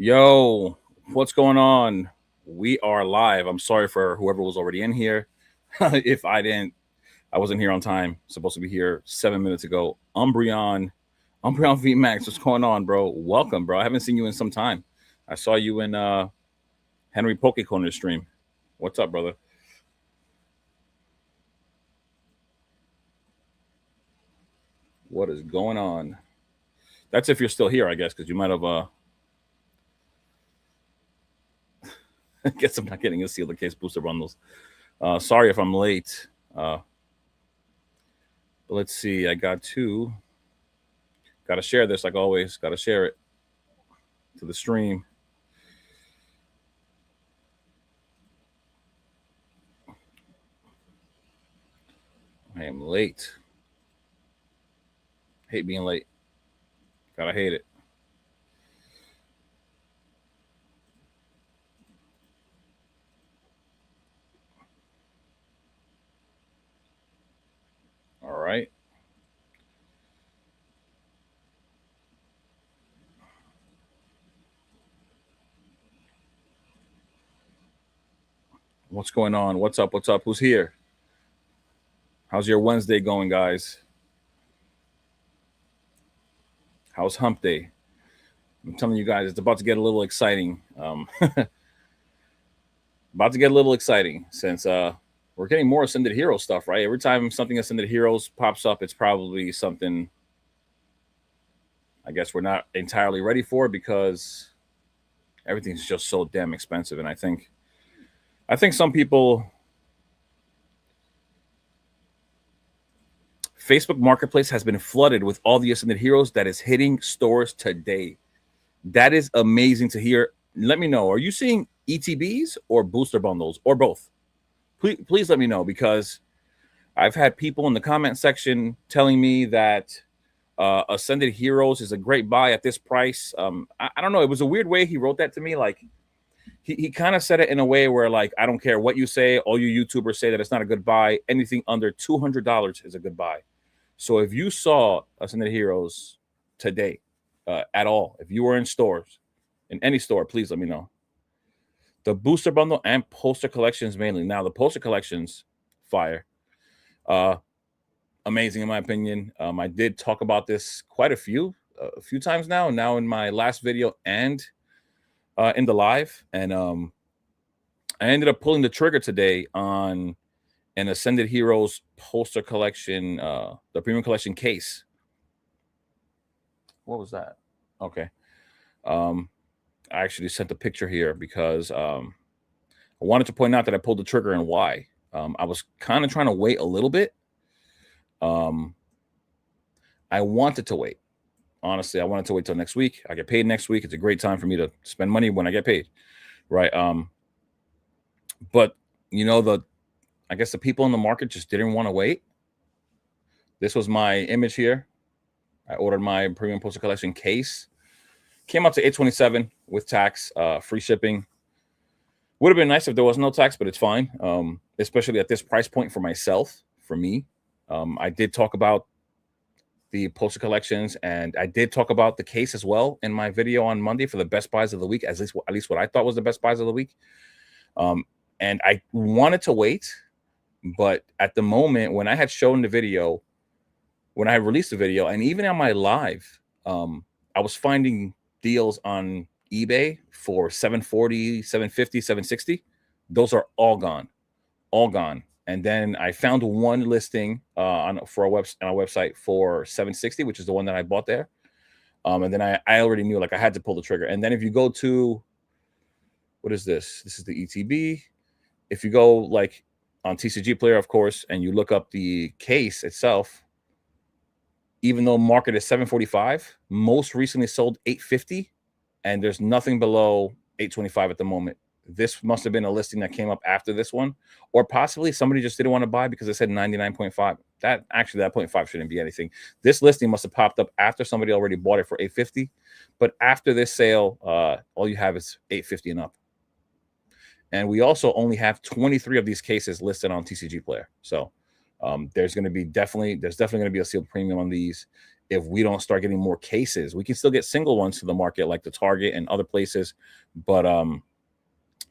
Yo, what's going on? We are live. I'm sorry for whoever was already in here. If I wasn't here on time. Supposed to be here 7 minutes ago. Umbreon VMAX, what's going on, bro? Welcome, bro. I haven't seen you in some time. I saw you in Henry Pokecorner stream. What's up, brother? What is going on? That's if you're still here, I guess, because you might have guess I'm not getting a sealed case booster bundles. Sorry if I'm late. Let's see. I got two. Got to share this like always. Got to share it to the stream. I am late. Hate being late. Gotta hate it. All right. What's going on? What's up? What's up? Who's here? How's your Wednesday going, guys? How's hump day? I'm telling you guys, it's about to get a little exciting. About to get a little exciting since we're getting more Ascended Hero stuff, right? Every time something Ascended Heroes pops up, it's probably something I guess we're not entirely ready for because everything's just so damn expensive. And I think some people Facebook Marketplace has been flooded with all the Ascended Heroes that is hitting stores today. That is amazing to hear. Let me know. Are you seeing ETBs or booster bundles or both? Please let me know because I've had people in the comment section telling me that Ascended Heroes is a great buy at this price. I don't know. It was a weird way he wrote that to me. Like he kind of said it in a way where like I don't care what you say. All you YouTubers say that it's not a good buy. Anything under $200 is a good buy. So if you saw Ascended Heroes today at all, if you were in stores, in any store, please let me know. The booster bundle and poster collections mainly. Now the poster collections, fire, amazing in my opinion. I did talk about this quite a few times now. Now in my last video and in the live, and I ended up pulling the trigger today on an Ascended Heroes poster collection, the premium collection case. What was that? Okay. I actually sent a picture here because I wanted to point out that I pulled the trigger and why. I was kind of trying to wait a little bit. I wanted to wait. Honestly, I wanted to wait till next week. I get paid next week. It's a great time for me to spend money when I get paid. Right. But you know, I guess the people in the market just didn't want to wait. This was my image here. I ordered my premium poster collection case. Came up to $827 with tax, free shipping. Would have been nice if there was no tax, but it's fine. Especially at this price point for myself, for me. I did talk about the poster collections, and I did talk about the case as well in my video on Monday for the best buys of the week, at least what I thought was the best buys of the week. And I wanted to wait, but at the moment when I had shown the video, when I released the video, and even on my live, I was finding deals on eBay for $740, $750, $760. Those are all gone. And then I found one listing on a website for $760, which is the one that I bought there. And then I already knew like I had to pull the trigger. And then if you go to, what is this? This is the ETB. If you go like on TCG Player, of course, and you look up the case itself, even though market is $745, most recently sold $850, and there's nothing below $825 at the moment. This must have been a listing that came up after this one, or possibly somebody just didn't want to buy because it said 99.5. That 0.5 shouldn't be anything. This listing must have popped up after somebody already bought it for $850, but after this sale, all you have is $850 and up. And we also only have 23 of these cases listed on TCG Player. So there's definitely going to be a sealed premium on these. if we don't start getting more cases. We can still get single ones to the market like the Target and other places, but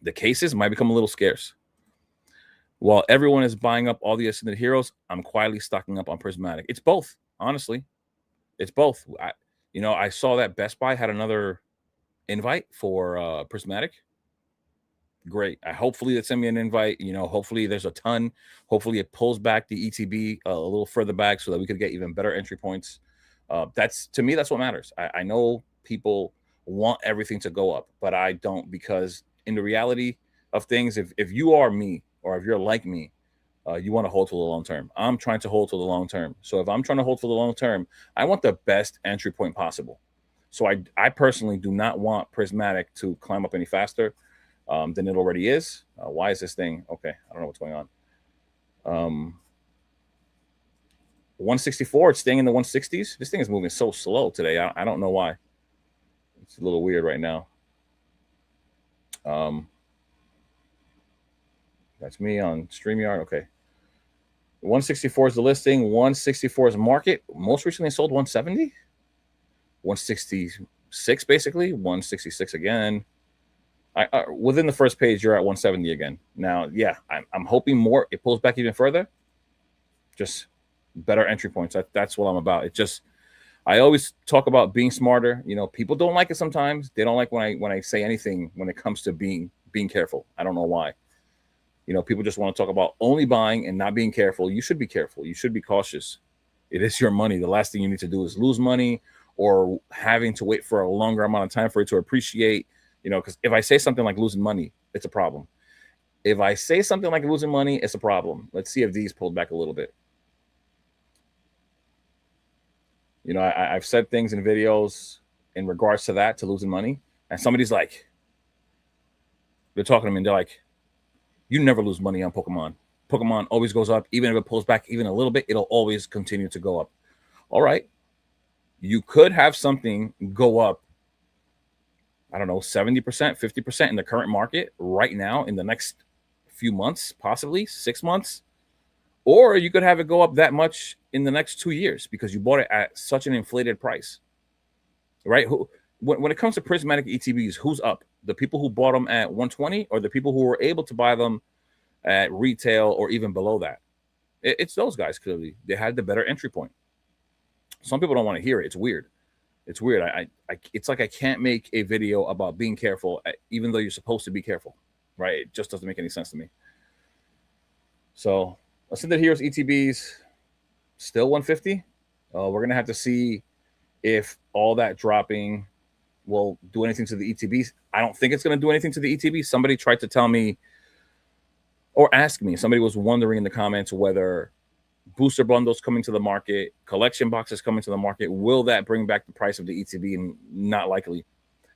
the cases might become a little scarce. While everyone is buying up all the Ascended Heroes, I'm quietly stocking up on Prismatic. It's both, honestly. It's both. I saw that Best Buy had another invite for Prismatic. Great. Hopefully they send me an invite. Hopefully there's a ton. Hopefully it pulls back the ETB a little further back so that we could get even better entry points. To me, that's what matters. I know people want everything to go up, but I don't, because in the reality of things, if you are me or if you're like me, you want to hold for the long term. I'm trying to hold for the long term. So if I'm trying to hold for the long term, I want the best entry point possible. So I personally do not want Prismatic to climb up any faster than it already is. Why is this thing? Okay, I don't know what's going on. 164, it's staying in the 160s. This thing is moving so slow today. I don't know why. It's a little weird right now. That's me on StreamYard. Okay. 164 is the listing. 164 is market. Most recently sold 170. 166 basically. 166 again. Within the first page, you're at 170 again. Now, yeah, I'm hoping more. It pulls back even further. Just better entry points. That's what I'm about. I always talk about being smarter. People don't like it sometimes. They don't like when I say anything when it comes to being careful. I don't know why. People just want to talk about only buying and not being careful. You should be careful. You should be cautious. It is your money. The last thing you need to do is lose money or having to wait for a longer amount of time for it to appreciate. Because if I say something like losing money, it's a problem. If I say something like losing money, it's a problem. Let's see if these pulled back a little bit. I've said things in videos in regards to that, to losing money. And somebody's like, they're talking to me and they're like, you never lose money on Pokemon. Pokemon always goes up. Even if it pulls back even a little bit, it'll always continue to go up. All right. You could have something go up, I don't know, 70%, 50% in the current market right now in the next few months, possibly 6 months. Or you could have it go up that much in the next 2 years because you bought it at such an inflated price, right? When it comes to Prismatic ETBs, who's up? The people who bought them at 120 or the people who were able to buy them at retail or even below that? It's those guys, clearly. They had the better entry point. Some people don't want to hear it. It's weird. It's weird. It's like I can't make a video about being careful, even though you're supposed to be careful, right? It just doesn't make any sense to me. So Ascended Heroes ETBs still 150. We're going to have to see if all that dropping will do anything to the ETBs. I don't think it's going to do anything to the ETB. Somebody tried to tell me or ask me, somebody was wondering in the comments whether booster bundles coming to the market, collection boxes coming to the market, will that bring back the price of the ETB? And not likely.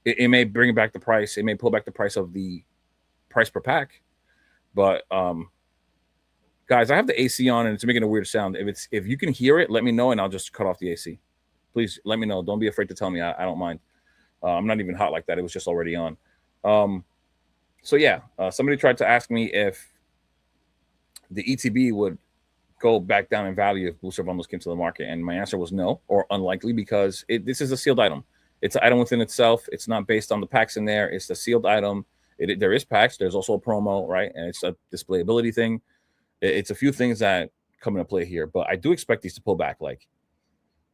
It may bring back the price. It may pull back the price of the price per pack. But guys, I have the AC on and it's making a weird sound. If you can hear it, let me know and I'll just cut off the AC. Please let me know. Don't be afraid to tell me. I don't mind. I'm not even hot like that. It was just already on. So yeah, somebody tried to ask me if the ETB would go back down in value if booster bundles came to the market, and my answer was no, or unlikely, because this is a sealed item. It's an item within itself. It's not based on the packs in there. It's a sealed item. There is packs. There's also a promo, right? And it's a displayability thing. It's a few things that come into play here, but I do expect these to pull back. Like,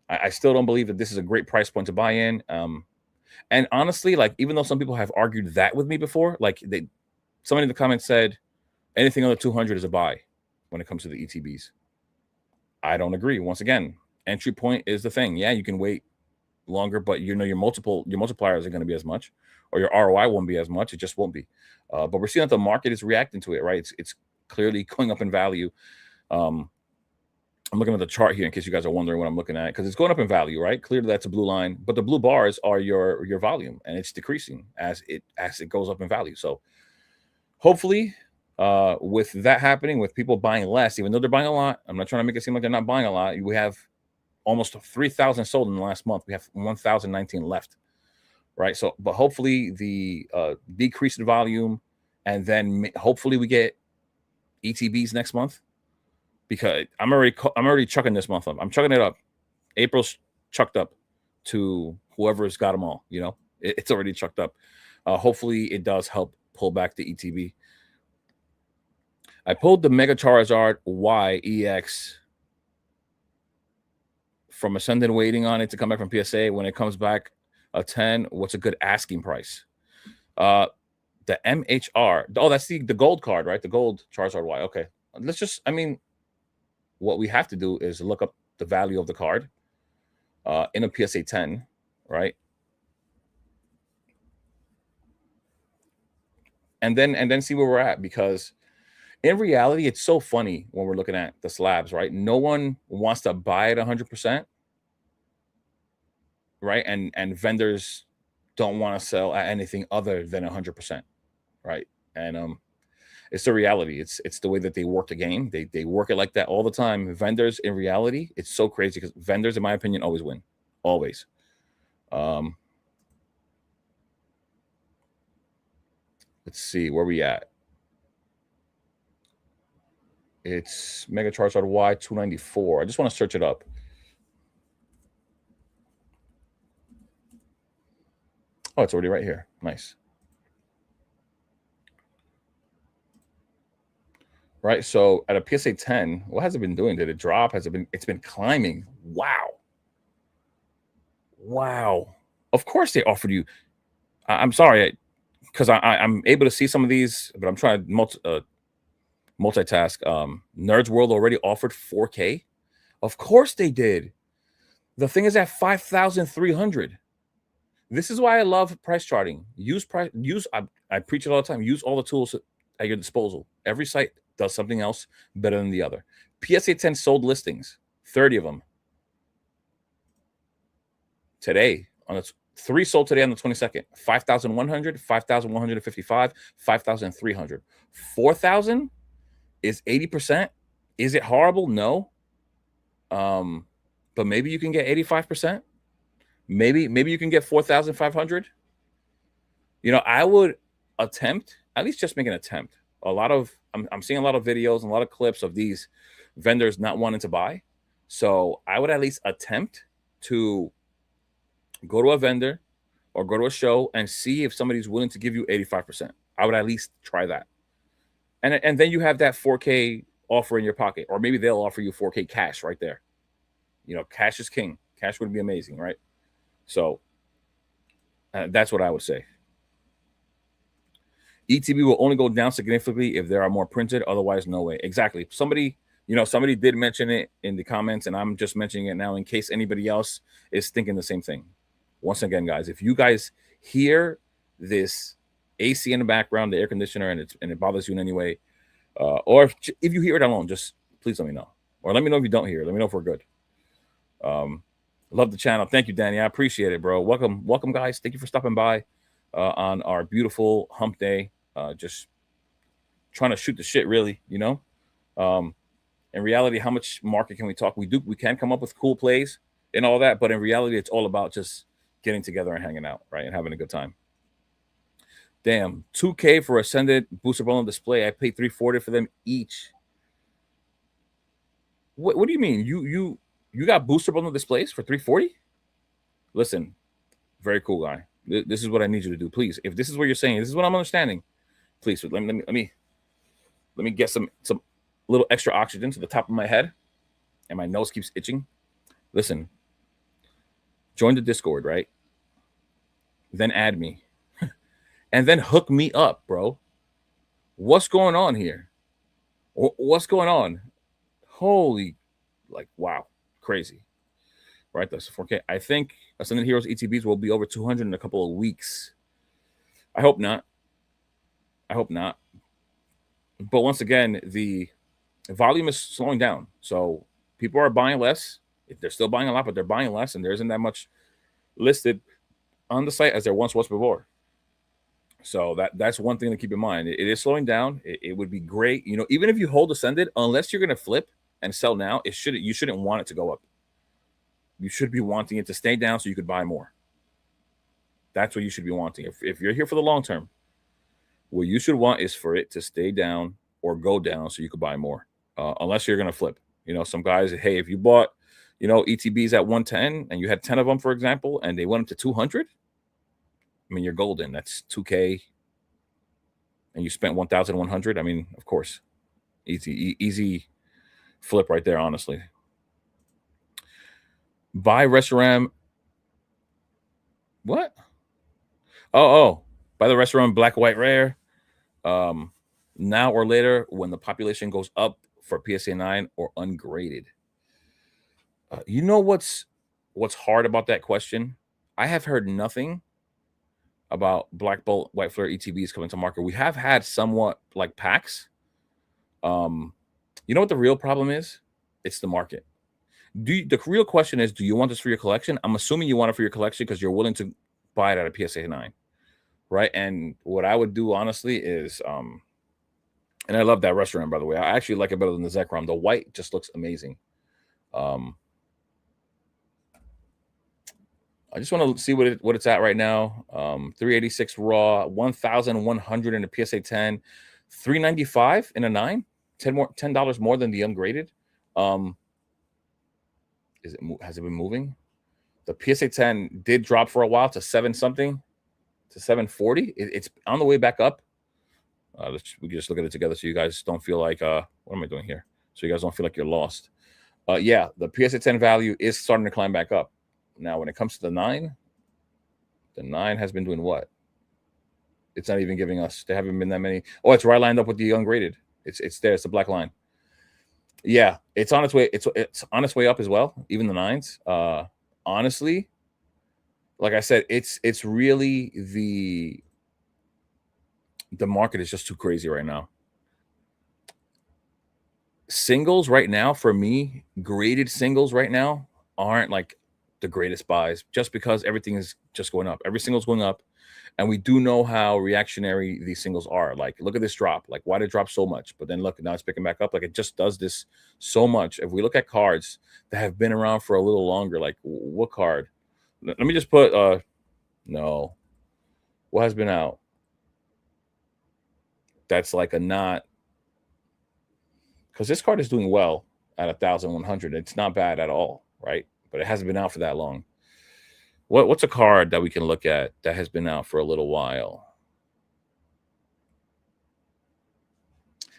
I still don't believe that this is a great price point to buy in. And honestly, like, even though some people have argued that with me before, like somebody in the comments said anything under 200 is a buy when it comes to the ETBs. I don't agree. Once again, entry point is the thing. Yeah, you can wait longer, but your multipliers are going to be as much, or your ROI won't be as much. It just won't be. But we're seeing that the market is reacting to it, right? It's clearly going up in value. I'm looking at the chart here in case you guys are wondering what I'm looking at, because it's going up in value, right? Clearly that's a blue line, but the blue bars are your volume, and it's decreasing as it goes up in value. So hopefully, with that happening, with people buying less, even though they're buying a lot, I'm not trying to make it seem like they're not buying a lot. We have almost 3,000 sold in the last month. We have 1,019 left, right? So, but hopefully the decrease in volume, and then hopefully we get ETBs next month, because I'm already chucking this month up. I'm chucking it up. April's chucked up to whoever's got them all. You know, it's already chucked up. Hopefully, it does help pull back the ETB. I pulled the Mega Charizard YEX from Ascendant, waiting on it to come back from PSA. When it comes back a 10, what's a good asking price? The MHR. Oh, that's the gold card, right? The gold Charizard Y. Okay. Let's just, I mean, what we have to do is look up the value of the card in a PSA 10, right? And then see where we're at, because in reality, it's so funny when we're looking at the slabs, right? No one wants to buy it 100%, right? And vendors don't want to sell at anything other than 100%, right? And it's the reality. It's the way that they work the game. They work it like that all the time. Vendors, in reality, it's so crazy because vendors, in my opinion, always win, always. Let's see where we at. It's Mega Charizard Y294. I just want to search it up. Oh, it's already right here. Nice. Right. So at a PSA 10, what has it been doing? Did it drop? Has it been? It's been climbing. Wow. Wow. Of course they offered you. I'm sorry, because I'm able to see some of these, but I'm trying to multitask. Nerds World already offered 4K. Of course they did. The thing is at 5,300. This is why I love price charting. I preach it all the time. Use all the tools at your disposal. Every site does something else better than the other. PSA 10 sold listings, 30 of them. Today, on the 3 sold today on the 22nd, 5,100, 5,155, 5,300. 4,000 is 80%. Is it horrible? No. But maybe you can get 85%. Maybe you can get 4,500. You know, I would attempt, at least just make an attempt. I'm seeing a lot of videos and a lot of clips of these vendors not wanting to buy. So I would at least attempt to go to a vendor or go to a show and see if somebody's willing to give you 85%. I would at least try that. And then you have that 4K offer in your pocket, or maybe they'll offer you 4K cash right there. You know, cash is king. Cash would be amazing, right? So that's what I would say. ETB will only go down significantly if there are more printed. Otherwise, no way. Exactly. Somebody did mention it in the comments, and I'm just mentioning it now in case anybody else is thinking the same thing. Once again, guys, if you guys hear this AC in the background, the air conditioner, and it bothers you in any way, or if you hear it alone, just please let me know. Or let me know if you don't hear it. Let me know if we're good. Love the channel. Thank you, Danny. I appreciate it, bro. Welcome, guys. Thank you for stopping by on our beautiful hump day. Just trying to shoot the shit, really, you know. In reality, how much market can we talk? We can come up with cool plays and all that, but in reality, it's all about just getting together and hanging out, right, and having a good time. Damn, 2K for Ascendant booster bundle display. I paid $340 for them each. What do you mean? You got booster bundle displays for $340? Listen, very cool guy. This is what I need you to do, please. If this is what you're saying, this is what I'm understanding. Please, let me get some little extra oxygen to the top of my head, and my nose keeps itching. Listen, join the Discord, right? Then add me, and then hook me up, bro. What's going on here? What's going on? Holy, wow, crazy, right? That's 4K. I think Ascendant Heroes ETBs will be over 200 in a couple of weeks. I hope not. But once again, the volume is slowing down. So people are buying less. They're still buying a lot, but they're buying less, and there isn't that much listed on the site as there once was before. So that's one thing to keep in mind. It is slowing down. It would be great, you know, even if you hold Ascended, unless you're going to flip and sell now, you shouldn't want it to go up. You should be wanting it to stay down so you could buy more. That's what you should be wanting. If you're here for the long term, what you should want is for it to stay down or go down so you could buy more. Unless you're going to flip. You know, some guys, hey, if you bought, you know, ETBs at 110 and you had 10 of them, for example, and they went up to 200, I mean, you're golden. That's 2K and you spent 1,100. I mean, of course, easy flip right there, honestly. Buy Reshiram. What? Oh, buy the Reshiram black, white, rare. Now or later when the population goes up for PSA 9 or ungraded. You know what's hard about that question? I have heard nothing about Black Bolt White Flare ETBs coming to market. We have had somewhat like packs. You know what the real problem is? It's the market. The real question is, do you want this for your collection? I'm assuming you want it for your collection because you're willing to buy it at a PSA 9, right? And what I would do honestly is, and I love that Reshiram, by the way. I actually like it better than the Zekrom. The white just looks amazing. I just want to see what it's at right now. 386 raw, 1,100 in a PSA 10, 395 in a 9, $10 more than the ungraded. Has it been moving? The PSA 10 did drop for a while to 7 something, to 740. It's on the way back up. We can just look at it together so you guys don't feel like what am I doing here? So you guys don't feel like you're lost. Yeah, the PSA 10 value is starting to climb back up. Now, when it comes to the 9 has been doing what? It's not even giving us. There haven't been that many. Oh, it's right lined up with the ungraded. It's there. It's the black line. Yeah, it's on its way. It's on its way up as well. Even the 9s. Honestly, like I said, it's really the market is just too crazy right now. Singles right now for me, graded singles right now aren't like the greatest buys just because everything is just going up. Every single's going up. And we do know how reactionary these singles are. Like, look at this drop. Like, why did it drop so much? But then look, now it's picking back up. Like, it just does this so much. If we look at cards that have been around for a little longer, like what card? Let me just put no. What has been out? That's like a not, because this card is doing well at 1,100. It's not bad at all, right? But it hasn't been out for that long. What's a card that we can look at that has been out for a little while?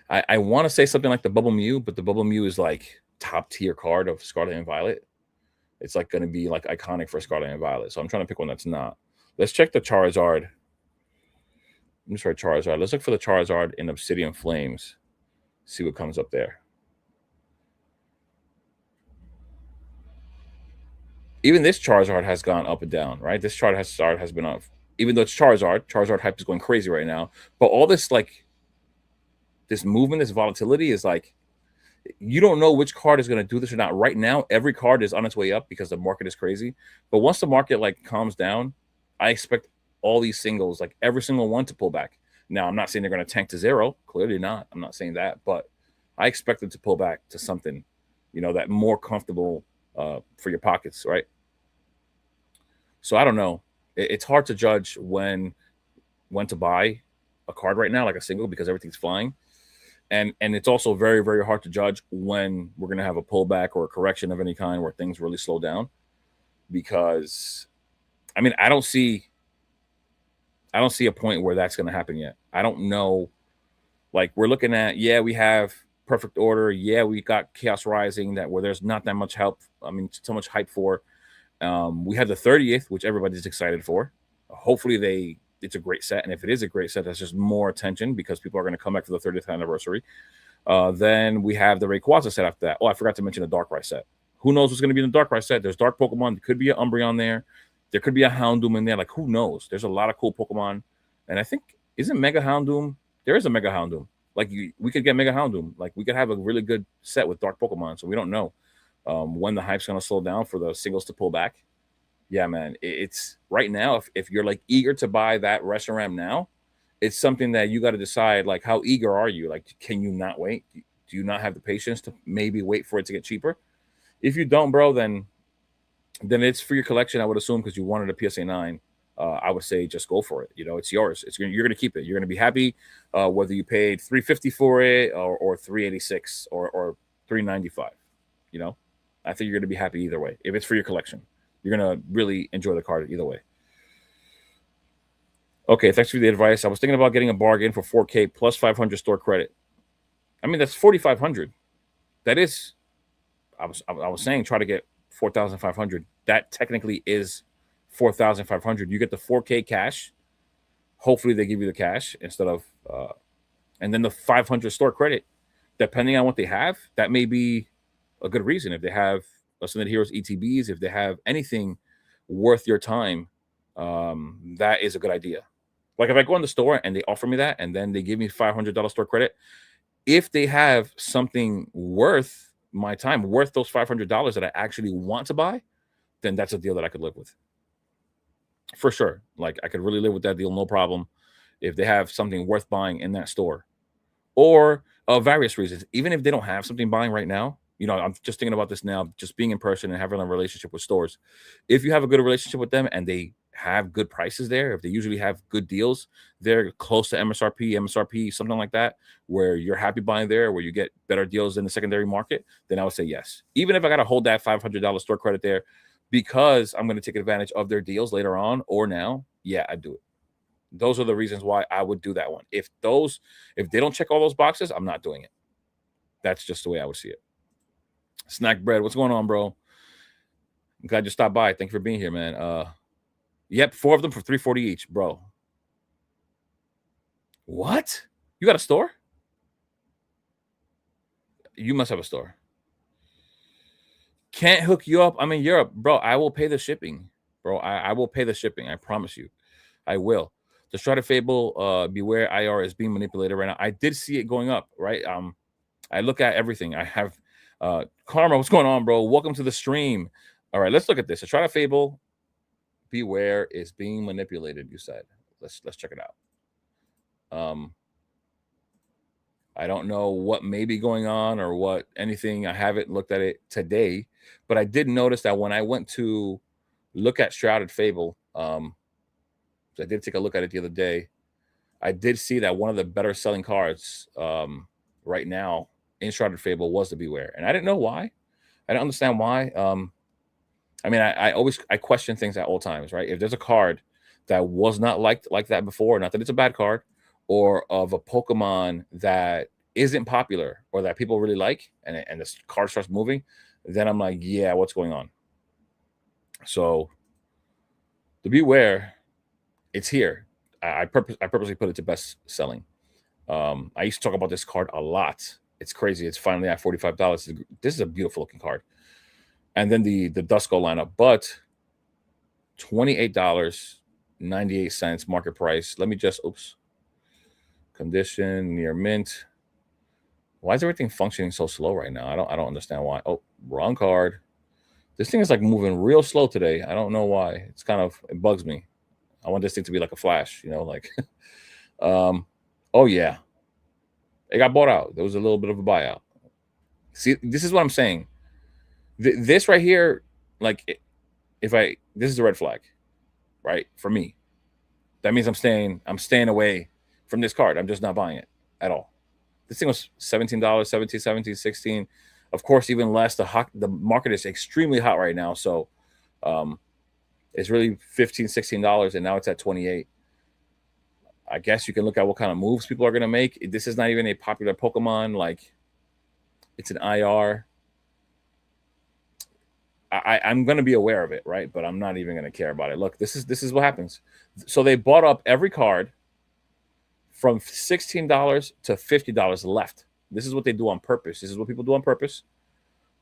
I want to say something like the Bubble Mew, but the Bubble Mew is like top tier card of Scarlet and Violet. It's like going to be like iconic for Scarlet and Violet. So I'm trying to pick one that's not. Let's check the Charizard. I'm just trying Charizard. Let's look for the Charizard in Obsidian Flames. See what comes up there. Even this Charizard has gone up and down, right? This Charizard has been up. Even though it's Charizard hype is going crazy right now. But all this like this movement, this volatility is like, you don't know which card is going to do this or not. Right now, every card is on its way up because the market is crazy. But once the market like calms down, I expect all these singles, like every single one, to pull back. Now, I'm not saying they're going to tank to 0. Clearly not. I'm not saying that. But I expect them to pull back to something, you know, that more comfortable for your pockets, right? So I don't know. It's hard to judge when to buy a card right now, like a single, because everything's flying. And it's also very, very hard to judge when we're going to have a pullback or a correction of any kind where things really slow down. Because, I mean, I don't see a point where that's going to happen yet. I don't know. Like, we're looking at, yeah, we have Perfect Order. Yeah, we got Chaos Rising, that where there's not that much help. I mean, so much hype for. We have the 30th, which everybody's excited for. Hopefully it's a great set. And if it is a great set, that's just more attention because people are going to come back for the 30th anniversary. Then we have the Rayquaza set after that. Oh, I forgot to mention the Darkrai set. Who knows what's going to be in the Darkrai set? There's Dark Pokemon. There could be an Umbreon there. There could be a Houndoom in there. Like, who knows? There's a lot of cool Pokemon. And I think, isn't Mega Houndoom? There is a Mega Houndoom. Like, we could get Mega Houndoom. Like, we could have a really good set with Dark Pokemon. So we don't know when the hype's going to slow down for the singles to pull back. Yeah, man, it's right now. If you're like eager to buy that Reshiram now, it's something that you got to decide. Like, how eager are you? Like, can you not wait? Do you not have the patience to maybe wait for it to get cheaper? If you don't, bro, then it's for your collection, I would assume, because you wanted a PSA 9. I would say just go for it. You know, it's yours. You're going to keep it. You're going to be happy whether you paid $350 for it or $386 or $395. You know, I think you're going to be happy either way. If it's for your collection, you're going to really enjoy the card either way. Okay, thanks for the advice. I was thinking about getting a bargain for 4K plus 500 store credit. I mean, that's 4,500. That is, I was saying try to get 4,500. That technically is 4,500. You get the 4K cash. Hopefully they give you the cash instead of, and then the 500 store credit. Depending on what they have, that may be a good reason. If they have Ascended Heroes ETBs, if they have anything worth your time, that is a good idea. Like if I go in the store and they offer me that, and then they give me $500 store credit, if they have something worth my time, worth those $500 that I actually want to buy, then that's a deal that I could live with. For sure. Like I could really live with that deal, no problem. If they have something worth buying in that store, or various reasons, even if they don't have something buying right now, I'm just thinking about this now, just being in person and having a relationship with stores. If you have a good relationship with them and they have good prices there, if they usually have good deals, they're close to MSRP, something like that, where you're happy buying there, where you get better deals in the secondary market, then I would say yes. Even if I got to hold that $500 store credit there because I'm going to take advantage of their deals later on or now, yeah, I'd do it. Those are the reasons why I would do that one. If they don't check all those boxes, I'm not doing it. That's just the way I would see it. Snack Bread, what's going on, bro? I'm glad you stopped by. Thank you for being here, man. Yep, 4 of them for $340 each, bro. What? You got a store? You must have a store. Can't hook you up. I'm in Europe, bro. I will pay the shipping, bro. I will pay the shipping. I promise you, I will. The Strata Fable, Beware IR is being manipulated right now. I did see it going up, right? I look at everything. I have Karma, what's going on, bro? Welcome to the stream. All right, let's look at this. The Strata Fable, Beware is being manipulated, you said. Let's check it out. I don't know what may be going on or what anything. I haven't looked at it today, but I did notice that when I went to look at Shrouded Fable, I did take a look at it the other day. I did see that one of the better selling cards right now in Shrouded Fable was the Beware, and I didn't know why. I don't understand why. I mean, I question things at all times, right? If there's a card that was not liked like that before, not that it's a bad card, or of a Pokemon that isn't popular or that people really like, and this card starts moving, then I'm like, yeah, what's going on? So the Beware, it's here. I purposely put it to best selling. I used to talk about this card a lot. It's crazy. It's finally at $45. This is a beautiful looking card. And then the Dusko lineup, but $28.98 market price. Let me just condition near mint. Why is everything functioning so slow right now? I don't understand why. Oh, wrong card. This thing is like moving real slow today. I don't know why. It bugs me. I want this thing to be like a flash, like oh yeah. It got bought out. There was a little bit of a buyout. See, this is what I'm saying. This right here, like this is a red flag, right? For me. That means I'm staying away from this card. I'm just not buying it at all. This thing was $17, $17, $16. Of course, even less. The market is extremely hot right now. So it's really $15, $16, and now it's at $28. I guess you can look at what kind of moves people are going to make. This is not even a popular Pokemon. Like, it's an IR. I'm going to be aware of it, right? But I'm not even going to care about it. Look, this is what happens. So they bought up every card from $16 to $50 left. This is what they do on purpose. This is what people do on purpose.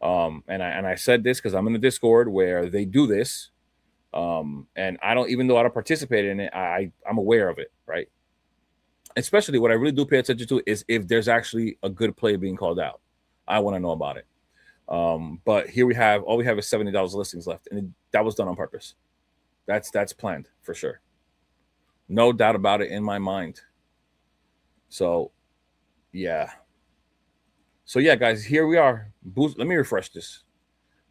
And I said this because I'm in the Discord where they do this. And I don't, even though I don't participate in it, I'm aware of it, right? Especially what I really do pay attention to is if there's actually a good play being called out. I want to know about it. But here all we have is $70 listings left, and that was done on purpose. That's planned for sure. No doubt about it in my mind. So, yeah. So yeah, guys, here we are. Let me refresh this.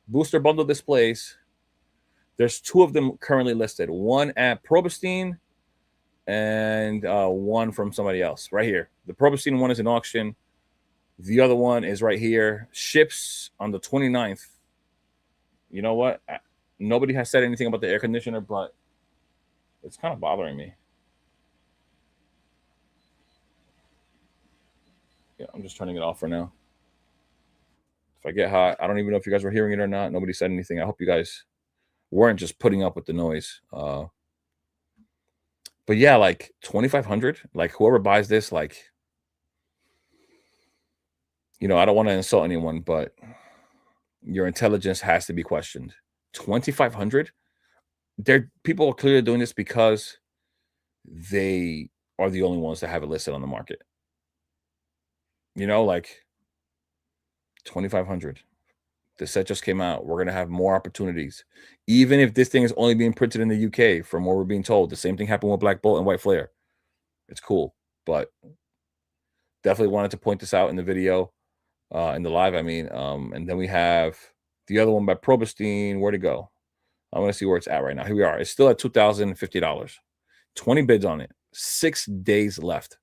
Booster bundle displays. There's 2 of them currently listed. One at Probostine and one from somebody else right here. The Probostine one is in auction. The other one is right here. Ships on the 29th You know what? Nobody has said anything about the air conditioner, but it's kind of bothering me. Yeah, I'm just turning it off for now. If I get hot, I don't even know if you guys were hearing it or not. Nobody said anything. I hope you guys weren't just putting up with the noise. But yeah, like 2,500. Like whoever buys this, like, I don't want to insult anyone, but your intelligence has to be questioned. 2,500. People are clearly doing this because they are the only ones that have it listed on the market. Like 2,500. The set just came out. We're gonna have more opportunities, even if this thing is only being printed in the UK. From what we're being told, the same thing happened with Black Bolt and White Flare. It's cool, but definitely wanted to point this out in the video, in the live. I mean, and then we have the other one by Probestein. Where'd it go? I want to see where it's at right now. Here we are. It's still at $2,050. 20 bids on it. 6 days left.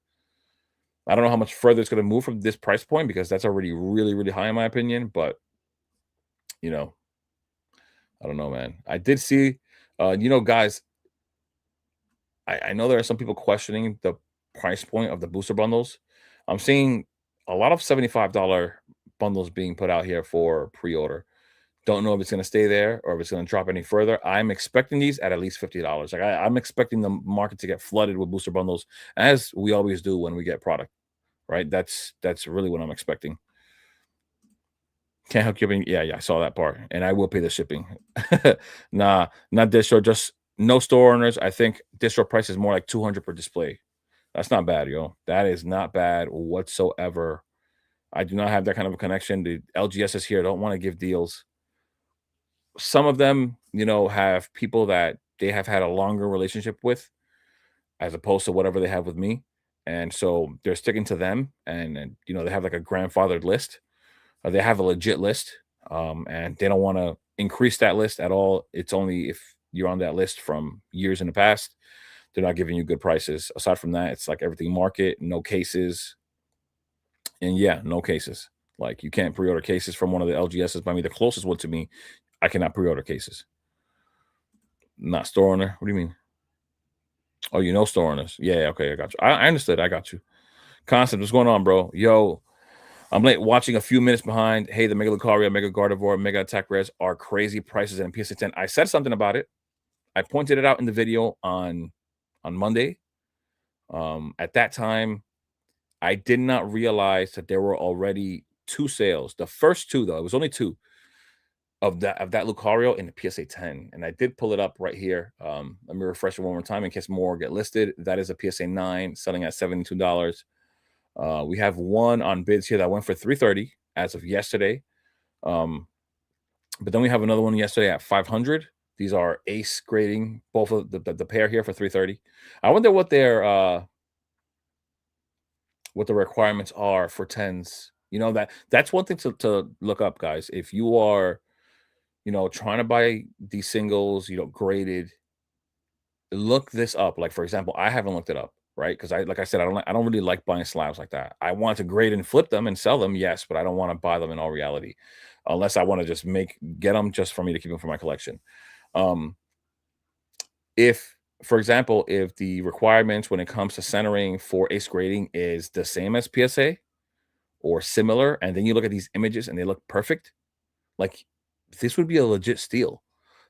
I don't know how much further it's going to move from this price point because that's already really, really high in my opinion. But I don't know, man. I did see, guys. I know there are some people questioning the price point of the booster bundles. I'm seeing a lot of $75 bundles being put out here for pre-order. Don't know if it's going to stay there or if it's going to drop any further. I'm expecting these at least $50. Like I'm expecting the market to get flooded with booster bundles, as we always do when we get product. Right? That's really what I'm expecting. Can't help giving. Yeah, I saw that part, and I will pay the shipping. Nah, not distro. Just no store owners. I think distro price is more like 200 per display. That's not bad, yo. That is not bad whatsoever. I do not have that kind of a connection. The LGSs here don't want to give deals. Some of them, have people that they have had a longer relationship with, as opposed to whatever they have with me, and so they're sticking to them, and they have like a grandfathered list. They have a legit list, and they don't want to increase that list at all. It's only if you're on that list from years in the past. They're not giving you good prices. Aside from that, it's like everything market, no cases. And yeah, no cases. Like you can't pre-order cases from one of the LGSs by me. The closest one to me, I cannot pre-order cases. Not store owner. What do you mean? Oh, store owners. Yeah, okay, I got you. I understood. I got you. Concept, what's going on, bro? Yo, I'm late watching a few minutes behind. Hey, the Mega Lucario, Mega Gardevoir, Mega Attack Rares are crazy prices in PSA 10. I said something about it. I pointed it out in the video on Monday. At that time, I did not realize that there were already 2 sales. The first 2, though, it was only 2 of that Lucario in the PSA 10, and I did pull it up right here. Let me refresh it one more time in case more get listed. That is a PSA 9 selling at $72. We have one on bids here that went for $330 as of yesterday. But then we have another one yesterday at $500. These are ace grading, both of the pair here for $330. I wonder what the requirements are for 10s. That's one thing to look up, guys. If you are, trying to buy these singles, graded, look this up. Like, for example, I haven't looked it up, right? Because like I said, I don't really like buying slabs like that. I want to grade and flip them and sell them, yes, but I don't want to buy them in all reality, unless I want to just get them just for me to keep them for my collection. If, for example, if the requirements when it comes to centering for ace grading is the same as PSA or similar, and then you look at these images and they look perfect, like this would be a legit steal.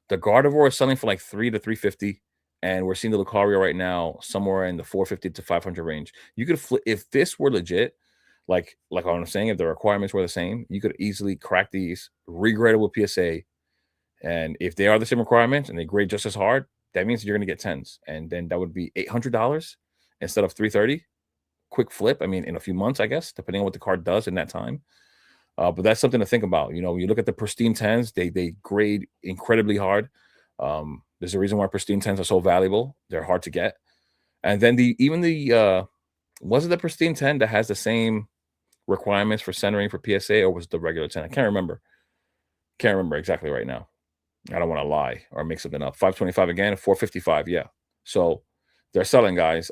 The Gardevoir is selling for like 3 to 350, and we're seeing the Lucario right now somewhere in the 450 to 500 range. You could flip if this were legit, like what I'm saying, if the requirements were the same, you could easily crack these, regrade it with PSA, and if they are the same requirements and they grade just as hard, that means you're going to get 10s, and then that would be $800 instead of 330. Quick flip. I mean, in a few months, I guess, depending on what the card does in that time. But that's something to think about. When you look at the pristine 10s, they grade incredibly hard. There's a reason why pristine 10s are so valuable. They're hard to get. And then was it the pristine 10 that has the same requirements for centering for PSA, or was it the regular 10? I can't remember. Can't remember exactly right now. I don't want to lie or make something up. 525 again, 455. Yeah. So they're selling, guys.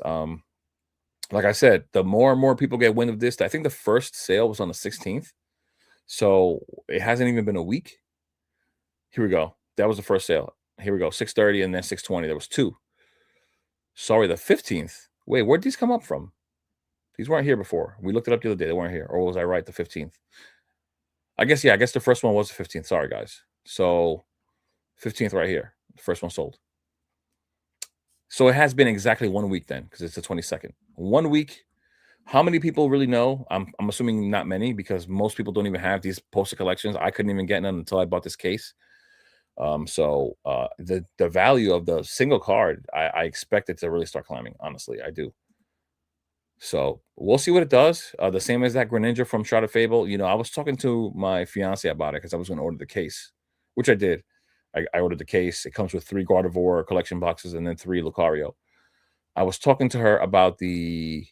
Like I said, the more and more people get wind of this, I think the first sale was on the 16th. So it hasn't even been a week. Here we go. That was the first sale. Here we go. 630 and then 620. There was 2. Sorry, the 15th. Wait, where'd these come up from? These weren't here before. We looked it up the other day. They weren't here. Or was I right? The 15th. I guess, yeah, I guess the first one was the 15th. Sorry, guys. So 15th right here. The first one sold. So it has been exactly 1 week then, because it's the 22nd. 1 week. How many people really know? I'm assuming not many, because most people don't even have these poster collections. I couldn't even get none until I bought this case. So the value of the single card, I expect it to really start climbing. Honestly, I do. So we'll see what it does. The same as that Greninja from Shroud of Fable. You know, I was talking to my fiance about it because I was going to order the case, which I did. I ordered the case. It comes with 3 Gardevoir collection boxes and then 3 Lucario. I was talking to her about the,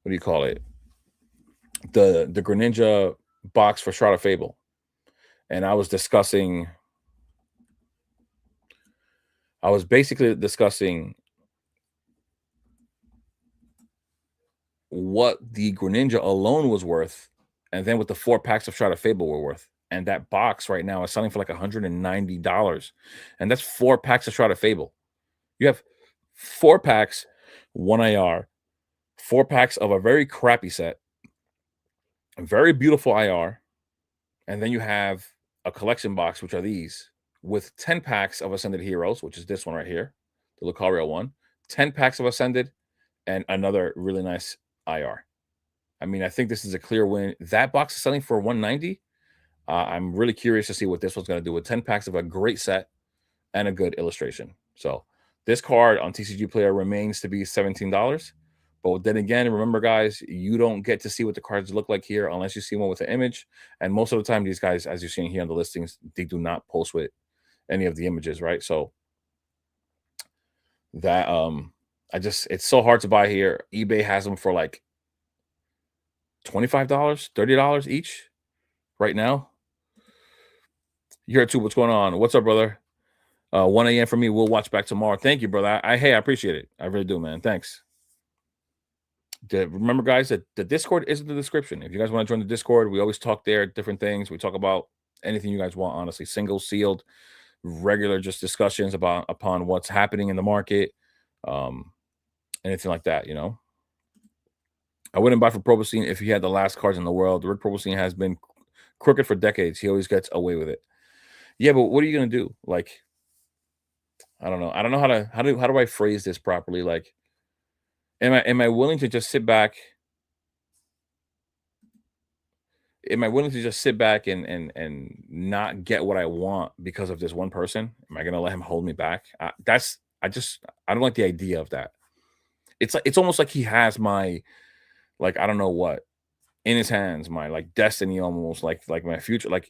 what do you call it? The Greninja box for Shroud of Fable. And I was basically discussing what the Greninja alone was worth, and then what the 4 packs of Shroud of Fable were worth. And that box right now is selling for like $190. And that's 4 packs of Shroud of Fable. You have 4 packs, 1 IR, 4 packs of a very crappy set, a very beautiful IR, and then you have a collection box, which are these, with 10 packs of Ascended Heroes, which is this one right here, the Lucario one, 10 packs of Ascended, and another really nice IR. I mean, I think this is a clear win. That box is selling for $190. I'm really curious to see what this one's going to do with 10 packs of a great set and a good illustration. So this card on TCG Player remains to be $17. But then again, remember, guys, you don't get to see what the cards look like here unless you see one with an image. And most of the time, these guys, as you're seeing here on the listings, they do not post with any of the images, right? So that it's so hard to buy here. eBay has them for like $25, $30 each right now. You're at 2. What's going on? What's up, brother? 1 a.m. for me. We'll watch back tomorrow. Thank you, brother. Hey, I appreciate it. I really do, man. Thanks. Remember, guys, that the Discord is in the description. If you guys want to join the Discord, we always talk there, different things. We talk about anything you guys want, honestly. Single, sealed, regular, just discussions upon what's happening in the market, anything like that, you know. I wouldn't buy for Probostine if he had the last cards in the world. Rick Probostine has been crooked for decades. He always gets away with it. Yeah, but what are you gonna do? Like, I don't know. I don't know how do I phrase this properly? Like, am I willing to just sit back? Am I willing to just sit back and not get what I want because of this one person? Am I gonna let him hold me back? I don't like the idea of that. It's almost like he has my, like, I don't know what in his hands, my like destiny, almost like my future. Like,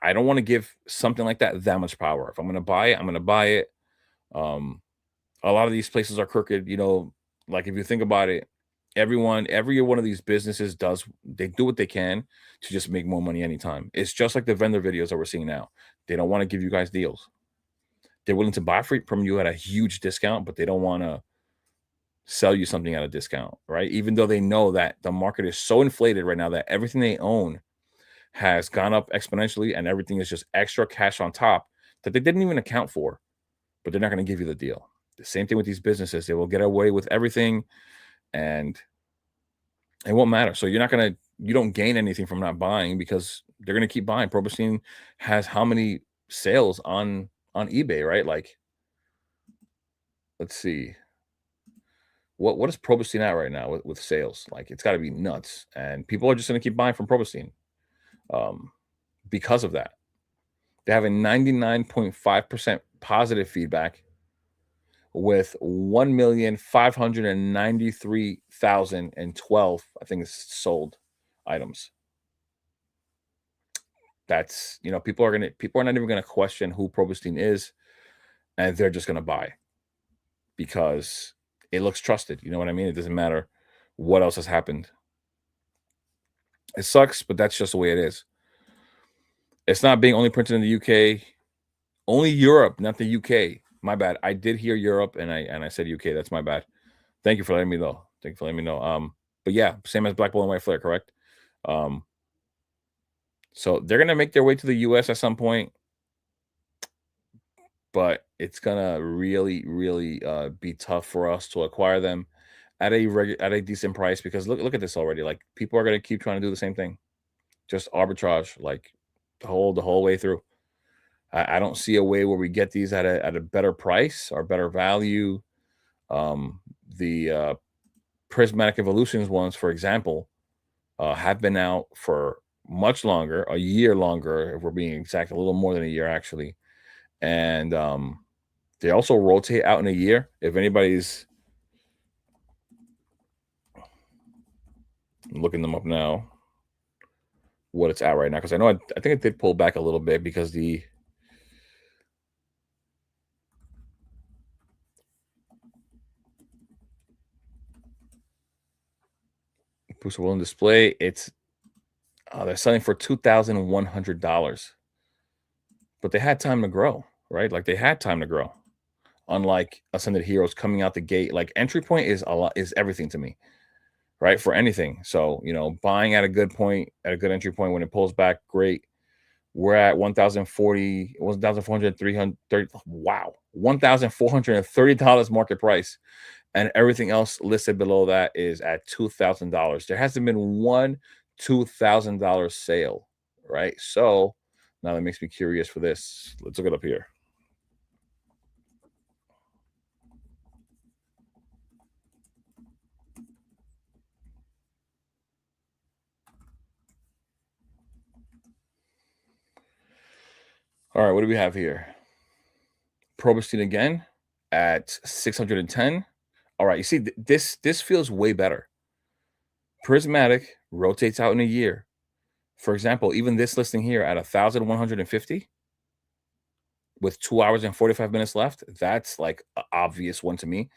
I don't want to give something like that much power. If I'm gonna buy it, I'm gonna buy it. A lot of these places are crooked, you know. Like, if you think about it, every one of these businesses they do what they can to just make more money anytime. It's just like the vendor videos that we're seeing now. They don't want to give you guys deals. They're willing to buy from you at a huge discount, but they don't want to sell you something at a discount, right? Even though they know that the market is so inflated right now that everything they own has gone up exponentially and everything is just extra cash on top that they didn't even account for, but they're not going to give you the deal. The same thing with these businesses. They will get away with everything and it won't matter. So you don't gain anything from not buying because they're going to keep buying. Probostine has how many sales on eBay, right? Like, let's see. What is Probostine at right now with sales? Like, it's got to be nuts. And people are just going to keep buying from Probostine because of that. They have a 99.5% positive feedback with 1,593,012, I think, it's sold items. That's, you know, people are not even gonna question who Probostine is, and they're just gonna buy because it looks trusted. You know what I mean? It doesn't matter what else has happened. It sucks, but that's just the way it is. It's not being only printed in the UK, only Europe, not the UK. My bad. I did hear Europe, and I said UK. That's my bad. Thank you for letting me know. But yeah, same as Black Bull and White Flare, correct? So they're gonna make their way to the US at some point, but it's gonna really, really be tough for us to acquire them at a decent price, because look at this already. Like, people are gonna keep trying to do the same thing, just arbitrage, like the whole way through. I don't see a way where we get these at a better price or better value. The Prismatic Evolutions ones, for example, have been out for much longer, a year longer, if we're being exact, a little more than a year actually. And they also rotate out in a year. If anybody's looking them up now, what it's at right now, because I know I think it did pull back a little bit because the booster will display, it's they're selling for $2,100, but they had time to grow, right? Like, they had time to grow. Unlike Ascended Heroes coming out the gate, like, entry point is a lot, is everything to me, right? For anything. So, buying at a good point, at a good entry point, when it pulls back, great. We're at 1,040, 1,400, 330. Wow, $1,430 market price, and everything else listed below that is at $2,000. There hasn't been one $2,000 sale, right? So now that makes me curious for this. Let's look it up here. All right, what do we have here? Probostine again at 610. All right, you see, this feels way better. Prismatic rotates out in a year. For example, even this listing here at 1,150 with 2 hours and 45 minutes left, that's like an obvious one to me.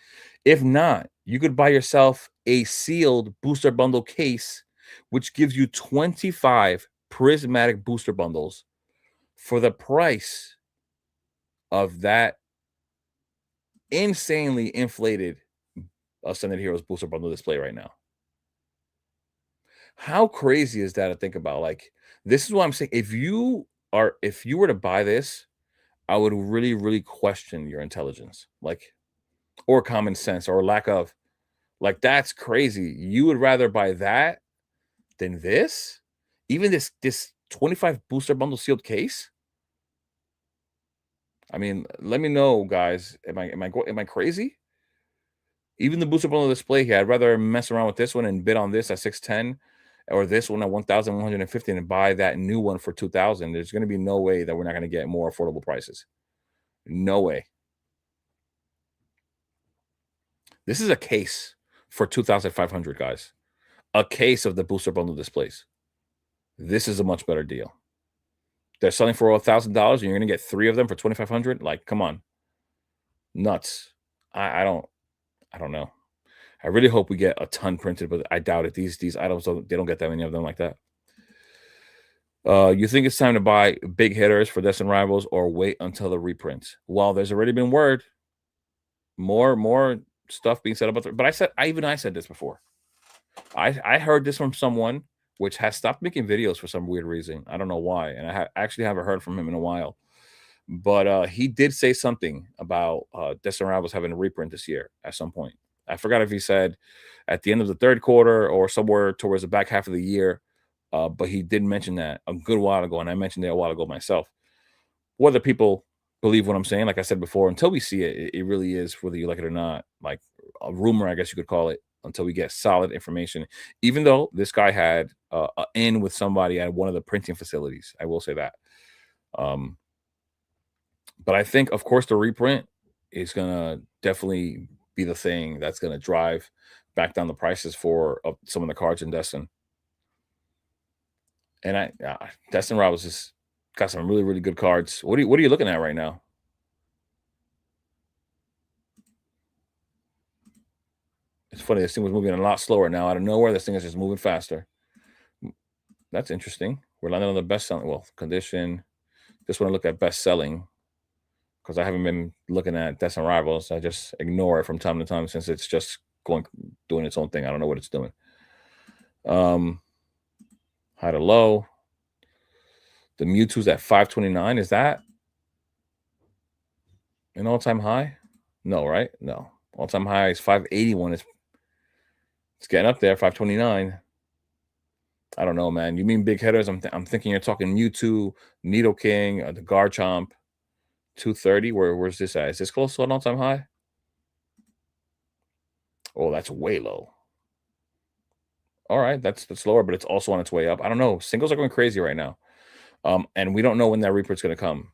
If not, you could buy yourself a sealed booster bundle case, which gives you 25 prismatic booster bundles for the price of that insanely inflated Ascended Heroes booster bundle display right now. How crazy is that to think about? Like, this is what I'm saying. If you were to buy this, I would really, really question your intelligence, like, or common sense, or lack of. Like, that's crazy. You would rather buy that than this? Even this 25 booster bundle sealed case? I mean, let me know, guys. Am I crazy? Even the booster bundle display here, I'd rather mess around with this one and bid on this at 610, or this one at 1,150, and buy that new one for 2,000. There's going to be no way that we're not going to get more affordable prices. No way. This is a case for 2,500, guys. A case of the booster bundle displays. This is a much better deal. They're selling for $1,000, and you're going to get 3 of them for 2,500. Like, come on, nuts. I don't know. I really hope we get a ton printed, but I doubt it. These items they don't get that many of them like that. You think it's time to buy big hitters for Destined Rivals, or wait until the reprints? Well, there's already been word, more stuff being said about it. But I said this before. I heard this from someone which has stopped making videos for some weird reason. I don't know why, and I actually haven't heard from him in a while. But he did say something about Destined Rivals having a reprint this year at some point. I forgot if he said at the end of the third quarter or somewhere towards the back half of the year. But he did mention that a good while ago, and I mentioned it a while ago myself. Whether people believe what I'm saying, like I said before, until we see it, it really is, whether you like it or not, like a rumor, I guess you could call it, until we get solid information. Even though this guy had an in with somebody at one of the printing facilities, I will say that. Um, but I think, of course, the reprint is gonna definitely be the thing that's gonna drive back down the prices for some of the cards in Destin. And Destin Rivals just got some really, really good cards. What are you looking at right now? It's funny, this thing was moving a lot slower. Now out of nowhere, this thing is just moving faster. That's interesting. We're landing on the best selling, well, condition. Just want to look at best selling, because I haven't been looking at Destin Rivals. I just ignore it from time to time since it's just doing its own thing. I don't know what it's doing. High to low. The Mewtwo's at 529. Is that an all-time high? No, right? No. All-time high is 581. It's getting up there, 529. I don't know, man. You mean big hitters? I'm thinking you're talking Mewtwo, Nidoking, the Garchomp, 230. Where's this at? Is this close to an all-time high? Oh, that's way low. All right, that's lower, but it's also on its way up. I don't know. Singles are going crazy right now. And we don't know when that reprint's going to come.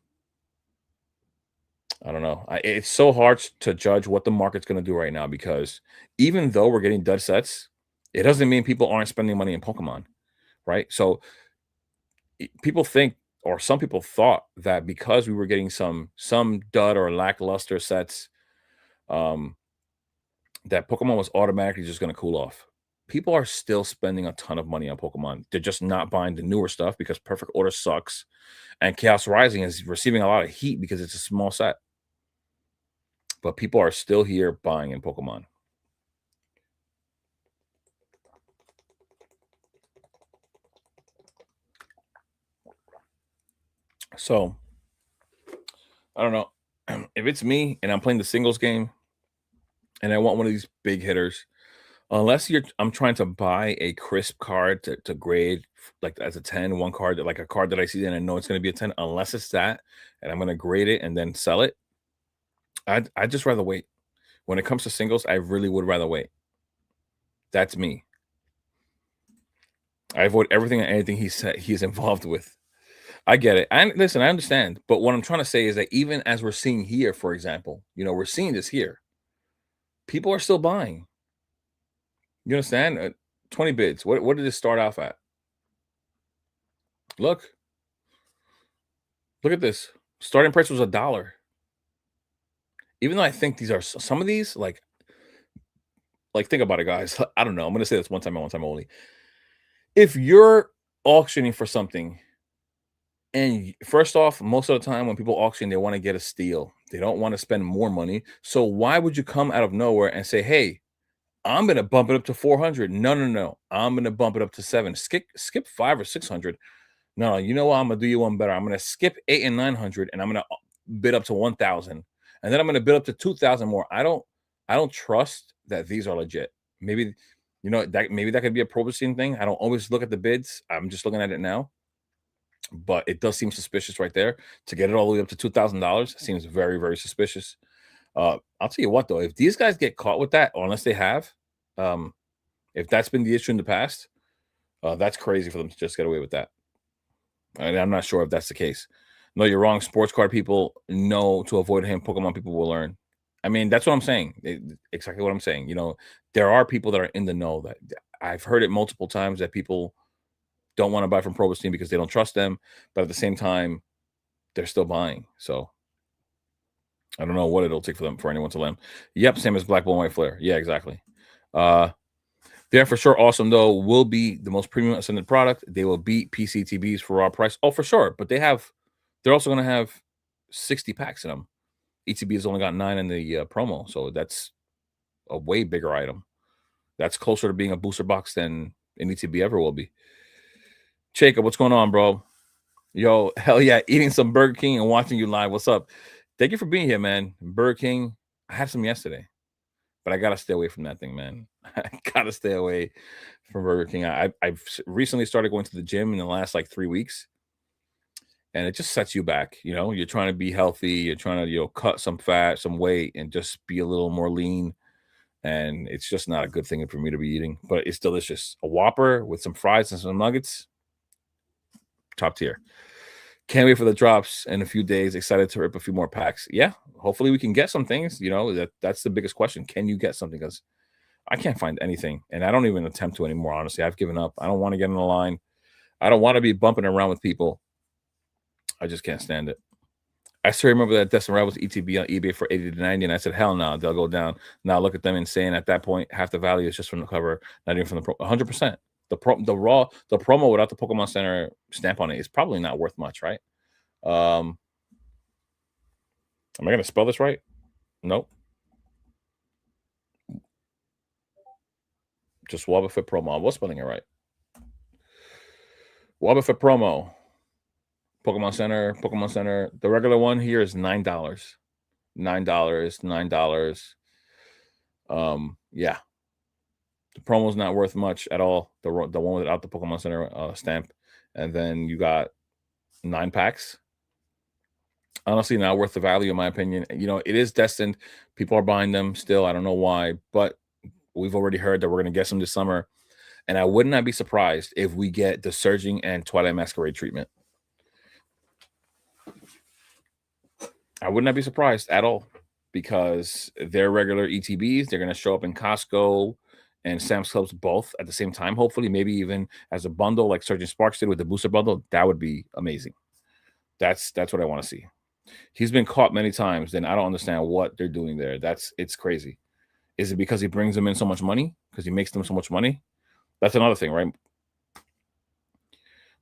I don't know. It's so hard to judge what the market's going to do right now because even though we're getting dud sets, it doesn't mean people aren't spending money in Pokemon, right? So people think, or some people thought that because we were getting some dud or lackluster sets, that Pokemon was automatically just going to cool off. People are still spending a ton of money on Pokemon. They're just not buying the newer stuff because Perfect Order sucks, and Chaos Rising is receiving a lot of heat because it's a small set. But people are still here buying in Pokemon. So, I don't know. If it's me and I'm playing the singles game and I want one of these big hitters, unless I'm trying to buy a crisp card to grade like as a 10, one card, like a card that I see and I know it's going to be a 10, unless it's that, and I'm going to grade it and then sell it, I'd just rather wait. When it comes to singles, I really would rather wait. That's me. I avoid everything and anything he's involved with. I get it. And listen, I understand. But what I'm trying to say is that even as we're seeing here, for example, we're seeing this here. People are still buying. You understand? 20 bids. What did it start off at? Look at this. Starting price was $1. Even though I think these are some of these, like think about it, guys. I don't know. I'm gonna say this one time and one time only. If you're auctioning for something, and first off, most of the time when people auction, they want to get a steal. They don't want to spend more money. So why would you come out of nowhere and say, "Hey, I'm gonna bump it up to 400"? No. I'm gonna bump it up to 7. Skip 5 or 600. No, you know what? I'm gonna do you one better. I'm gonna skip 8 and 900, and I'm gonna bid up to 1,000, and then I'm gonna bid up to 2,000 more. I don't trust that these are legit. Maybe that could be a probing thing. I don't always look at the bids. I'm just looking at it now, but it does seem suspicious right there. To get it all the way up to $2,000 seems very, very suspicious. I'll tell you what though, if these guys get caught with that, or unless they have, if that's been the issue in the past, that's crazy for them to just get away with that. And I'm not sure if that's the case. No, you're wrong. Sports card people know to avoid him. Pokemon people will learn. I mean, that's what I'm saying. Exactly what I'm saying. There are people that are in the know. That I've heard it multiple times that people don't want to buy from Pro Team because they don't trust them, but at the same time, they're still buying. So I don't know what it'll take for anyone to learn. Yep, same as Black Bull and White Flare. Yeah, exactly. They're for sure awesome though. Will be the most premium ascended product. They will beat PCTBs for raw price. Oh, for sure. But they're also going to have 60 packs in them. ETB has only got 9 in the promo, so that's a way bigger item. That's closer to being a booster box than an ETB ever will be. Jacob, what's going on, bro? Yo, hell yeah, eating some Burger King and watching you live. What's up? Thank you for being here, man. Burger King, I had some yesterday, but I gotta stay away from that thing, man. I gotta stay away from Burger King. I've recently started going to the gym in the last 3 weeks, and it just sets you back. You're trying to be healthy, you're trying to cut some fat, some weight, and just be a little more lean. And it's just not a good thing for me to be eating, but it's delicious. A Whopper with some fries and some nuggets, top tier. Can't wait for the drops in a few days. Excited to rip a few more packs. Yeah, hopefully we can get some things. That's the biggest question. Can you get something? Because I can't find anything, and I don't even attempt to anymore. Honestly, I've given up. I don't want to get in the line. I don't want to be bumping around with people. I just can't stand it. I still remember that Destined Rivals ETB on eBay for 80 to 90, and I said, hell no, they'll go down. Now look at them and saying at that point, half the value is just from the cover, not even from the pro. 100%. The promo without the Pokemon Center stamp on it is probably not worth much, right? Am I going to spell this right? Nope. Just Wobbuffet promo. I was spelling it right. Wobbuffet promo. Pokemon Center. The regular one here is $9. $9. Yeah. The promo's not worth much at all. The one without the Pokemon Center stamp. And then you got 9 packs. Honestly, not worth the value, in my opinion. You know, it is destined. People are buying them still. I don't know why, but we've already heard that we're going to get some this summer. And I would not be surprised if we get the Surging and Twilight Masquerade treatment. I would not be surprised at all, because they're regular ETBs. They're going to show up in Costco and Sam's Clubs both at the same time, hopefully, maybe even as a bundle like Surgeon Sparks did with the booster bundle. That would be amazing. That's what I want to see. He's been caught many times, then I don't understand what they're doing there. It's crazy. Is it because he brings them in so much money? Because he makes them so much money? That's another thing, right?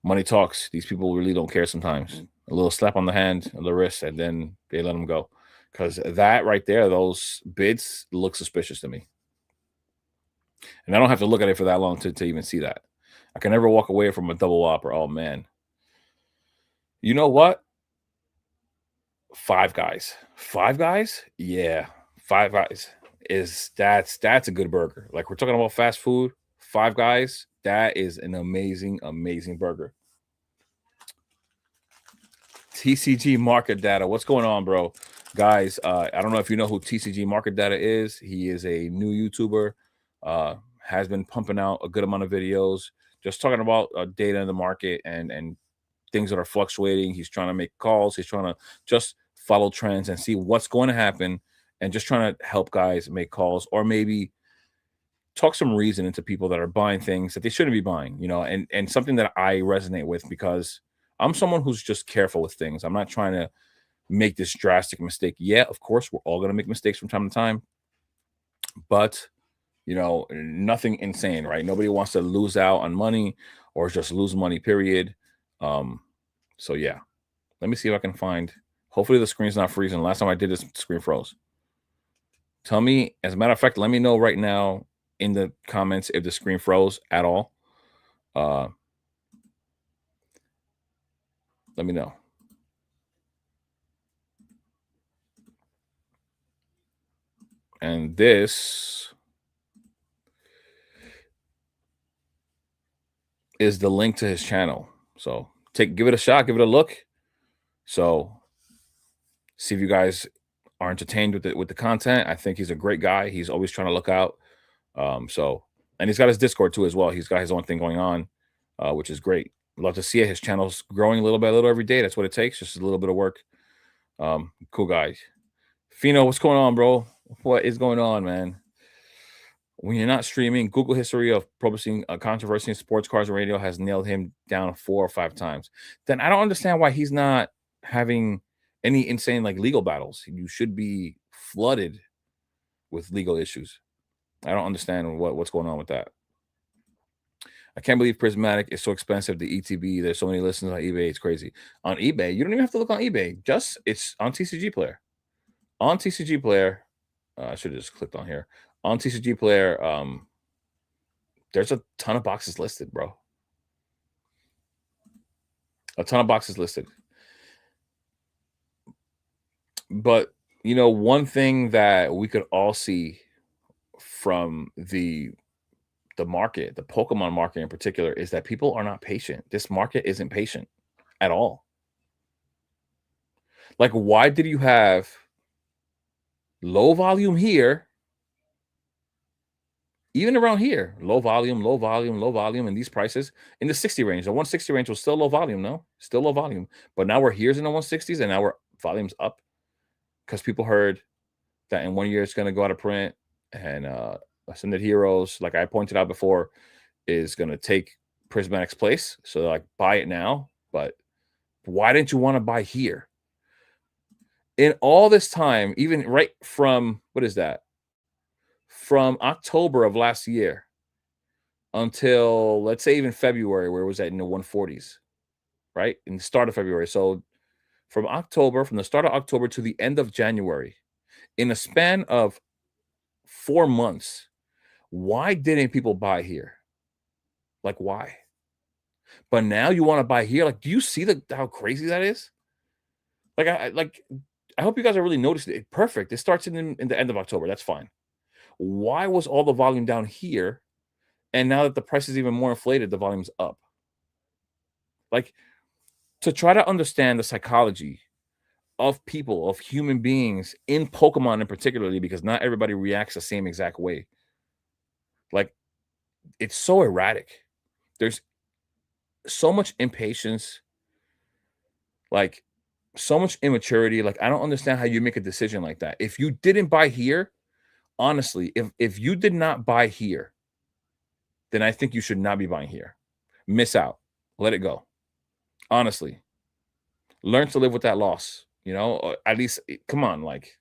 Money talks. These people really don't care sometimes. A little slap on the hand, on the wrist, and then they let them go. Because that right there, those bids look suspicious to me. And I don't have to look at it for that long to even see that. I can never walk away from a double whopper. Oh, man. You know what? Five Guys. Five Guys? Yeah. Five Guys that's a good burger. Like, we're talking about fast food. Five Guys, that is an amazing, amazing burger. TCG Market Data. What's going on, bro? Guys, I don't know if you know who TCG Market Data is. He is a new YouTuber. Has been pumping out a good amount of videos, just talking about data in the market and things that are fluctuating. He's trying to make calls. He's trying to just follow trends and see what's going to happen, and just trying to help guys make calls, or maybe talk some reason into people that are buying things that they shouldn't be buying, you know, and something that I resonate with, because I'm someone who's just careful with things. I'm not trying to make this drastic mistake. Yeah, of course, we're all going to make mistakes from time to time, but you know, nothing insane, right? Nobody wants to lose out on money or just lose money, period. So yeah, let me see if I can find, hopefully the screen's not freezing. Last time I did this, the screen froze. Tell me, as a matter of fact, let me know right now in the comments if the screen froze at all. Let me know. And this is the link to his channel. So give it a shot, give it a look. So see if you guys are entertained with the content. I think he's a great guy. He's always trying to look out. And he's got his Discord too as well. He's got his own thing going on, which is great. Love to see it. His channel's growing a little by little every day. That's what it takes. Just a little bit of work. Cool guy. Fino, what's going on, bro? What is going on, man? When you're not streaming, Google history of publishing a controversy in sports cars and radio has nailed him down 4 or 5 times. Then I don't understand why he's not having any insane like legal battles. You should be flooded with legal issues. I don't understand what's going on with that. I can't believe Prismatic is so expensive. The ETB, there's so many listings on eBay. It's crazy. On eBay, you don't even have to look on eBay. It's on TCG Player. On TCG Player, I should have just clicked on here. On TCG Player, there's a ton of boxes listed, bro. A ton of boxes listed. But, you know, one thing that we could all see from the market, the Pokemon market in particular, is that people are not patient. This market isn't patient at all. Like, why did you have low volume here, even around here, low volume, and these prices in the 60 range? The 160 range was still low volume, no? Still low volume. But now we're here's in the 160s, and now we're volume's up because people heard that in 1 year it's going to go out of print, and Ascended Heroes, like I pointed out before, is going to take Prismatic's place. So they're like, buy it now. But why didn't you want to buy here? In all this time, even right from, what is that? From October of last year until, let's say, even February, where it was at in the 140s, right? In the start of February. So from the start of October to the end of January, in a span of 4 months, why didn't people buy here? Like, why? But now you want to buy here. Like, do you see how crazy that is? Like, I hope you guys are really noticing it. Perfect. It starts in the end of October. That's fine. Why was all the volume down here? And now that the price is even more inflated, the volume's up. Like, to try to understand the psychology of people, of human beings in Pokemon in particularly, because not everybody reacts the same exact way. Like, it's so erratic. There's so much impatience, like so much immaturity. Like, I don't understand how you make a decision like that. If you didn't buy here, honestly, if you did not buy here, then I think you should not be buying here. Miss out. Let it go. Honestly, learn to live with that loss. Or at least come on. Like,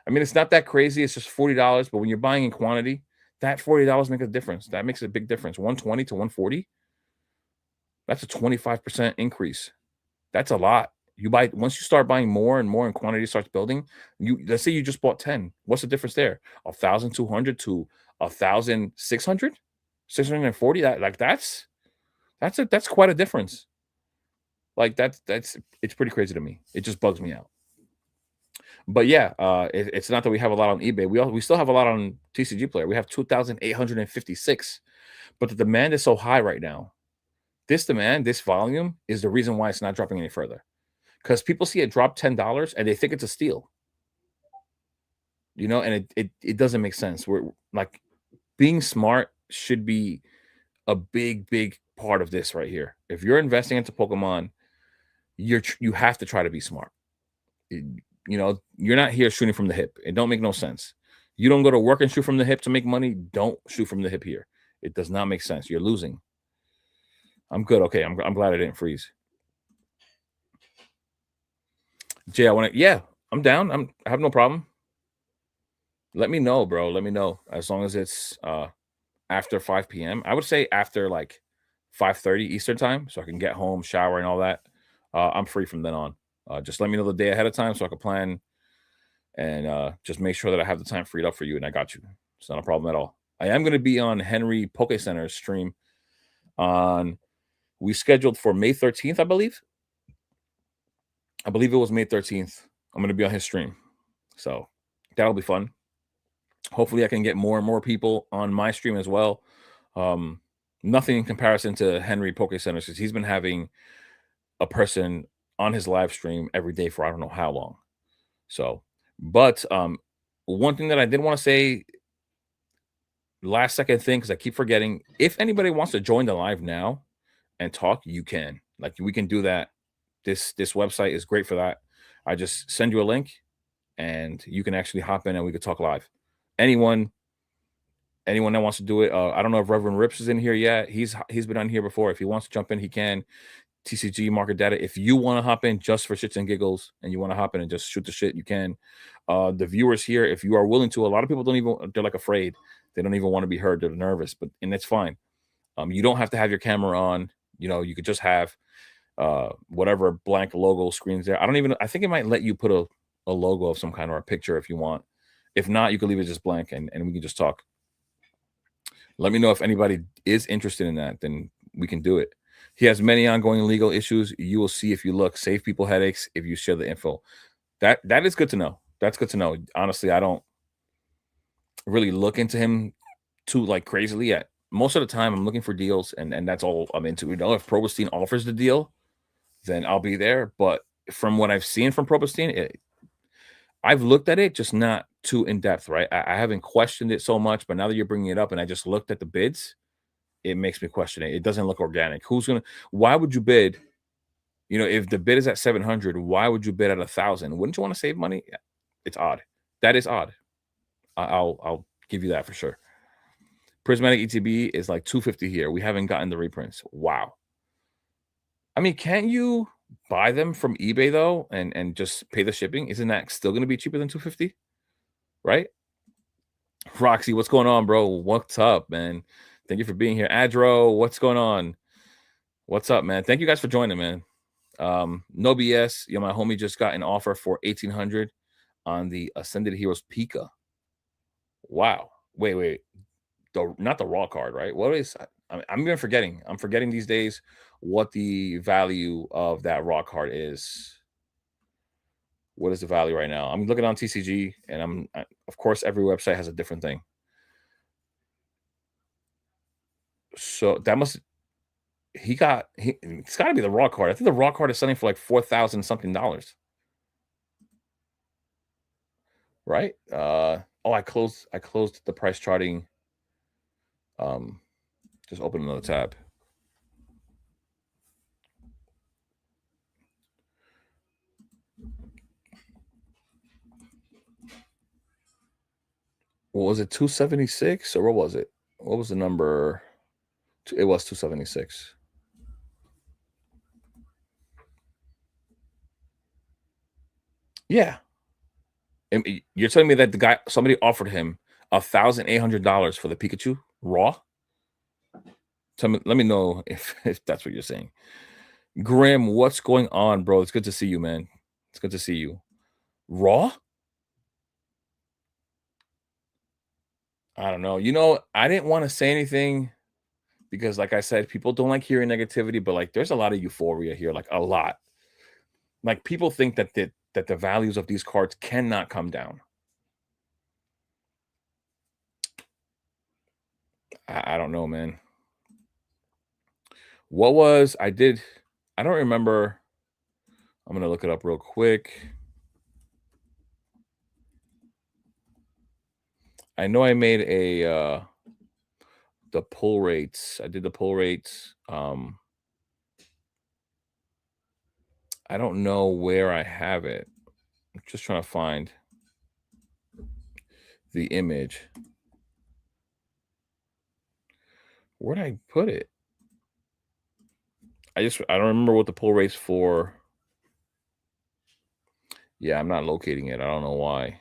I mean, it's not that crazy. It's just $40, but when you're buying in quantity, that $40 makes a difference. That makes a big difference. 120 to 140. That's a 25% increase. That's a lot. Once you start buying more and more and quantity starts building, let's say you just bought 10. What's the difference there? 1,200 to 1,600, 640. That's quite a difference. Like, it's pretty crazy to me. It just bugs me out. But yeah, it's not that we have a lot on eBay. We still have a lot on TCG Player. We have 2,856, but the demand is so high right now. This demand, this volume, is the reason why it's not dropping any further. Because people see it drop $10 and they think it's a steal. And it doesn't make sense. We're like, being smart should be a big, big part of this right here. If you're investing into Pokemon, you have to try to be smart. You're not here shooting from the hip. It don't make no sense. You don't go to work and shoot from the hip to make money. Don't shoot from the hip here. It does not make sense. You're losing. I'm good. Okay, I'm glad I didn't freeze. Jay, I'm down. I have no problem. Let me know, bro. Let me know. As long as it's after 5 p.m. I would say after like 5:30 Eastern time, so I can get home, shower, and all that. I'm free from then on. Just let me know the day ahead of time so I can plan and just make sure that I have the time freed up for you, and I got you. It's not a problem at all. I am going to be on Henry Poke Center's stream we scheduled for May 13th, I believe. I believe it was May 13th. I'm going to be on his stream. So that'll be fun. Hopefully I can get more and more people on my stream as well. Nothing in comparison to Henry Poke Center, because he's been having a person on his live stream every day for I don't know how long. So, but one thing that I did want to say, last second thing, because I keep forgetting, if anybody wants to join the live now and talk, you can. Like, we can do that. This website is great for that. I just send you a link and you can actually hop in and we could talk live. Anyone that wants to do it. I don't know if Reverend Rips is in here yet. He's been on here before. If he wants to jump in, he can. TCG market data. If you want to hop in just for shits and giggles and you want to hop in and just shoot the shit, you can. The viewers here, if you are willing to, a lot of people they're like afraid. They don't even want to be heard. They're nervous, and it's fine. You don't have to have your camera on. You could just have whatever blank logo screens there. I think it might let you put a logo of some kind or a picture if you want. If not, you can leave it just blank and we can just talk. Let me know if anybody is interested in that, then we can do it. He has many ongoing legal issues. You will see if you look. Save people headaches if you share the info. That is good to know. That's good to know. Honestly, I don't really look into him too like crazily yet. Most of the time, I'm looking for deals, and that's all I'm into. If Probostine offers the deal, then I'll be there. But from what I've seen from Probostine, I've looked at it, just not too in depth, right? I haven't questioned it so much, but now that you're bringing it up, and I just looked at the bids, it makes me question it. It doesn't look organic. Why would you bid? If the bid is at 700, why would you bid at 1,000? Wouldn't you want to save money? Yeah, it's odd. That is odd. I'll give you that for sure. Prismatic ETB is like 250 here. We haven't gotten the reprints. Wow. I mean, can't you buy them from eBay though and just pay the shipping? Isn't that still going to be cheaper than 250? Right? Roxy, what's going on, bro? What's up, man? Thank you for being here. Adro, what's going on? What's up, man? Thank you guys for joining, man. No BS. My homie just got an offer for 1,800 on the Ascended Heroes Pika. Wow. Wait. Not the raw card, right? What is that? I'm even forgetting. I'm forgetting these days what the value of that raw card is. What is the value right now? I'm looking on TCG, and of course, every website has a different thing. So that must it's got to be the raw card. I think the raw card is selling for like 4,000 something dollars, right? Oh, I closed the price charting. Um, just open another tab. What was it, 276 or what was it? What was the number? It was 276. Yeah. You're telling me that somebody offered him $1,800 for the Pikachu raw? Let me know if that's what you're saying. Grim, what's going on, bro? It's good to see you, man. It's good to see you. Raw? I don't know. I didn't want to say anything because, like I said, people don't like hearing negativity, but like there's a lot of euphoria here, like a lot. Like people think that the values of these cards cannot come down. I don't know, man. I don't remember. I'm gonna look it up real quick. I know I made the pull rates. I did the pull rates. I don't know where I have it. I'm just trying to find the image. Where did I put it? I don't remember what the pull rates for. Yeah, I'm not locating it. I don't know why.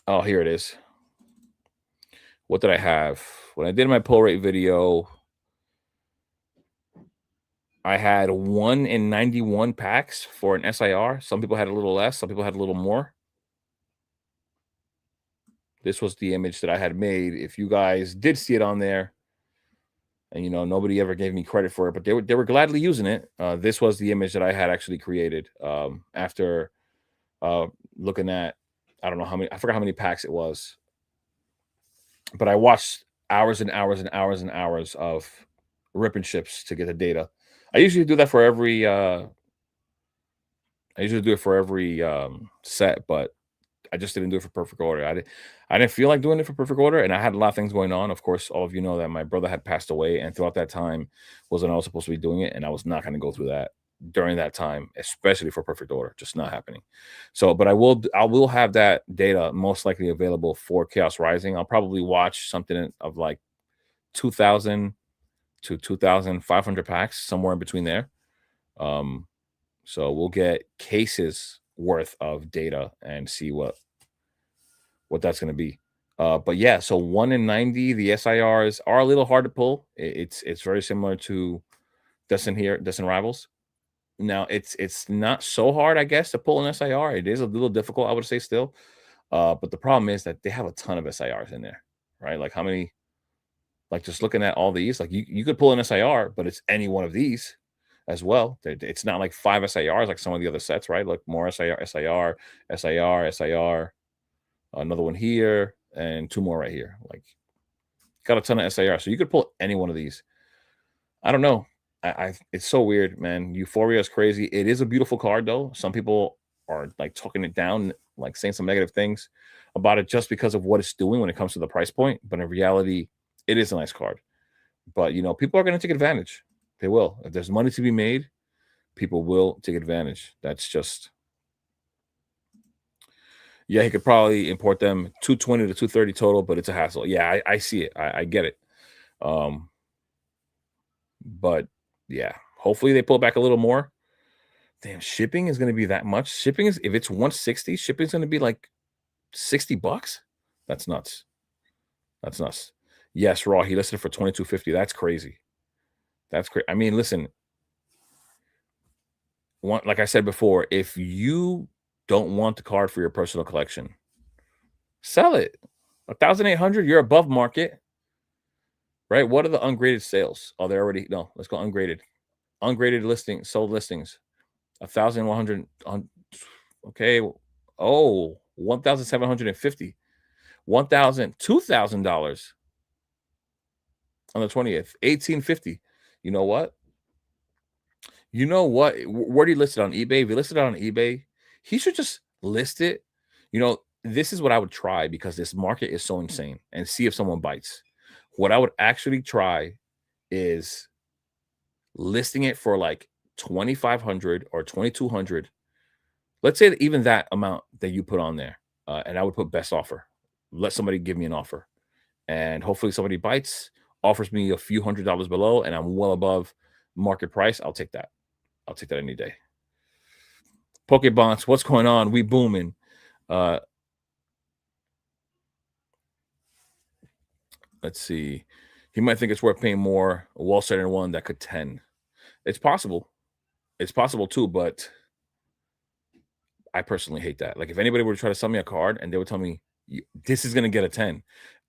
Oh, here it is. What did I have? When I did my pull rate video, I had 1 in 91 packs for an SIR. Some people had a little less, some people had a little more. This was the image that I had made. If you guys did see it on there, and nobody ever gave me credit for it, but they were gladly using it. This was the image that I had actually created after looking at, I don't know how many, I forgot how many packs it was, but I watched hours and hours and hours and hours of rip and ships to get the data. I usually do that for every set, but I just didn't do it for perfect order. I didn't feel like doing it for perfect order, and I had a lot of things going on. Of course, all of you know that my brother had passed away, and throughout that time was when I was supposed to be doing it, and I was not going to go through that during that time, especially for perfect order, just not happening. So, but I will have that data most likely available for Chaos Rising. I'll probably watch something of like 2,000 to 2,500 packs, somewhere in between there. So we'll get cases worth of data and see what that's going to be. But yeah, so 1 in 90, the SIRs are a little hard to pull. It's very similar to Destined Rivals. Now it's not so hard, I guess, to pull an SIR. It is a little difficult, I would say, still. But the problem is that they have a ton of SIRs in there, right? Like how many? Like just looking at all these, like you could pull an SIR, but it's any one of these as well. It's not like 5 SIRs like some of the other sets, right? Like more SIR, another one here, and 2 more right here. Like got a ton of SIR, so you could pull any one of these. I don't know. It's so weird, man. Euphoria is crazy. It is a beautiful card, though. Some people are like talking it down, like saying some negative things about it just because of what it's doing when it comes to the price point. But in reality, it is a nice card. But people are going to take advantage. They will. If there's money to be made, people will take advantage. That's just, yeah. He could probably import them 220 to 230 total, but it's a hassle. Yeah, I see it. I get it. Um, but yeah, hopefully they pull back a little more. Damn, shipping is going to be that much. Shipping is, if it's 160, shipping is going to be like $60. That's nuts. That's nuts. Yes, Raw. He listed it for 2250. That's crazy. That's crazy. I mean, listen, like I said before, if you don't want the card for your personal collection, Sell it. 1,800, you're above market, right? What are the ungraded sales? Oh, they're already, no, let's go ungraded. Ungraded listings, sold listings. 1,100 on, okay. Oh, 1,750. $2,000 on the 20th. 1,850. You know what? You know what? Where do you list it on eBay? If you listed it on eBay, he should just list it. You know, this is what I would try because this market is so insane and see if someone bites. What I would actually try is listing it for like 2,500 or 2,200. Let's say that even that amount that you put on there, and I would put best offer. Let somebody give me an offer, and hopefully somebody bites, offers me a few $100s below, and I'm well above market price. I'll take that. I'll take that any day. Pokebonks, what's going on? We booming. Let's see. He might think it's worth paying more. A wall setting one that could 10. It's possible. It's possible too, but I personally hate that. Like if anybody were to try to sell me a card and they would tell me this is going to get a 10,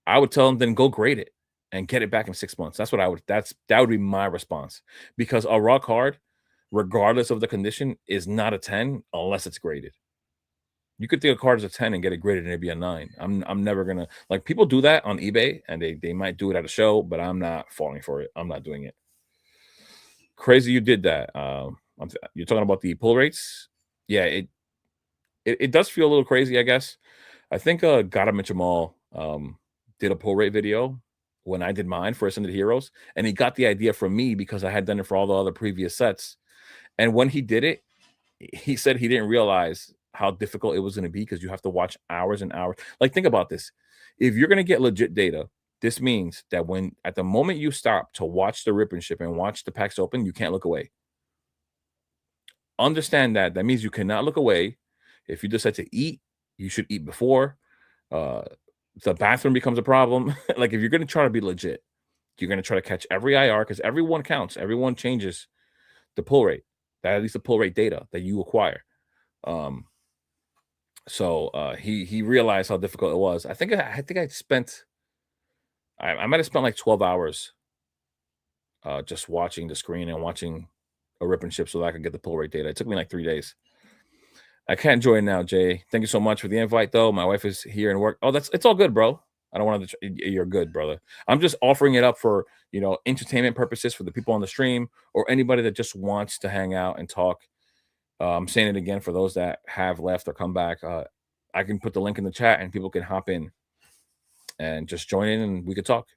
I would tell them then go grade it and get it back in 6 months. That's what I would. That would be my response because a raw card, regardless of the condition, is not a 10 unless it's graded. You could think a card is a 10 and get it graded and it'd be a 9. I'm never gonna like people do that on eBay and they might do it at a show, but I'm not falling for it. I'm not doing it. Crazy you did that. You're talking about the pull rates. Yeah, it does feel a little crazy, I guess. I think Gotta Mitchell did a pull rate video when I did mine for Ascended Heroes, and he got the idea from me because I had done it for all the other previous sets. And when he did it, he said he didn't realize how difficult it was going to be because you have to watch hours and hours. Like, think about this. If you're going to get legit data, this means that when at the moment you stop to watch the rip and ship and watch the packs open, you can't look away. Understand that. That means you cannot look away. If you decide to eat, you should eat before. The bathroom becomes a problem. Like, if you're going to try to be legit, you're going to try to catch every IR because everyone counts. Everyone changes the pull rate. That at least the pull rate data that you acquire. So he realized how difficult it was. I think I spent I might have spent like 12 hours just watching the screen and watching a rip and ship so that I could get the pull rate data. It took me like 3 days. I can't join now, Jay. Thank you so much for the invite, though. My wife is here and work. Oh, it's all good, bro. I don't want to. You're good, brother. I'm just offering it up for entertainment purposes for the people on the stream or anybody that just wants to hang out and talk. I'm saying it again for those that have left or come back. I can put the link in the chat and people can hop in and just join in and we could talk.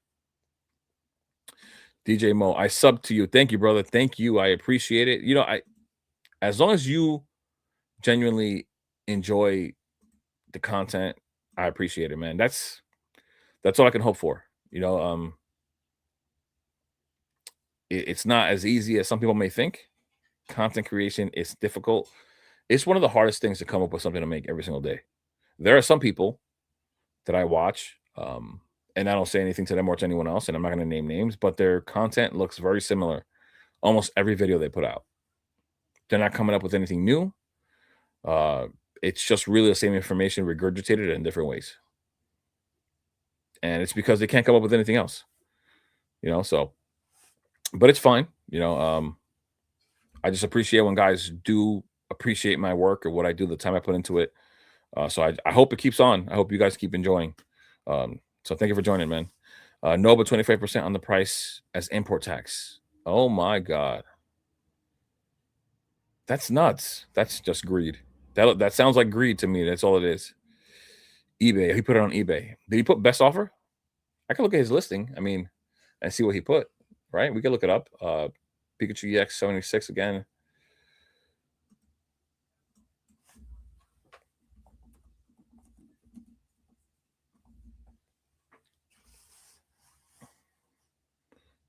DJ Mo, I sub to you. Thank you, brother. Thank you. I appreciate it. As long as you genuinely enjoy the content, I appreciate it, man. That's all I can hope for. It's not as easy as some people may think. Content creation is difficult. It's one of the hardest things to come up with something to make every single day. There are some people that I watch, and I don't say anything to them or to anyone else, and I'm not going to name names, but their content looks very similar almost every video they put out. They're not coming up with anything new. It's just really the same information regurgitated in different ways. And it's because they can't come up with anything else. So, but it's fine. I just appreciate when guys do appreciate my work or what I do, the time I put into it. So I hope it keeps on. I hope you guys keep enjoying. So thank you for joining, man. No, but 25% on the price as import tax. Oh my God. That's nuts. That's just greed. That sounds like greed to me. That's all it is. eBay. He put it on eBay. Did he put best offer? I can look at his listing. I mean, and see what he put. Right? We can look it up. Pikachu EX 76 again.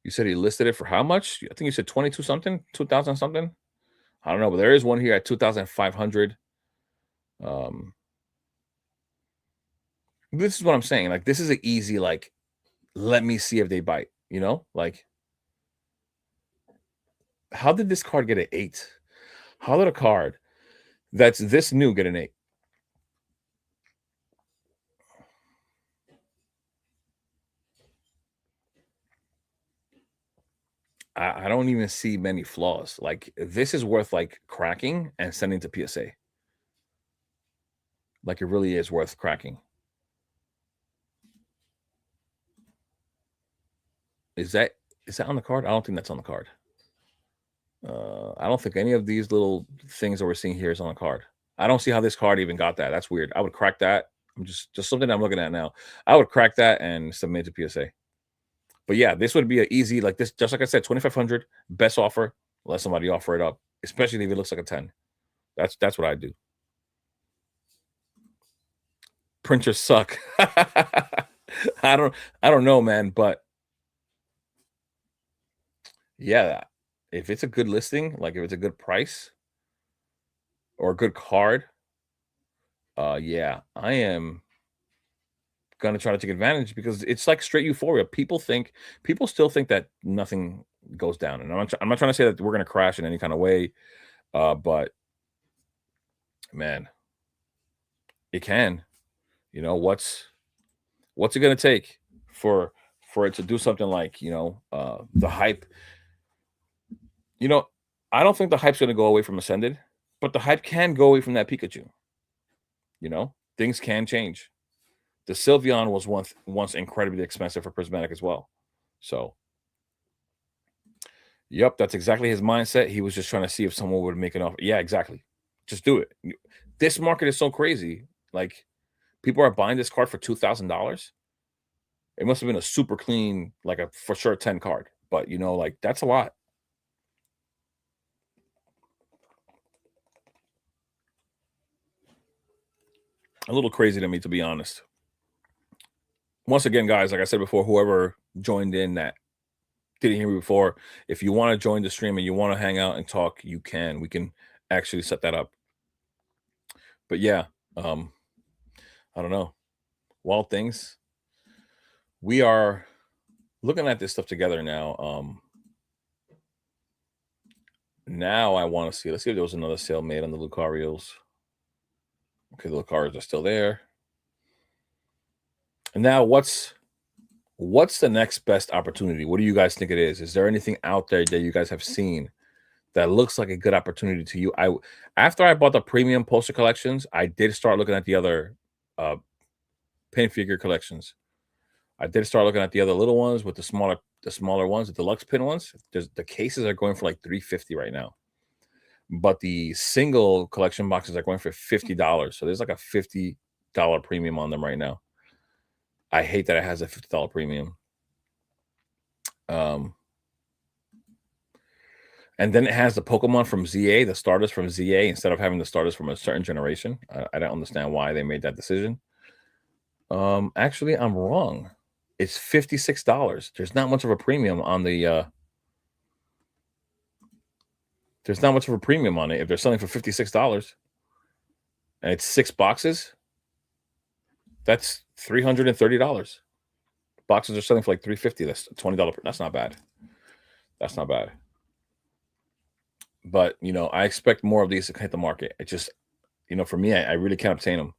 You said he listed it for how much? I think you said 22 something, 2,000 something. I don't know, but there is one here at 2,500. This is what I'm saying. Like, this is an easy, like, let me see if they bite, like, how did this card get an 8? How did a card that's this new get an 8? I don't even see many flaws. Like, this is worth, like, cracking and sending to PSA. Like, it really is worth cracking. Is that on the card? I don't think that's on the card. I don't think any of these little things that we're seeing here is on the card. I don't see how this card even got that. That's weird. I would crack that. I'm just something I'm looking at now. I would crack that and submit to PSA. But yeah, this would be an easy, like this, just like I said, 2,500, best offer. Let somebody offer it up, especially if it looks like a 10. That's what I do. Printers suck. I don't know, man, but yeah, if it's a good listing, like if it's a good price or a good card, yeah, I am gonna try to take advantage because it's like straight euphoria. People still think that nothing goes down, and I'm not trying to say that we're gonna crash in any kind of way, but man, it can. You know what's it gonna take for it to do something like the hype? You know, I don't think the hype's gonna go away from Ascended, but the hype can go away from that Pikachu. Things can change. The Sylveon was once incredibly expensive for Prismatic as well. So, yep, that's exactly his mindset. He was just trying to see if someone would make an offer. Yeah, exactly. Just do it. This market is so crazy. Like, people are buying this card for $2,000. It must have been a super clean, like a for sure 10 card. But like that's a lot. A little crazy to me, to be honest. Once again, guys, like I said before, whoever joined in that didn't hear me before, if you want to join the stream and you want to hang out and talk, you can. We can actually set that up. But yeah, I don't know. Wild things. We are looking at this stuff together now. Now I want to see. Let's see if there was another sale made on the Lucarios. Okay, the Lucarios are still there. And now what's the next best opportunity? What do you guys think it is? Is there anything out there that you guys have seen that looks like a good opportunity to you? After I bought the premium poster collections, I did start looking at the other pin figure collections. I did start looking at the other little ones with the smaller ones, the deluxe pin ones. The cases are going for like $350 right now. But the single collection boxes are going for $50. So there's like a $50 premium on them right now. I hate that it has a $50 premium. And then it has the Pokemon from ZA, the starters from ZA, instead of having the starters from a certain generation. I don't understand why they made that decision. Actually, I'm wrong. It's $56. There's not much of a premium on the there's not much of a premium on it if they're selling for $56 and it's 6 boxes. That's $330. Boxes are selling for like $350. That's $20. That's not bad. That's not bad. But I expect more of these to hit the market. It just, for me, I really can't obtain them.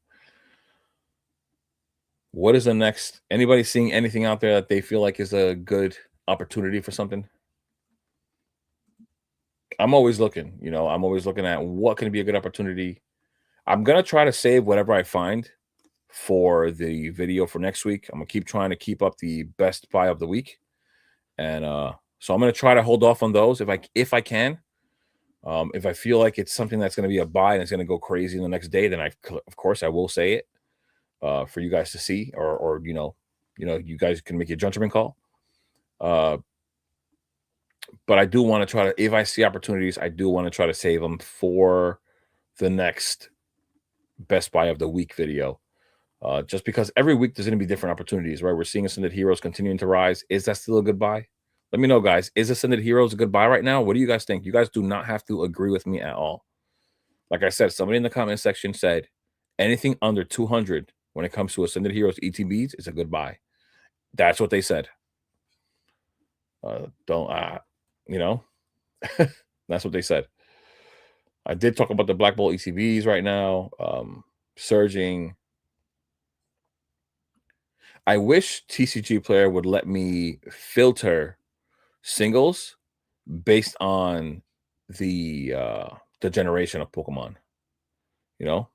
What is the next? Anybody seeing anything out there that they feel like is a good opportunity for something? I'm always looking. I'm always looking at what can be a good opportunity. I'm gonna try to save whatever I find for the video for next week. I'm gonna keep trying to keep up the best buy of the week, and so I'm gonna try to hold off on those if I can. If I feel like it's something that's gonna be a buy and it's gonna go crazy in the next day, then of course I will say it for you guys to see, or you guys can make your judgment call. But I do want to try to, if I see opportunities, I do want to try to save them for the next best buy of the week video. Just because every week there's going to be different opportunities, right? We're seeing Ascended Heroes continuing to rise. Is that still a good buy? Let me know, guys. Is Ascended Heroes a good buy right now? What do you guys think? You guys do not have to agree with me at all. Like I said, somebody in the comment section said anything under 200 when it comes to Ascended Heroes ETBs is a good buy. That's what they said. That's what they said. I did talk about the Black Bolt ECBs right now, surging. I wish TCG Player would let me filter singles based on the generation of Pokemon. You know,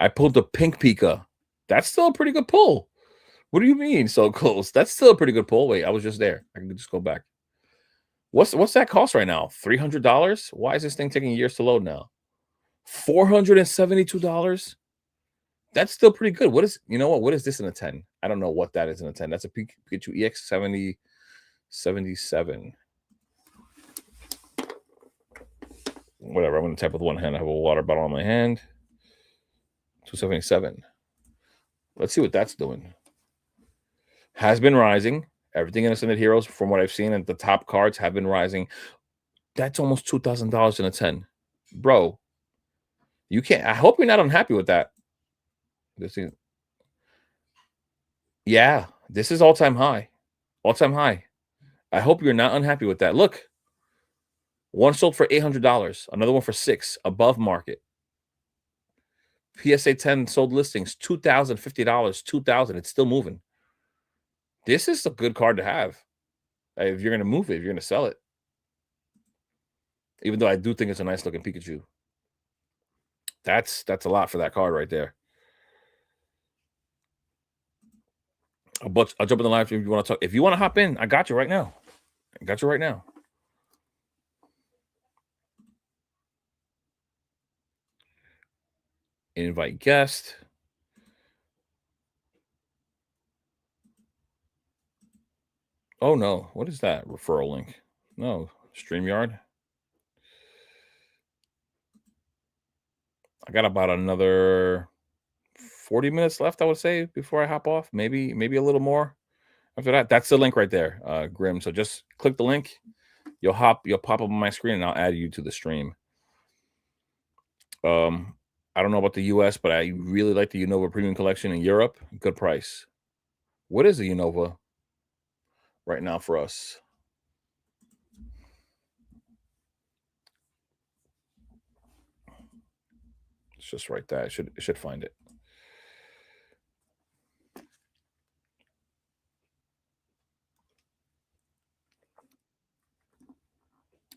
I pulled the pink Pika. That's still a pretty good pull. What do you mean so close? That's still a pretty good pull. Wait, I was just there. I can just go back. What's that cost right now? $300? Why is this thing taking years to load now? $472? That's still pretty good. What is, you know what is this in a 10? I don't know what that is in a 10. That's a Pikachu EX 77. Whatever. I'm going to type with one hand. I have a water bottle on my hand. 277. Let's see what that's doing. Has been rising. Everything in Ascended Heroes, from what I've seen, and the top cards have been rising. That's almost $2,000 in a 10. Bro, you can't. I hope you're not unhappy with that. Yeah, this is all-time high. All-time high. I hope you're not unhappy with that. Look, one sold for $800, another one for $600, above market. PSA 10 sold listings, $2,050, $2,000. It's still moving. This is a good card to have. If you're going to move it, if you're going to sell it. Even though I do think it's a nice looking Pikachu. That's a lot for that card right there. I'll jump in the live stream if you want to talk. If you want to hop in, I got you right now. Invite guest. Oh no, what is that referral link? No, StreamYard. I got about another 40 minutes left, I would say, before I hop off. Maybe a little more. After that, that's the link right there, Grim. So just click the link. You'll pop up on my screen, and I'll add you to the stream. I don't know about the US, but I really like the Unova Premium Collection in Europe. Good price. What is the Unova right now for us? It's just right there. It should find it.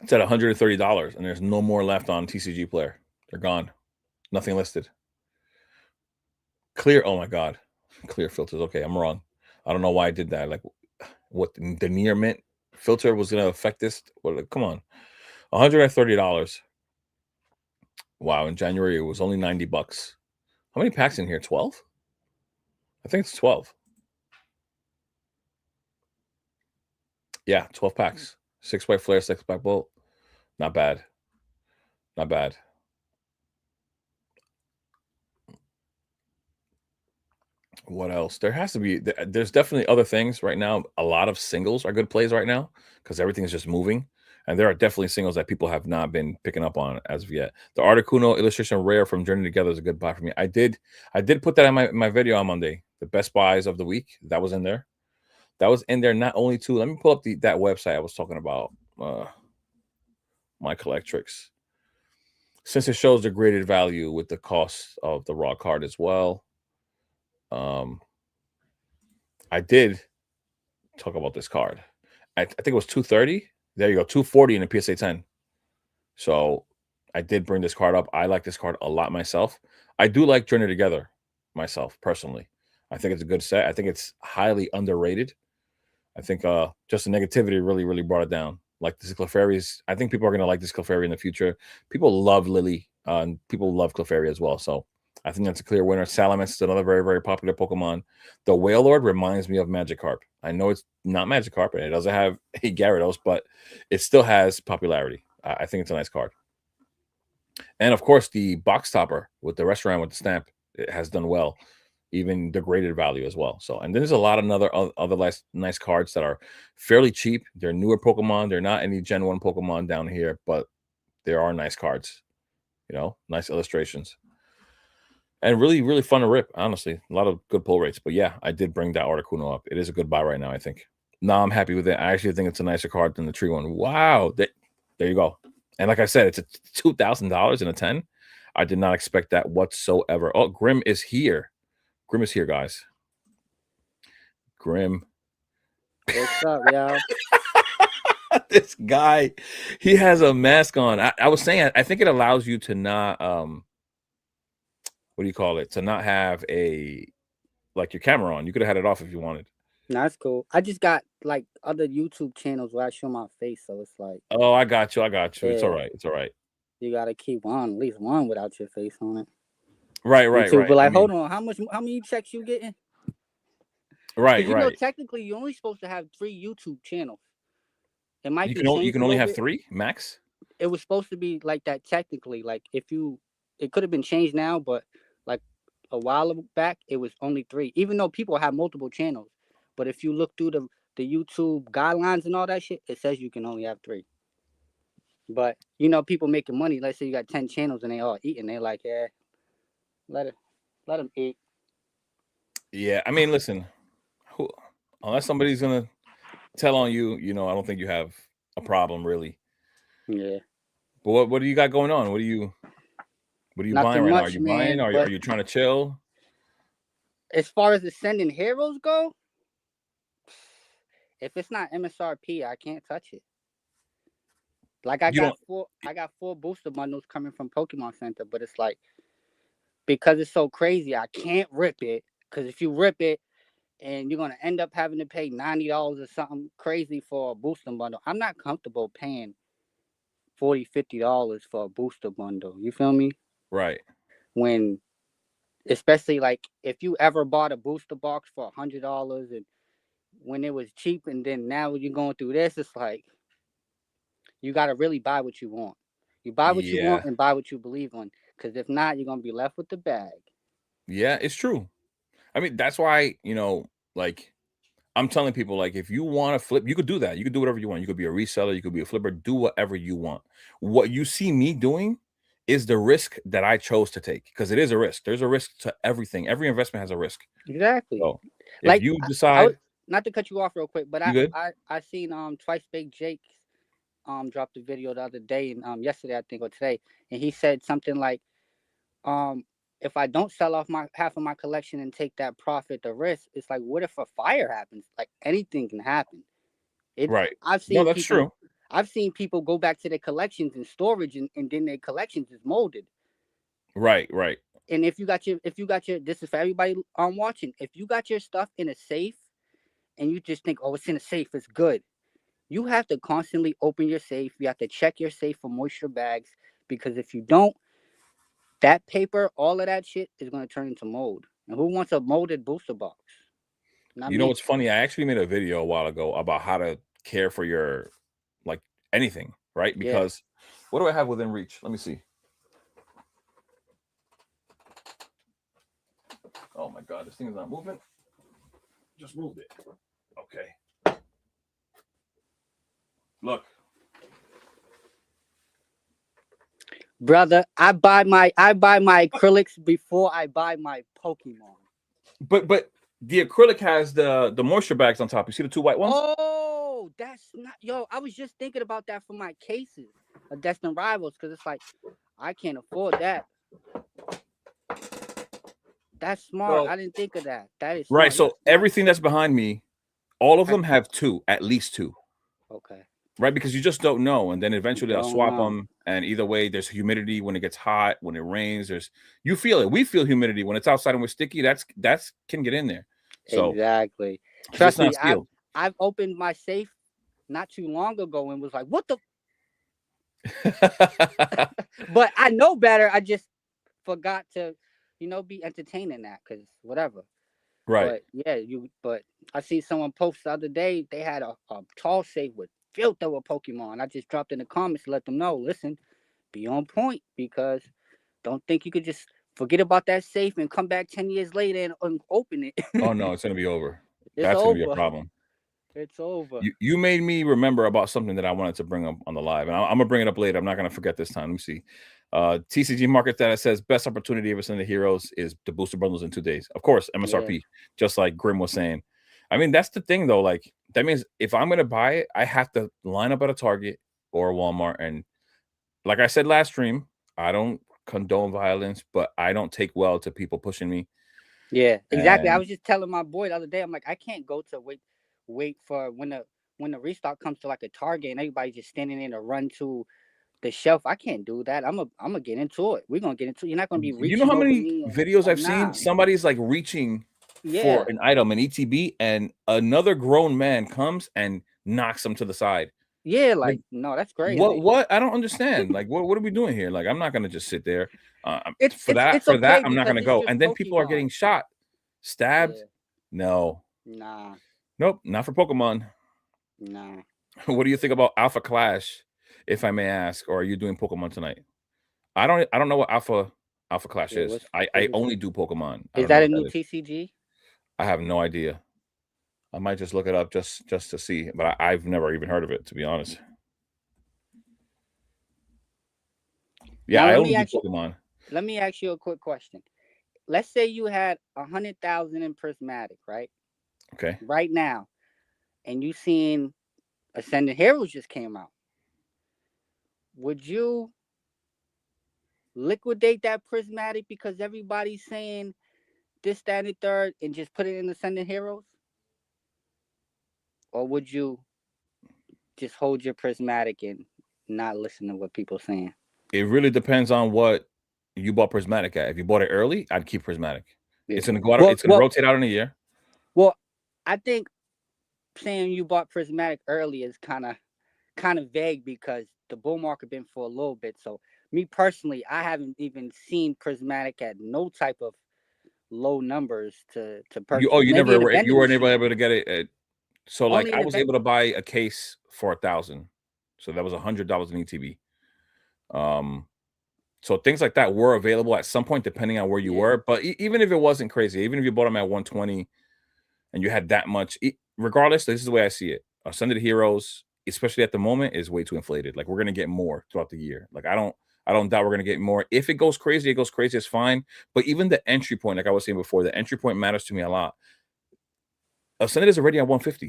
It's at $130, and there's no more left on TCG Player. They're gone. Nothing listed. Clear. Oh my God. Clear filters. Okay, I'm wrong. I don't know why I did that. Like, what the near mint filter was going to affect this? Well, come on. $130. Wow. In January, it was only $90. How many packs in here? 12? I think it's 12. Yeah, 12 packs. 6-white flare, 6-black bolt. Not bad. Not bad. What else? There has to be. There's definitely other things right now. A lot of singles are good plays right now because everything is just moving. And there are definitely singles that people have not been picking up on as of yet. The Articuno illustration rare from Journey Together is a good buy for me. I did put that in my video on Monday. The best buys of the week. That was in there. That was in there not only two. Let me pull up that website I was talking about. My Collectrix. Since it shows the graded value with the cost of the raw card as well. I did talk about this card. I think it was 230. There you go, 240 in a PSA 10. So I did bring this card up. I like this card a lot myself. I do like Journey Together myself personally. I think it's a good set. I think it's highly underrated. I think just the negativity really brought it down. Like this Clefairy's, I think people are going to like this Clefairy in the future. People love Lily, and people love Clefairy as well. So I think that's a clear winner. Salamence is another very popular Pokemon. The Wailord reminds me of Magikarp. I know it's not Magikarp, and it doesn't have a Gyarados, but it still has popularity. I think it's a nice card. And of course, the box topper with the restaurant with the stamp, it has done well. Even the graded value as well. So, and then there's a lot of other nice cards that are fairly cheap. They're newer Pokemon. They're not any Gen 1 Pokemon down here, but there are nice cards. You know, nice illustrations. And really fun to rip, honestly. A lot of good pull rates. But yeah, I did bring that Articuno up. It is a good buy right now, I think. No, I'm happy with it. I actually think it's a nicer card than the tree one. Wow. There you go. And like I said, it's a $2,000 in a 10. I did not expect that whatsoever. Oh, Grim is here. Grim is here, guys. Grim. What's up, y'all? This guy, he has a mask on. I was saying, I think it allows you to not, what do you call it? To not have like your camera on. You could have had it off if you wanted. No, that's cool. I just got like other YouTube channels where I show my face, so it's like, Oh, I got you. I got you. It's all yeah, right. It's all right. you gotta keep on at least one without your face on it. Right, right, YouTube be right. I like, mean, hold on, how many checks you getting? right, Because you know, right. technically, you're only supposed to have 3 YouTube channels. It might be You changed can a only little have bit. 3 max. It was supposed to be like that technically. Like if you, it could have been changed now, but like a while back, it was only 3. Even though people have multiple channels, but if you look through the YouTube guidelines and all that shit, it says you can only have 3. But you know, people making money. Let's say you got 10 channels and they all eating. They like, yeah, let it, let them eat. Yeah, I mean, listen, who, unless somebody's gonna tell on you, I don't think you have a problem really. Yeah, But what do you got going on? What are you buying nothing right now? Are much, you buying? man. Are But you trying to chill? as far as ascending heroes go, if it's not MSRP, I can't touch it. Like You don't. I got 4 booster bundles coming from Pokemon Center, but it's like because it's so crazy, I can't rip it. Because if you rip it and you're gonna end up having to pay $90 or something crazy for a booster bundle, I'm not comfortable paying $40-$50 for a booster bundle. You feel me? Right. When especially like if you ever bought a booster box for $100 and when it was cheap, and then now you're going through this, it's like you got to really buy what you want. You buy what you want Yeah. and buy what you believe in. Because if not, you're gonna be left with the bag. Yeah, it's true. I mean, that's why, like I'm telling people, like, if you want to flip, you could do that. You could do whatever you want. You could be a reseller, you could be a flipper, do whatever you want. What you see me doing is the risk that I chose to take because it is a risk. There's a risk to everything. Every investment has a risk. Exactly. So if Like you I was decide, not to cut you off real quick, but you good? I seen Twice Baked Jake dropped a video the other day and yesterday I think or today, and he said something like um if I don't sell off my half of my collection and take that profit, the risk, it's like what if a fire happens? Like anything can happen. It Right. I've No, seen that's people true. I've seen people go back to their collections and storage and then their collections is molded. Right, right. And if you got your this is for everybody watching, if you got your stuff in a safe and you just think, oh, it's in a safe, it's good. You have to constantly open your safe. You have to check your safe for moisture bags because if you don't, that paper, all of that shit is going to turn into mold. And who wants a molded booster box? Not You know me. what's funny? I actually made a video a while ago about how to care for your like anything, right? Yeah. Because what do I have within reach? Let me see. Oh my god, this thing is not moving. Just moved it. Okay. Look. Brother, I buy my acrylics before I buy my Pokemon. But the acrylic has the moisture bags on top. You see the 2 white ones? Oh, that's not yo. I was just thinking about that for my cases of Destined Rivals because it's like I can't afford that. That's smart. So I didn't think of that. That is right. smart. You're So smart. everything that's behind me, all of Has, them have 2, at least 2. okay. Right? Because you just don't know. And then You eventually I'll don't swap know. them. And either way, there's humidity when it gets hot, when it rains, you feel it. We feel humidity when it's outside and we're sticky. That's can get in there. So Exactly. because it's Trust not me, sealed. I've opened my safe not too long ago and was like, what the but I know better. I just forgot to, be entertaining that because whatever. Right. But yeah, but I see someone post the other day, they had a tall safe with filter with Pokemon. I just dropped in the comments to let them know, listen, be on point because don't think you could just forget about that safe and come back 10 years later and open Oh it. no, it's gonna be over. It's That's gonna be a over. problem. It's over. You made me remember about something that I wanted to bring up on the live, and I'm gonna bring it up later. I'm not gonna forget this time. Let me see. TCG market data says best opportunity ever send the heroes is the booster bundles in 2 days. Of course, Yeah. MSRP, just like Grim was saying. I mean, that's the thing though. Like that means if I'm gonna buy it, I have to line up at a Target or a Walmart. And like I said last stream, I don't condone violence, but I don't take well to people pushing me. Yeah, exactly. I And was just telling my boy the other day, I'm like, I can't go to wait for when when the restock comes to like a Target and everybody's just standing in to run to the shelf. I can't do that. I'm gonna get into it. We're gonna get into it. You're not gonna be You know reaching how over many me and videos like I've seen? nah. Somebody's like reaching for Yeah. an item, an ETB, and another grown man comes and knocks them to the side. Yeah, Like, like no, that's crazy. what? I don't understand. Like, what are we doing here? Like, I'm not gonna just sit there. It's For it's that, it's okay I'm not because gonna it's go. just And then people are Pokemon. getting shot, stabbed. Yeah. No, Nah. nope, not for Pokemon. Nah. What do you think about Alpha Clash, if I may ask, or are you doing Pokemon tonight? I don't know what Alpha Clash Yeah, is. what's I only do Pokemon. I is don't know that a what new that is. TCG? I have no idea. I might just look it up just to see, but I've never even heard of it, to be honest. Yeah, Now I let only me do ask you Pokemon. a quick question. Let's say you had 100,000 in Prismatic, right? Okay. Right now, and you seen Ascendant Heroes just came out. Would you liquidate that Prismatic because everybody's saying this, that, and the third, and just put it in Ascendant Heroes? Or would you just hold your Prismatic and not listen to what people saying? It really depends on what you bought Prismatic at. If you bought it early, I'd keep Prismatic. Yeah. It's gonna go out. Well, It's gonna well, rotate out in a year. well. I think saying you bought Prismatic early is kind of vague because the bull market been for a little bit. So me personally, I haven't even seen Prismatic at no type of low numbers to purchase. You Maybe never in a were. You vending were never machine. able to get it. So like Only I in a was able to buy a case for $1,000. So that was $100 in ETB. So things like that were available at some point, depending on where you were. But even if it wasn't crazy, even if you bought them at 120 and you had that much, regardless, this is the way I see it. Ascended Heroes, especially at the moment, is way too inflated. Like we're gonna get more throughout the year. Like I don't doubt we're gonna get more. If it goes crazy, it goes crazy. It's fine. But even the entry point, like I was saying before, the entry point matters to me a lot. Ascended is already at 150.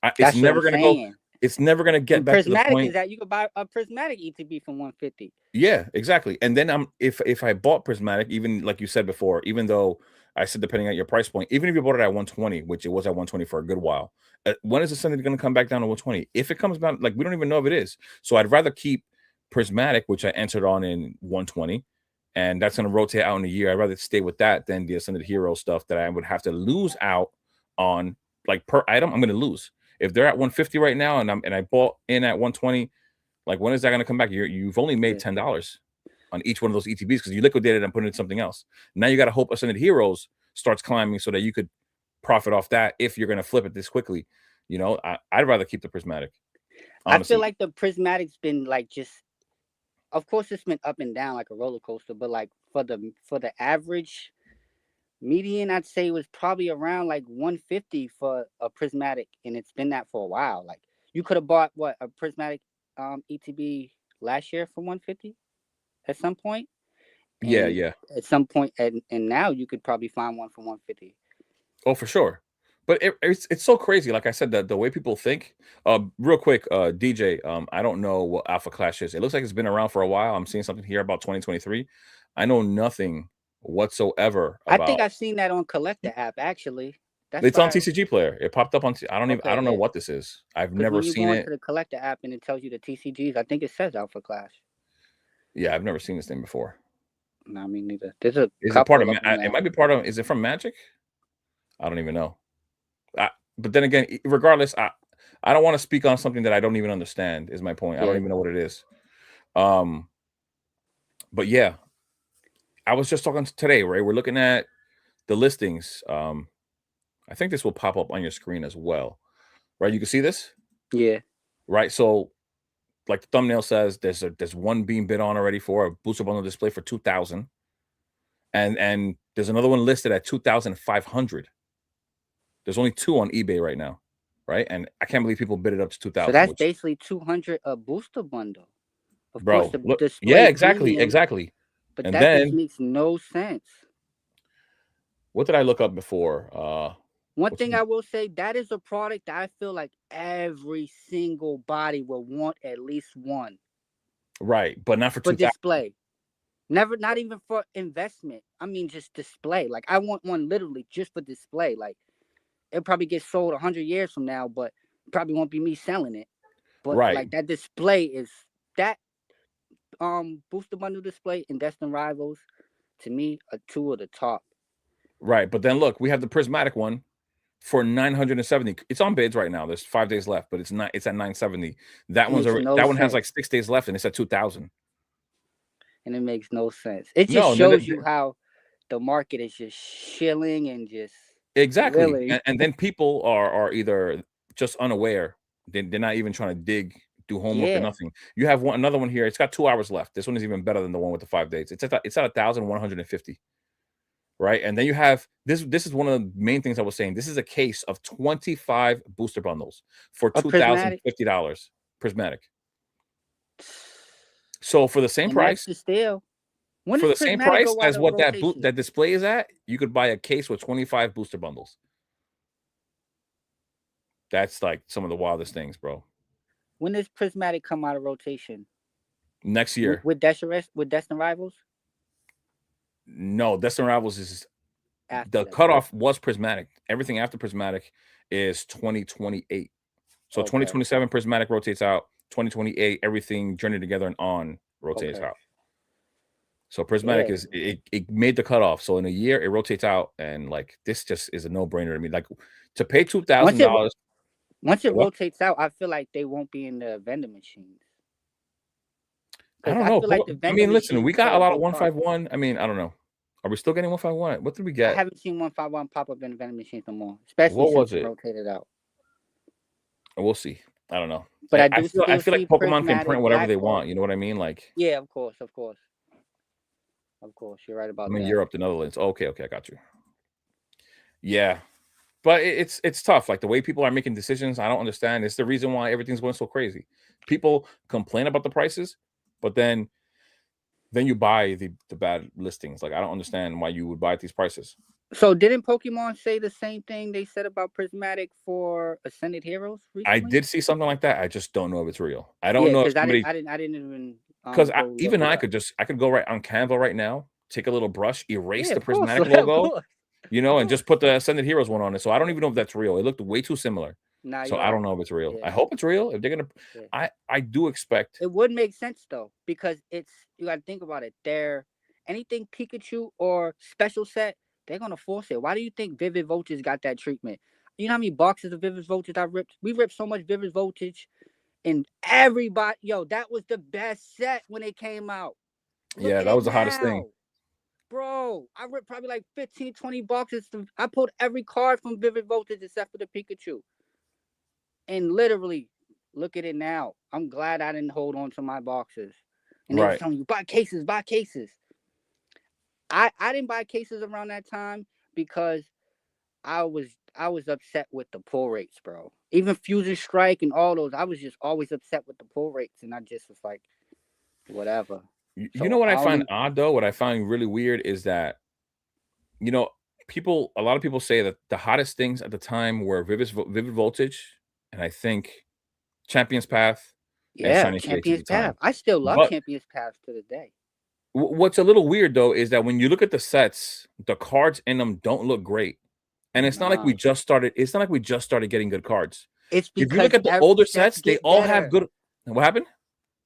It's That's what never I'm gonna go. saying. It's never gonna get And back to the Prismatic is point. that you could buy a Prismatic ETB for 150. Yeah, exactly. And then if I bought Prismatic, even like you said before, even though I said depending on your price point, even if you bought it at 120, which it was at 120 for a good while, when is Ascended going to come back down to 120? If it comes back, like we don't even know if it is. So I'd rather keep Prismatic, which I entered on in 120, and that's going to rotate out in a year. I'd rather stay with that than the Ascended Hero stuff that I would have to lose out on. Like per item, I'm going to lose. If they're at 150 right now, and I bought in at 120. Like, when is that going to come back? You've only made $10 on each one of those ETBs because you liquidated and put it in something else. Now you got to hope Ascended Heroes starts climbing so that you could profit off that if you're going to flip it this quickly. You know, I'd rather keep the Prismatic. Honestly. I feel like the Prismatic's been like just. Of course, it's been up and down like a roller coaster, but like for the average median, I'd say was probably around like 150 for a Prismatic, and it's been that for a while. Like you could have bought what a Prismatic ETB last year for 150 at some point, and Yeah. at some point, and now you could probably find one for 150. Oh, for sure. But it's so crazy. Like I said, that the way people think. Real quick, DJ. I don't know what Alpha Clash is. It looks like it's been around for a while. I'm seeing something here about 2023. I know nothing whatsoever I think about. I've seen that on Collector app actually. That's It's on why. TCG Player. It popped up on. I Okay, don't know yeah. what this is. I've Because never when you seen go it. into the Collector app and it tells you the TCGs, I think it says Alpha Clash. Yeah, I've never seen this thing before. No, me neither. There's a Is it part of? couple of them It that. might be part of. Is it from Magic? I don't even know. But then again, regardless, I don't want to speak on something that I don't even understand. Is my point. I don't Yeah. even know what it is. But yeah, I was just talking today. Right, we're looking at the listings. I think this will pop up on your screen as well. Right, you can see this. Yeah. Right, so like the thumbnail says, there's one being bid on already for a booster bundle display for 2,000, and there's another one listed at 2,500. There's only two on eBay right now, right? And I can't believe people bid it up to So 2,000. that's Which, basically 200 a booster bundle. Of course, bro, the look, yeah, display exactly. premium, but And that just then makes no sense. what did I look up before? One What's thing I will say, that is a product that I feel like every single body will want at least one right, but not for for 2,000. display. Never, not even for investment. I mean, just display. Like I want one literally just for display. Like it probably gets sold 100 years from now, but Probably won't be me selling it, but Right. like that display is that booster bundle display and Destined Rivals to me are two of the top. Right. But then look, we have the Prismatic one for 970. It's on bids right now. There's 5 days left, but it's not. It's at 970. That It one's makes already, no that one has sense. like 6 days left, and it's at 2,000. And it makes no sense. It just No, shows you how the market is just chilling and just exactly. willing. And then people are either just unaware. They're not even trying to dig, do homework or Yeah. nothing. You have another one here. It's got 2 hours left. This one is even better than the one with the 5 days. It's at 1,150. Right. And then you have this. This is one of the main things I was saying. This is a case of 25 booster bundles for A Prismatic. $2,050. Prismatic. So for the same And price, that's the steal. When for does the same Prismatic price go out as of what rotation? that display is at, you could buy a case with 25 booster bundles. That's like some of the wildest things, bro. When does Prismatic come out of rotation? Next year. With Destined Rivals? No, Destined Rivals is After the that. cutoff was Prismatic. Everything after Prismatic is 2028. So Okay. 2027 Prismatic rotates out. 2028, everything Journey Together and On rotates Okay. out. So Prismatic Yeah. is it made the cutoff. So in a year it rotates out, and like this just is a no-brainer to me. Like to pay $2,000. Once it What? rotates out, I feel like they won't be in the vending machines. I don't know. feel like the I vending mean, listen, we machines got a hold lot of both cards. 151. I mean, I don't know. Are we still getting 151? What did we I get? haven't seen 151 pop up in the vending machines no more, especially What was since it? rotated out. We'll see. I don't know. But I feel like see Pokemon can Prismatic print whatever they Black Ball. want. You know what I mean? Like, Yeah, of course. You're right about I'm in that. Europe, the Netherlands. Okay, I got you. Yeah, but it's tough. Like the way people are making decisions, I don't understand. It's the reason why everything's going so crazy. People complain about the prices, but then you buy the bad listings. Like I don't understand why you would buy at these prices. So didn't Pokemon say the same thing they said about Prismatic for Ascended Heroes recently? I did see something like that. I just don't know if it's real. I don't Yeah, know if because somebody. I didn't even Because go look even it I up. could go right on Canva right now, take a little brush, erase Yeah, the of course, Prismatic of logo, course. and just put the Ascended Heroes one on it. So I don't even know if that's real. It looked way too similar. Nah, So you're I don't right. know if it's real. Yeah. I hope it's real. If they're gonna, Yeah. I do expect. It would make sense though, because you got to think about it. They're anything Pikachu or special set, they're gonna force it. Why do you think Vivid Voltage got that treatment? You know how many boxes of Vivid Voltage I ripped? We ripped so much Vivid Voltage, and everybody, that was the best set when it came out. Look Yeah, at that it was the hottest thing. now. Bro, I ripped probably like 15, 20 boxes. I pulled every card from Vivid Voltage except for the Pikachu. And literally, look at it now. I'm glad I didn't hold on to my boxes. And they were Right. telling you, buy cases, buy cases. I didn't buy cases around that time because I was upset with the pull rates, bro. Even Fusion Strike and all those, I was just always upset with the pull rates, and I just was like, whatever. You know what I find odd though? What I find really weird is that, a lot of people say that the hottest things at the time were Vivid Voltage, and I think Champions Path and Yeah, Shining Fates at Champions the time. Path. I still love But Champions Path to the day. what's a little weird though is that when you look at the sets, the cards in them don't look great, and it's not like we just started. It's not like we just started getting good cards. It's because if you look at the older sets, they all better. have good. What happened?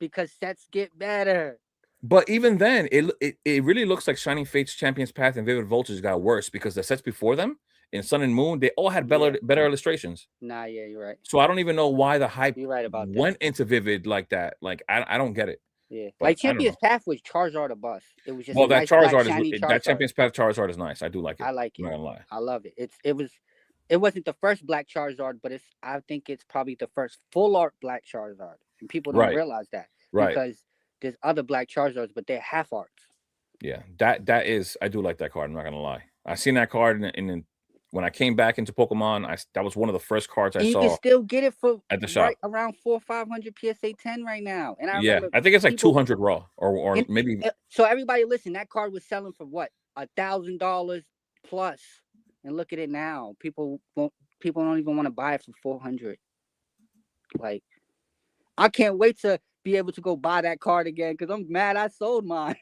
Because sets get better. But even then, it really looks like Shining Fates, Champions Path, and Vivid Voltage got worse because the sets before them in Sun and Moon, they all had better illustrations. Nah, yeah, you're right. So I don't even know why the hype you're right about went into Vivid like that. Like I don't get it. Yeah, but like Champions Path was Charizard a bust. It was just that nice Charizard shiny is Charizard. That Champions Path Charizard is nice. I do like it. I like it. I'm not gonna lie. I love it. It wasn't the first black Charizard, but I think it's probably the first full art black Charizard, and people don't realize that because there's other black Charizards, but they're half arts. Yeah, that is. I do like that card. I'm not gonna lie. I seen that card in when I came back into Pokemon. That was one of the first cards I saw. You can still get it for at the shop around 400 or 500 PSA 10 right now. And I remember, I think it's like 200 raw or maybe. So everybody, listen, that card was selling for what, $1,000 plus, and look at it now. People don't even want to buy it for 400. Like, I can't wait to be able to go buy that card again because I'm mad I sold mine.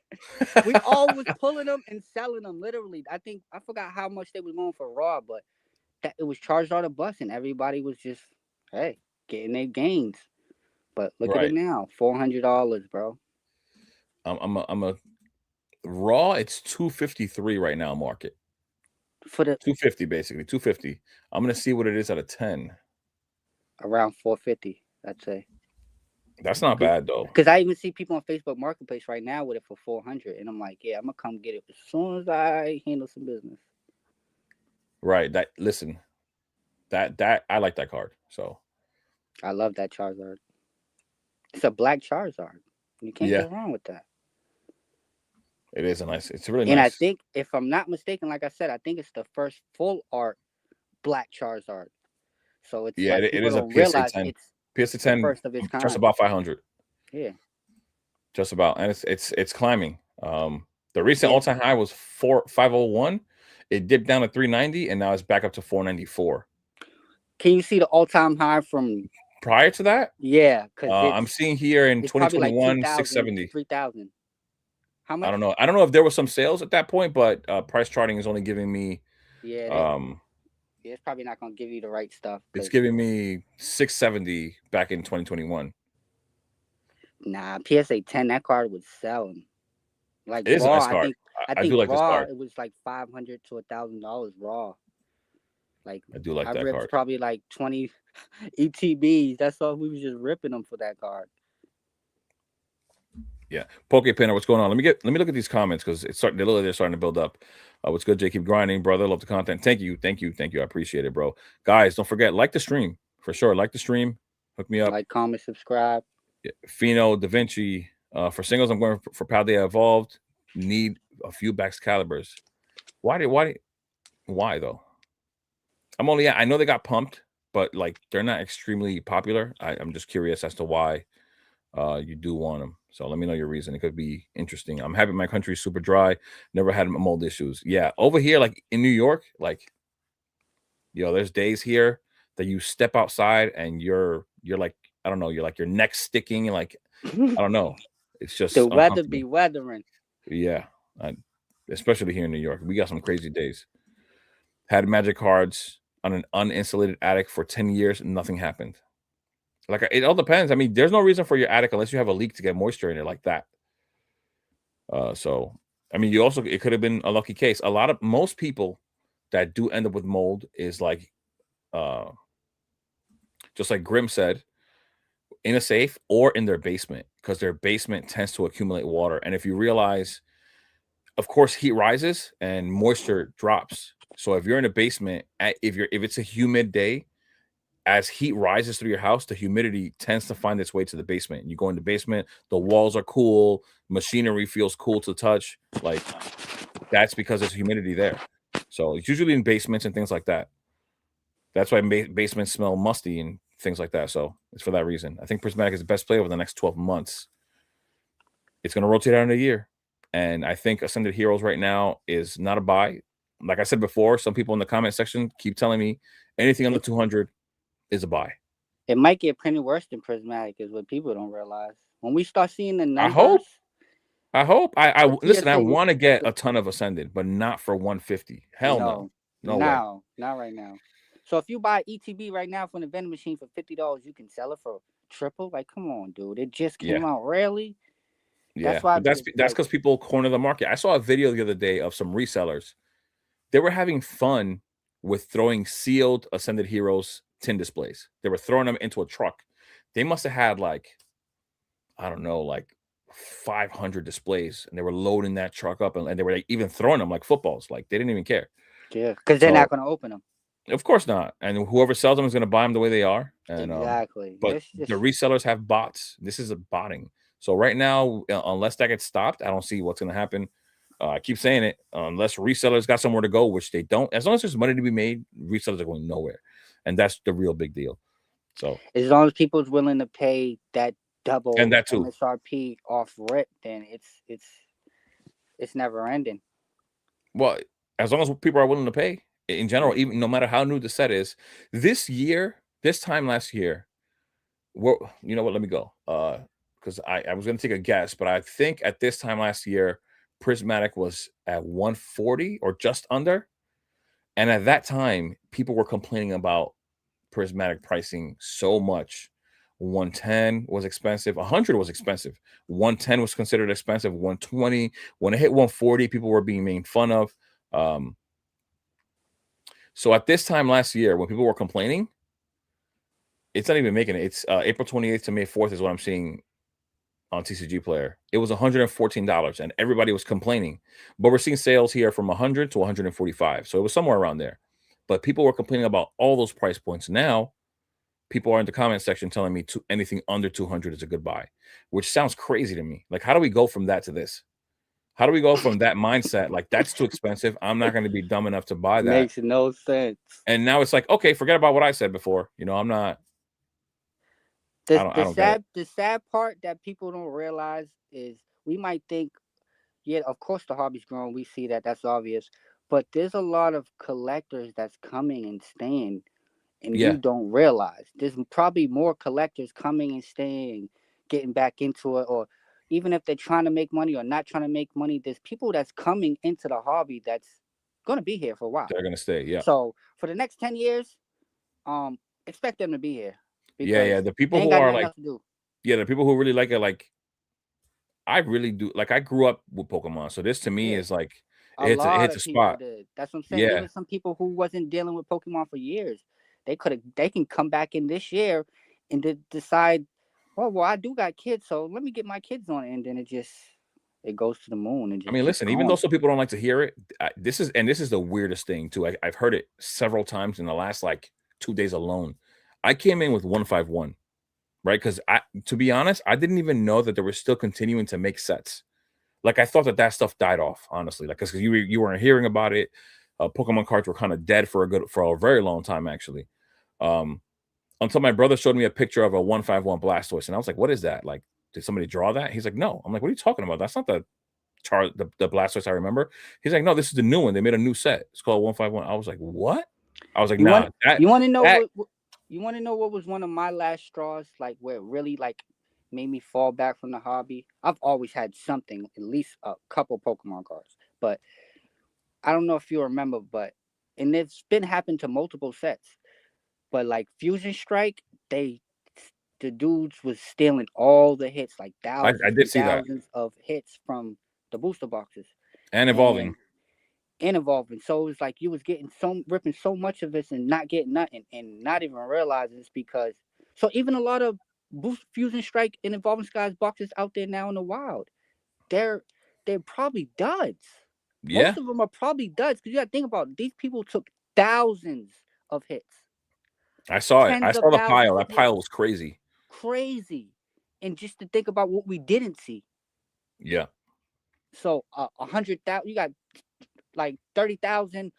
We all was pulling them and selling them, literally. I forgot how much they was going for raw, but it was Charizard a bus, and everybody was just, hey. getting their gains. But look at it Right. now, $400, bro. I'm a raw. It's 253 right now. Market For the 250 basically 250. I'm gonna see what it is out of 10. around 450, I'd say. That's not bad though. Because I even see people on Facebook Marketplace right now with it for 400, and I'm like, yeah, I'm gonna come get it as soon as I handle some business. Right. That listen. That I like that card. So I love that Charizard. It's a black Charizard. You can't yeah, go wrong with that. it is a nice. It's really And I nice. think, if I'm not mistaken, like I said, I think it's the first full art black Charizard. So it's Yeah, like it people is a don't PSA realize 10. it's PSA the 10 first of its just kind. about 500. Yeah. Just about, and it's climbing. The recent Yeah. all-time high was 501. It dipped down to 390, and now it's back up to 494. Can you see the all-time high from? Prior to that, Yeah, because I'm seeing here in it's probably like 2021 2,000, 670. 3,000. How I much? don't know. I don't know if there was some sales at that point, but price charting is only giving me Yeah, um it's probably not gonna give you the right stuff it's because giving me 670 back in 2021. nah, PSA 10 that card was selling like It is a raw. nice I card. think I I do think like this raw card. it was like $500 to $1,000 raw. Like I do like I that ripped card. probably like 20 ETBs. That's all we was just ripping them for that card. Yeah, Pinner, what's going on? Let me look at these comments because they're starting to build up. What's good, Jay? Keep grinding, brother. Love the content. Thank you. I appreciate it, bro. Guys, don't forget, like the stream for sure. Like the stream. Hook me up. Like, comment, subscribe. Yeah. Fino, Da Vinci. For singles, I'm going for Paldea Evolved. Need a few backs calibers. Why though? I know they got pumped, but like they're not extremely popular. I'm just curious as to why you do want them. So let me know your reason. It could be interesting. I'm happy my country's super dry. Never had mold issues. Yeah, over here, like in New York, like there's days here that you step outside and you're like, I don't know, you're like your neck sticking and like I don't know. It's just The weather uncomfortable. be weathering. Yeah, especially here in New York, we got some crazy days. Had magic cards on an uninsulated attic for 10 years and nothing happened. Like it all depends. I mean, there's no reason for your attic unless you have a leak to get moisture in it like that. So I mean, it could have been a lucky case. Most people that do end up with mold is like, just like Grim said, in a safe or in their basement because their basement tends to accumulate water. And if you realize, of course, heat rises and moisture drops. So if you're in a basement, if it's a humid day, as heat rises through your house, the humidity tends to find its way to the basement. You go in the basement, the walls are cool, machinery feels cool to touch. Like that's because there's humidity there. So it's usually in basements and things like that. That's why basements smell musty and things like that. So it's for that reason. I think Prismatic is the best play over the next 12 months. It's going to rotate out in a year. And I think Ascended Heroes right now is not a buy. Like I said before, some people in the comment section keep telling me anything under 200 is a buy. It might get plenty worse than Prismatic, is what people don't realize. When we start seeing the numbers, I hope. I listen. I PSA want to get a ton of Ascended, but not for 150. Hell no, no way. Not right now. So if you buy ETB right now from the vending machine for $50, you can sell it for triple. Like, come on, dude! It just came out rarely. Yeah, that's why. But that's because people corner the market. I saw a video the other day of some resellers. They were having fun with throwing sealed Ascended Heroes tin displays. They were throwing them into a truck. They must have had like, I don't know, like 500 displays, and they were loading that truck up, and they were like even throwing them like footballs. Like they didn't even care. Yeah, because they're not going to open them. Of course not. And whoever sells them is going to buy them the way they are. And, exactly. But the resellers have bots. This is a botting. So right now, unless that gets stopped, I don't see what's going to happen. I keep saying it. Unless resellers got somewhere to go, which they don't. As long as there's money to be made, resellers are going nowhere. And that's the real big deal. So as long as people's willing to pay that double and that too. MSRP off rip, then it's never ending. Well, as long as people are willing to pay in general, even no matter how new the set is. This time last year, you know what? Let me go. Because I was going to take a guess, but I think at this time last year, Prismatic was at 140 or just under. And at that time, people were complaining about prismatic pricing so much. 110 was expensive. 100 was expensive. 110 was considered expensive. 120. When it hit 140, people were being made fun of. So at this time last year, when people were complaining, it's not even making it. It's April 28th to May 4th is what I'm seeing on TCG Player. It was $114, and everybody was complaining. But we're seeing sales here from 100 to 145, so it was somewhere around there. But people were complaining about all those price points. Now, people are in the comment section telling me anything under 200 is a good buy, which sounds crazy to me. Like, how do we go from that to this? How do we go from that mindset? Like, that's too expensive. I'm not going to be dumb enough to buy that. Makes no sense. And now it's like, okay, forget about what I said before. I'm not. The sad part that people don't realize is we might think, yeah, of course the hobby's growing. We see that. That's obvious. But there's a lot of collectors that's coming and staying, and you don't realize. There's probably more collectors coming and staying, getting back into it, or even if they're trying to make money or not trying to make money, there's people that's coming into the hobby that's going to be here for a while. They're going to stay, yeah. So for the next 10 years, expect them to be here. Yeah. The people who are like, the people who really like it, like, I really do. Like, I grew up with Pokemon, so this to me is like, it hits a spot. That's what I'm saying. Even some people who wasn't dealing with Pokemon for years, they can come back in this year and decide, oh, well, I do got kids, so let me get my kids on it, and then it goes to the moon. And just I mean, listen, even though some people don't like to hear it, this is the weirdest thing too. I've heard it several times in the last like 2 days alone. I came in with 151, right? Because to be honest, I didn't even know that they were still continuing to make sets. Like, I thought that stuff died off, honestly. Like, because you weren't hearing about it. Pokemon cards were kind of dead for a very long time, actually. Until my brother showed me a picture of a 151 Blastoise, and I was like, "What is that? Like, did somebody draw that?" He's like, "No." I'm like, "What are you talking about? That's not the Blastoise I remember." He's like, "No, this is the new one. They made a new set. It's called 151." I was like, "What?" I was like, "Nah." You want to know what? You want to know what was one of my last straws? Like, where it really like made me fall back from the hobby. I've always had something, at least a couple Pokemon cards, but I don't know if you remember, and it's been happened to multiple sets. But like Fusion Strike, the dudes was stealing all the hits, like thousands I did see thousands of hits from the booster boxes. And evolving. So it was like you was ripping so much of this and not getting nothing, and not even realizing it's because. So even a lot of Fusion Strike and Evolving Skies boxes out there now in the wild, they're probably duds. Yeah. Most of them are probably duds, because you got to think about it. These people took thousands of hits. I saw it. I saw the pile. That pile was crazy. And just to think about what we didn't see. Yeah. So 100,000, you got like 30,000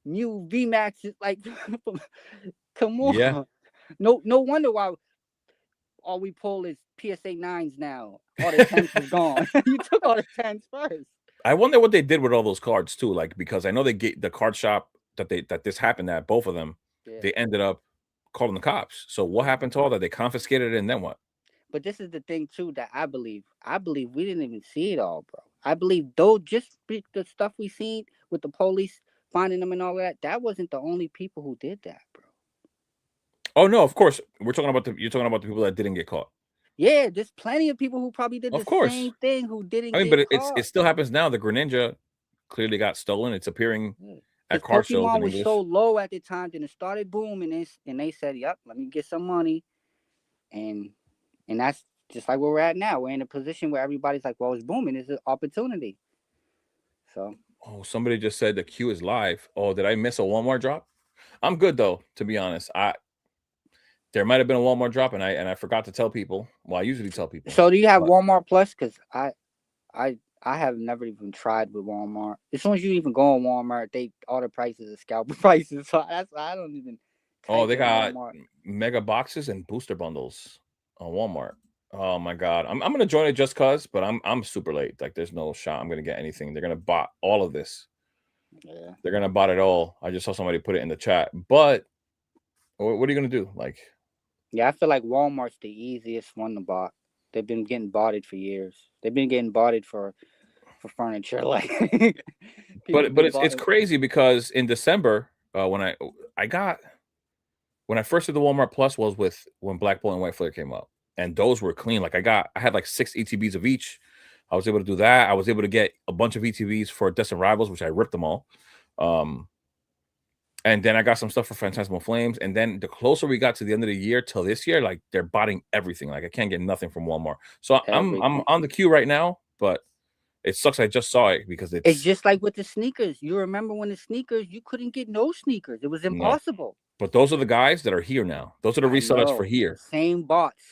new VMAXs. Like, come on. Yeah. No wonder why all we pull is PSA 9s now. All the 10s is gone. You took all the 10s first. I wonder what they did with all those cards too. Like, because I know they get the card shop that this happened at, both of them. Yeah. They ended up calling the cops. So what happened to all that? They confiscated it, and then what? But this is the thing too that I believe we didn't even see it all, bro. I believe though, just the stuff we seen with the police finding them and all that wasn't the only people who did that, bro. Oh no, of course. You're talking about the people that didn't get caught. Yeah, there's plenty of people who probably did the same thing who didn't get caught. It still happens now. The Greninja clearly got stolen. It's appearing at card shows. Pokemon was so low at the time, then it started booming, and they said, "Yep, let me get some money," and that's just like where we're at now. We're in a position where everybody's like, "Well, it's booming. It's an opportunity." So. Oh, somebody just said the queue is live. Oh, did I miss a Walmart drop? I'm good though, to be honest. There might have been a Walmart drop, and I forgot to tell people. Well, I usually tell people. So do you have Walmart Plus? Because I have never even tried with Walmart. As soon as you even go on Walmart, all the prices are scalp prices. So I don't even. Oh, they got mega boxes and booster bundles on Walmart. Oh my god, I'm gonna join it just cause, but I'm super late. Like, there's no shot I'm gonna get anything. They're gonna bot all of this. Yeah, they're gonna bot it all. I just saw somebody put it in the chat. But what are you gonna do? Like. Yeah, I feel like Walmart's the easiest one to bot. They've been getting botted for years. They've been getting botted for furniture. Like, but it's crazy because in December, when I got, when I first did the Walmart Plus was with when Black Bolt and White Flare came out, and those were clean. Like I had like 6 ETBs of each. I was able to do that. I was able to get a bunch of ETBs for Destined Rivals, which I ripped them all. And then I got some stuff for Phantasmal Flames. And then the closer we got to the end of the year till this year, like they're botting everything. Like I can't get nothing from Walmart. So I'm on the queue right now, but it sucks. I just saw it because it's just like with the sneakers. You remember when the sneakers, you couldn't get no sneakers. It was impossible. No. But those are the guys that are here now. Those are the resellers for here. Same bots.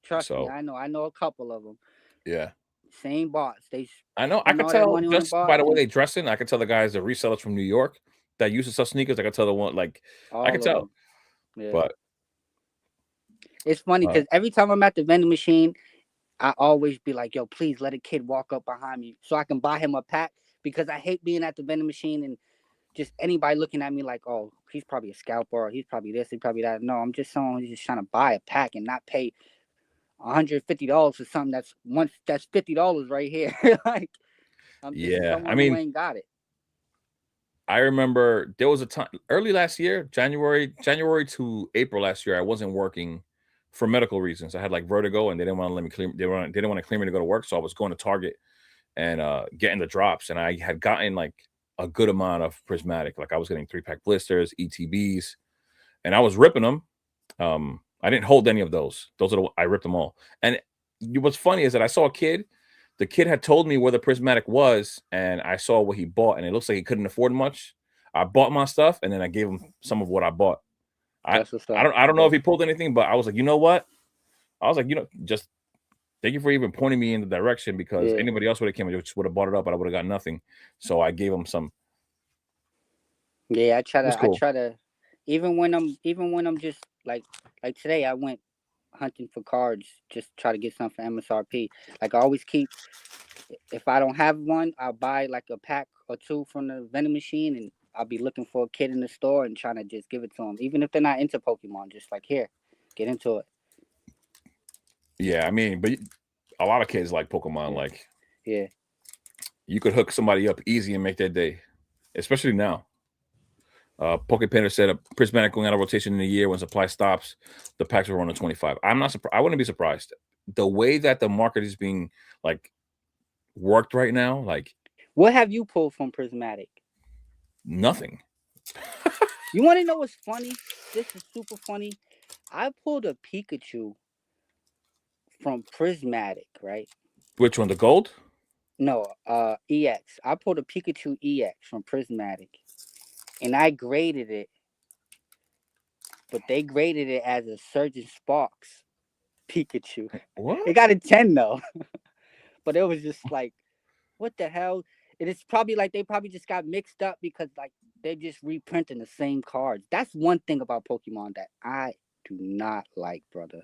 Trust me, I know a couple of them. Yeah. Same bots. I know. I could tell just by the way they dress in. I could tell the guys, the resellers from New York that used to sell sneakers. I could tell the one like I could tell. Yeah. But it's funny because every time I'm at the vending machine, I always be like, "Yo, please let a kid walk up behind me so I can buy him a pack." Because I hate being at the vending machine and just anybody looking at me like, "Oh, he's probably a scalper, or he's probably this, he's probably that." No, I'm just someone who's just trying to buy a pack and not pay $150 for something that's $50 right here. Like, I'm just someone who ain't got it. I remember there was a time early last year, January to April last year, I wasn't working for medical reasons. I had like vertigo, and they didn't want to let me clear. They didn't want to clear me to go to work, so I was going to Target and getting the drops. And I had gotten like a good amount of Prismatic. Like I was getting 3-pack blisters, ETBs, and I was ripping them. I didn't hold any of those. I ripped them all. And what's funny is that I saw a kid. The kid had told me where the Prismatic was, and I saw what he bought, and it looks like he couldn't afford much. I bought my stuff, and then I gave him some of what I bought. I don't know if he pulled anything, but I was like, you know what? I was like, just thank you for even pointing me in the direction, because anybody else would have came and just would have bought it up, but I would have got nothing. So I gave him some. Yeah, I try to even when I'm just like today, I went hunting for cards, just try to get some for MSRP. Like I always keep, if I don't have one, I'll buy like a pack or two from the vending machine, and I'll be looking for a kid in the store and trying to just give it to them, even if they're not into Pokemon. Just like, here, get into it. Yeah, I mean, but a lot of kids like Pokemon. Like, you could hook somebody up easy and make their day, especially now. Pokepainter said a Prismatic going out of rotation in a year when supply stops, the packs will run to 25. I'm not surprised. I wouldn't be surprised. The way that the market is being like worked right now, like, what have you pulled from Prismatic? Nothing. You want to know what's funny? This is super funny. I pulled a Pikachu from Prismatic, right? Which one, the gold? No, EX. I pulled a Pikachu EX from Prismatic, and I graded it, but they graded it as a Surgeon Sparks Pikachu. What? It got a 10 though, but it was just like, what the hell? It is probably like they probably just got mixed up because like they're just reprinting the same cards. That's one thing about Pokemon that I do not like, brother.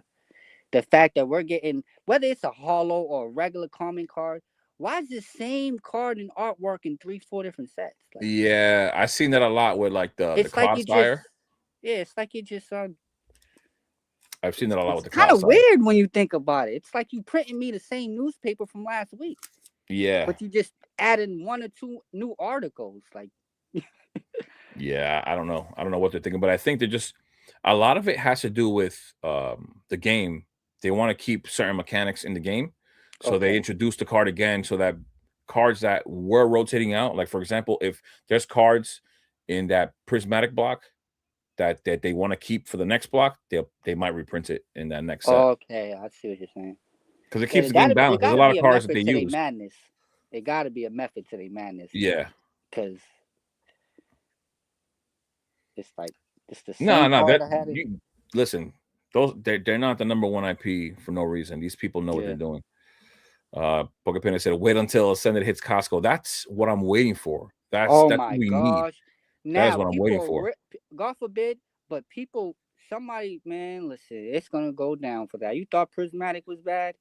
The fact that we're getting, whether it's a holo or a regular common card, why is the same card and artwork in 3-4 different sets? Like, yeah, I've seen that a lot with like the Cloudfire. It's like you just I've seen that a lot with the Cloudfire. It's kind of weird when you think about it. It's like you printing me the same newspaper from last week. Yeah. But you just added 1 or 2 new articles. Like, yeah, I don't know. I don't know what they're thinking, but I think they're just, a lot of it has to do with the game. They want to keep certain mechanics in the game. So they introduced the card again so that cards that were rotating out, like for example, if there's cards in that Prismatic block that they want to keep for the next block, they might reprint it in that next set. Okay, I see what you're saying. Because it keeps the game balanced. There's a lot of cards that they use. Madness. It got to be a method to their madness. Yeah. Because it's like, it's the same card I had it. Listen, they're not the number 1 IP for no reason. These people know what they're doing. Pokepainter said, wait until Ascended hits Costco. That's what I'm waiting for. That's what we need. Now, that is what I'm waiting for. God forbid, but somebody, man, listen, it's going to go down for that. You thought Prismatic was bad?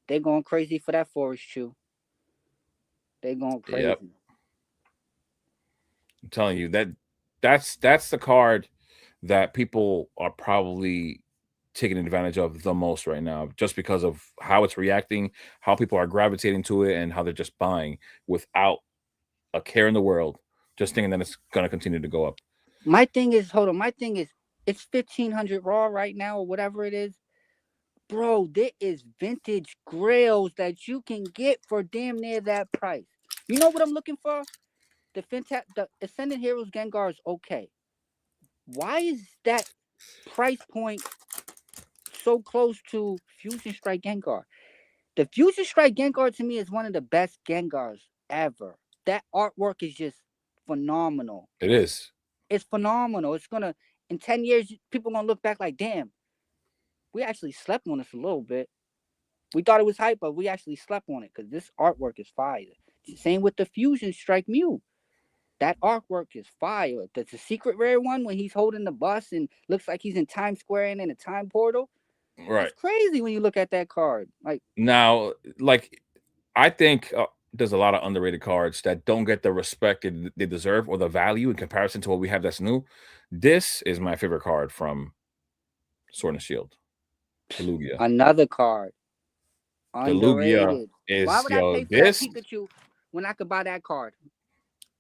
They're going crazy for that Forest Chew. They're going crazy. Yep. I'm telling you, that's the card that people are probably taking advantage of the most right now, just because of how it's reacting, how people are gravitating to it, and how they're just buying without a care in the world, just thinking that it's going to continue to go up. My thing is, hold on. My thing is, it's 1,500 raw right now or whatever it is. Bro, there is vintage grails that you can get for damn near that price. You know what I'm looking for? The Ascendant Heroes Gengar is okay. Why is that price point so close to Fusion Strike Gengar? The Fusion Strike Gengar to me is one of the best Gengars ever. That artwork is just phenomenal. It is. It's phenomenal. It's gonna in 10 years, people gonna look back like, damn, we actually slept on this a little bit. We thought it was hype, but we actually slept on it because this artwork is fire. Same with the Fusion Strike Mew. That artwork is fire. That's a secret rare one when he's holding the bus and looks like he's in Times Square and in a time portal. Right. That's crazy when you look at that card. Like now, like I think there's a lot of underrated cards that don't get the respect they deserve or the value in comparison to what we have that's new. This is my favorite card from Sword and Shield. The Lugia. another card. The Lugia Underrated. Why is would I pay for that Pikachu when I could buy that card?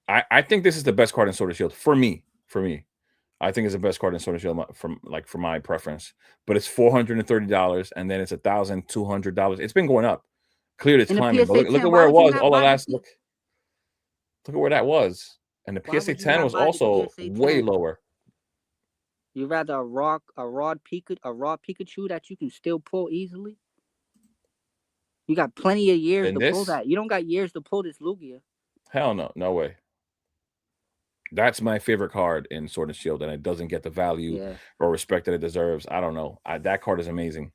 I think this is the best card in Sword and Shield for me. For me, I think it's the best card in Sword and Shield for my preference. But it's $430, and then it's $1,200. It's been going up. Clearly, it's climbing. But look at where it was all the last. Look at where that was, and the PSA 10 was also way lower. You rather a raw Pikachu that you can still pull easily? You got plenty of years to pull that. You don't got years to pull this Lugia. Hell no, no way. That's my favorite card in Sword and Shield, and it doesn't get the value or respect that it deserves. I don't know. That card is amazing.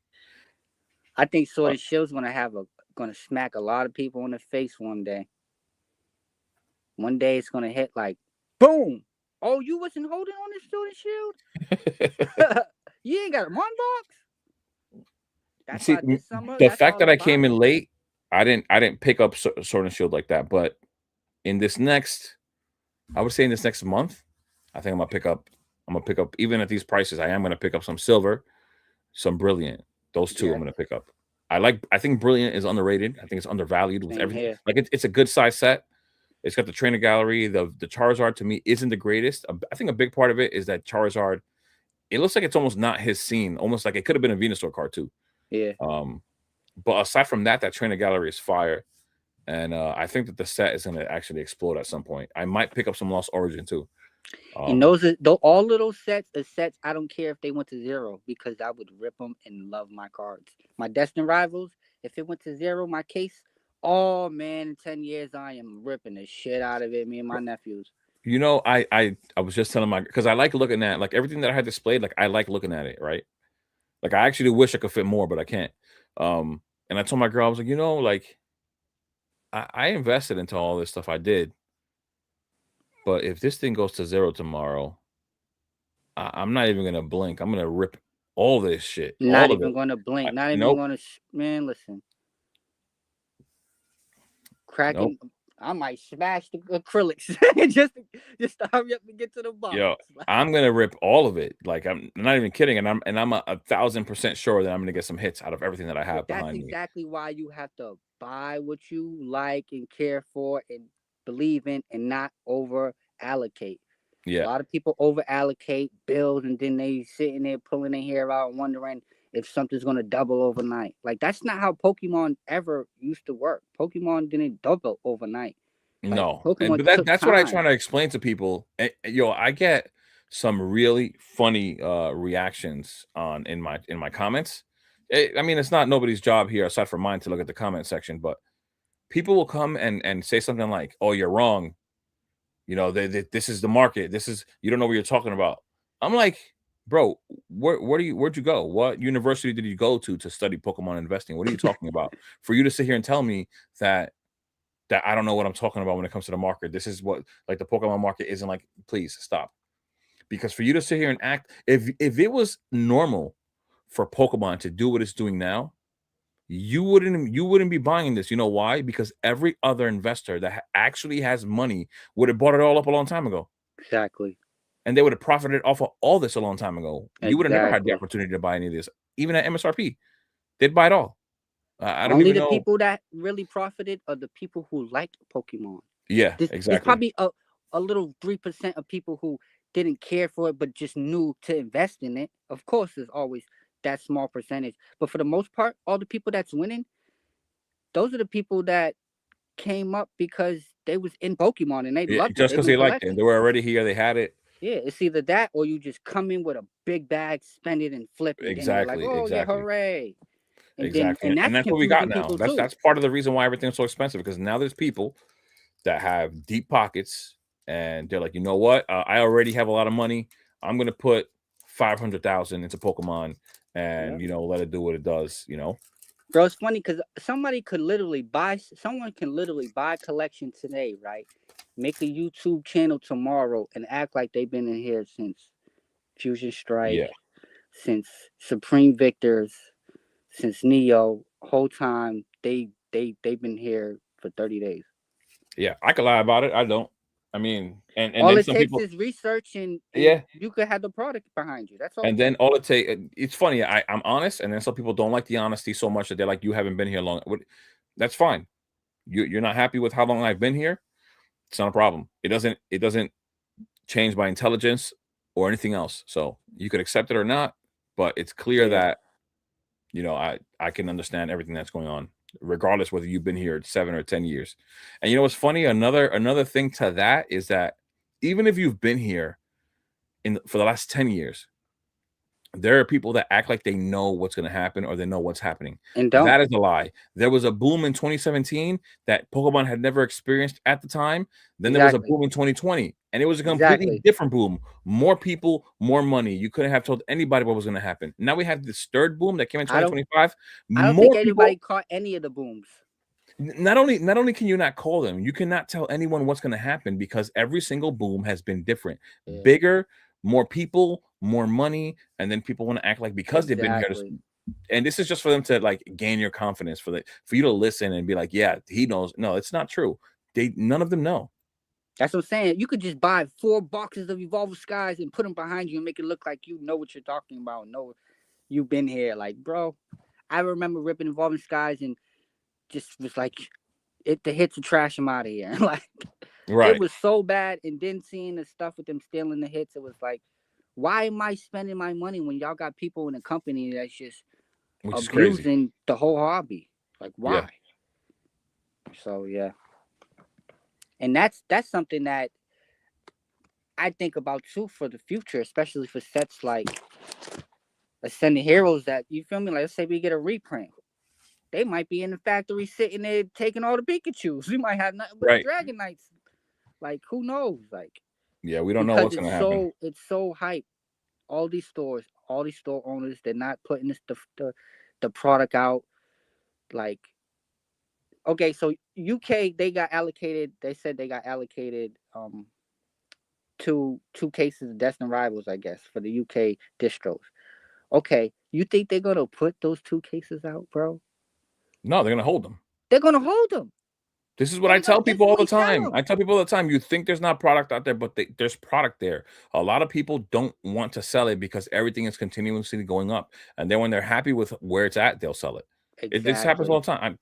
I think Sword and Shield's gonna smack a lot of people in the face one day. One day it's gonna hit like boom. Oh, you wasn't holding on this Sword and Shield? You ain't got a Monbox? That's See, this summer. The fact that I came in late, I didn't pick up Sword and Shield like that. But in this next, I would say in this next month, I think I'm gonna pick up even at these prices. I am gonna pick up some silver, some brilliant. Those two I'm gonna pick up. I think brilliant is underrated. I think it's undervalued with everything. Here. Like it's a good size set. It's got the trainer gallery. The Charizard to me isn't the greatest. I think a big part of it is that Charizard. It looks like it's almost not his scene. Almost like it could have been a Venusaur card too. Yeah. But aside from that trainer gallery is fire, and I think that the set is going to actually explode at some point. I might pick up some Lost Origin too. And all of those sets are sets. I don't care if they went to 0 because I would rip them and love my cards. My Destined Rivals, if it went to 0, my case. Oh man, in 10 years I am ripping the shit out of it. Me and my nephews. You know, I was just telling because I like looking at like everything that I had displayed. Like I like looking at it, right? Like I actually wish I could fit more, but I can't. And I told my girl, I was like, you know, like I invested into all this stuff I did. But if this thing goes to 0 tomorrow, I'm not even gonna blink. I'm gonna rip all this shit. Not even gonna blink. Not even gonna. Man, listen. Cracking. Nope. I might smash the acrylics just to hurry up and get to the box. Yo, I'm gonna rip all of it. Like I'm not even kidding, and I'm 1,000% sure that I'm gonna get some hits out of everything that I have behind me. That's exactly why you have to buy what you like and care for and believe in, and not over allocate. Yeah, a lot of people over allocate bills, and then they sitting there pulling their hair out, wondering if something's going to double overnight. Like, that's not how Pokemon ever used to work. Pokemon didn't double overnight. Like, no. But that's what I try to explain to people. Yo, I get some really funny reactions in my comments. I mean, it's not nobody's job here aside from mine to look at the comment section, but people will come and say something like, oh, you're wrong. You know, this is the market. You don't know what you're talking about. I'm like, bro, where'd you go? What university did you go to study Pokemon investing? What are you talking about? For you to sit here and tell me that I don't know what I'm talking about when it comes to the market. This is what, like, the Pokemon market isn't like, please stop. Because for you to sit here and act, if it was normal for Pokemon to do what it's doing now, you wouldn't be buying this. You know why? Because every other investor that actually has money would have bought it all up a long time ago. Exactly. And they would have profited off of all this a long time ago. Exactly. You would have never had the opportunity to buy any of this, even at MSRP. They'd buy it all. I don't Only the people that really profited are the people who like Pokemon. Yeah, exactly. There's probably a little 3% of people who didn't care for it, but just knew to invest in it. Of course, there's always that small percentage, but for the most part, all the people that's winning, those are the people that came up because they was in Pokemon and they Yeah, loved it. just They've because been they liked it. collecting. They were already here. They had it. Yeah, it's either that or you just come in with a big bag, spend it, and flip, and then you're like, Exactly. oh yeah, Exactly. hooray! Exactly. And And that's that's what we got confusing now. people That's too. that's part of the reason why everything's so expensive, because now there's people that have deep pockets and they're like, you know what? I already have a lot of money. I'm gonna put 500,000 into Pokemon and Yeah. let it do what it does. Bro, it's funny because someone can literally buy a collection today, right? Make a YouTube channel tomorrow and act like they've been in here since Fusion Strike, Yeah. since Supreme Victors, since Neo. Whole time they've been here for 30 days. Yeah. I could lie about it. I don't. I mean, and All then it some takes people, is research and yeah. you could have the product behind you. That's all And it then takes. all it take, it's funny. I'm honest, and then some people don't like the honesty so much that they're like, you haven't been here long. That's fine. You're not happy with how long I've been here. It's not a problem. It doesn't change my intelligence or anything else. So you could accept it or not, but it's clear Yeah. that I can understand everything that's going on, regardless whether you've been here 7 or 10 years. And you know what's funny? Another thing to that is that even if you've been here for the last 10 years, there are people that act like they know what's going to happen or they know what's happening. And don't. That is a lie. There was a boom in 2017 that Pokemon had never experienced at the time. Then there was a Exactly. boom in 2020, and it was a completely Exactly. different boom. More people, more money. You couldn't have told anybody what was going to happen. Now we have this third boom that came in I don't 2025. I don't think More anybody people. caught any of the booms. Not only can you not call them, you cannot tell anyone what's going to happen because every single boom has been different, Yeah. bigger, more people, more money, and then people want to act like because they've been here. Exactly. And this is just for them to like gain your confidence, for you to listen and be like, yeah, he knows. No, it's not true. None of them know. That's what I'm saying. You could just buy 4 boxes of Evolving Skies and put them behind you and make it look like you know what you're talking about. Know you've been here. Like, bro, I remember ripping Evolving Skies and just was like, the hits are trash. I'm out of here. Like, Right. it was so bad. And then seeing the stuff with them stealing the hits, it was like, why am I spending my money when y'all got people in a company that's just Which is crazy. abusing the whole hobby? Like, why? Yeah. So yeah. And that's something that I think about too for the future, especially for sets like Ascended Heroes that, you feel me? Like, let's say we get a reprint. They might be in the factory sitting there taking all the Pikachus. We might have nothing but Right. Dragon Knights. Like, who knows? Like, Yeah, we don't know what's going to happen. It's so hype. All these stores, all these store owners, they're not putting the product out. Like, okay, so UK, they said they got allocated two cases of Destined Rivals, I guess, for the UK distros. Okay, you think they're gonna put those 2 cases out, bro? No, they're going to hold them. They're gonna hold them. This is what I tell people all the time. Them. I tell people all the time, you think there's not product out there, but there's product there. A lot of people don't want to sell it because everything is continuously going up. And then when they're happy with where it's at, they'll sell it. Exactly. This happens all the time.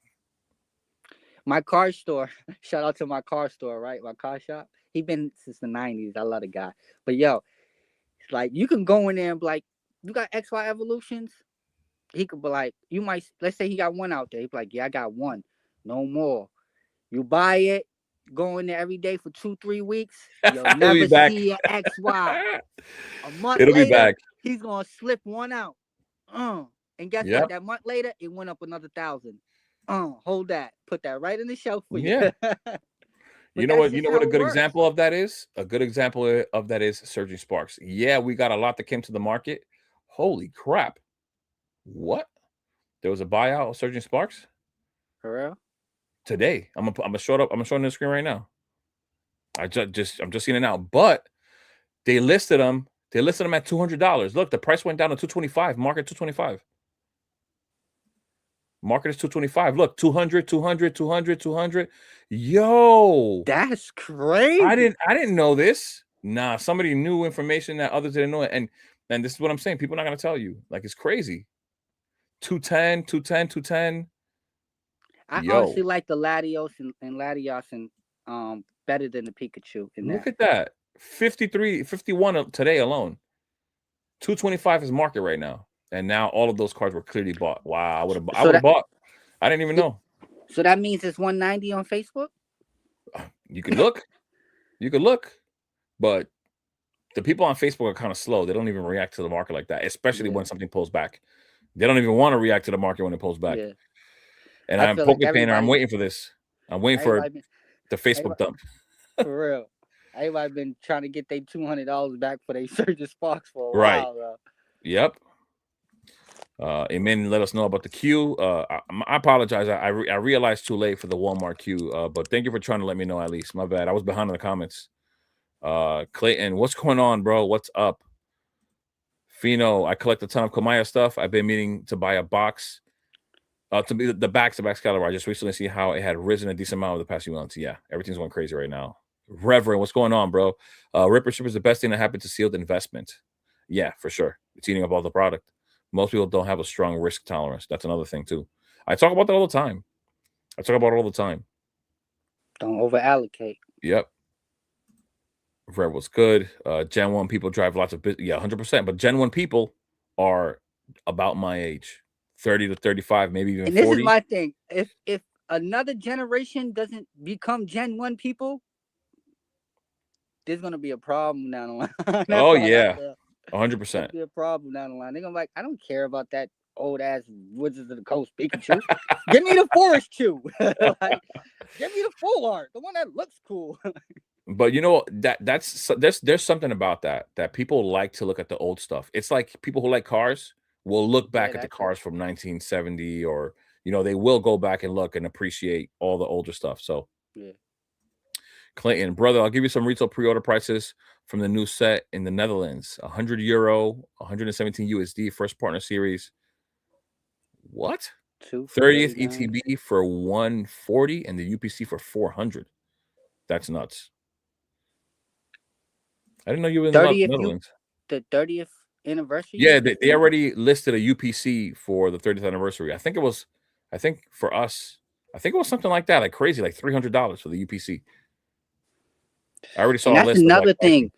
My car store, shout out to my car store, right? My car shop. He been since the 90s. I love the guy. But yo, it's like you can go in there and be like, you got XY Evolutions? He could be like, let's say he got one out there. He'd be like, yeah, I got one. No more. You buy it, go in there every day for 2-3 weeks. You'll never see an XY. A month It'll later, be back. He's gonna slip one out. And guess what? That month later, it went up another 1,000. Hold that. Put that right in the shelf for you. Yeah. You know what a good example of that is? A good example of that is Surging Sparks. Yeah, we got a lot that came to the market. Holy crap. What? There was a buyout of Surging Sparks? For real? Today. I'm gonna show it up. I'm gonna show it on the screen right now. I'm just seeing it now. But they listed them at $200. Look, the price went down to $225. Market $225. Market is $225. Look, 200, 200, 200, 200. Yo, that's crazy. I didn't know this. Nah, somebody knew information that others didn't know it. And this is what I'm saying. People are not gonna tell you. Like, it's crazy. 210, 210, 210. I honestly like the Latios and Latios and better than the Pikachu. Look at that. 53, 51 today alone. 225 is market right now, and now all of those cards were clearly bought. Wow, I would have bought. I didn't even know. So that means it's 190 on Facebook. You could look, but the people on Facebook are kind of slow. They don't even react to the market like that, especially when something pulls back. They don't even want to react to the market when it pulls back. Yeah. And I'm Poke Painter. I'm waiting for this. I'm waiting for the Facebook dump. For real. Everybody been trying to get their $200 back for their Surge Sparks for a while, bro. Yep. Amen. Let us know about the queue. I apologize. I realized too late for the Walmart queue. But thank you for trying to let me know at least. My bad. I was behind in the comments. Clayton, what's going on, bro? What's up? Fino, I collect a ton of Komaya stuff. I've been meaning to buy a box. To be the backs of Excalibur. I just recently see how it had risen a decent amount over the past few months. Yeah, everything's going crazy right now. Reverend, what's going on, bro? Ripper Ship is the best thing that happened to sealed investment. Yeah, for sure. It's eating up all the product. Most people don't have a strong risk tolerance. That's another thing too. I talk about that all the time. Don't over allocate. Yep. Rev was good. Gen 1 people drive lots of business. Yeah, 100%. But Gen 1 people are about my age. 30 to 35, maybe even 40. And this is my thing. If another generation doesn't become Gen 1 people, there's gonna be a problem down the line. Oh yeah, 100%. Be a problem down the line. They're gonna be like, I don't care about that old ass Wizards of the Coast Pikachu. Give me the Forest Chew. Like, give me the full art, the one that looks cool. But you know there's something about that people like to look at the old stuff. It's like people who like cars will look back at the cars from 1970, or they will go back and look and appreciate all the older stuff. So yeah. Clayton, brother, I'll give you some retail pre-order prices from the new set in the Netherlands. €100, 117 USD, first partner series. What? 30th ETB for 140 and the UPC for 400. That's nuts. I didn't know you were in the Netherlands. The 30th anniversary? Yeah, they already listed a UPC for the 30th anniversary. I think for us, it was something like that, like crazy, like $300 for the UPC. I already saw. And that's another thing.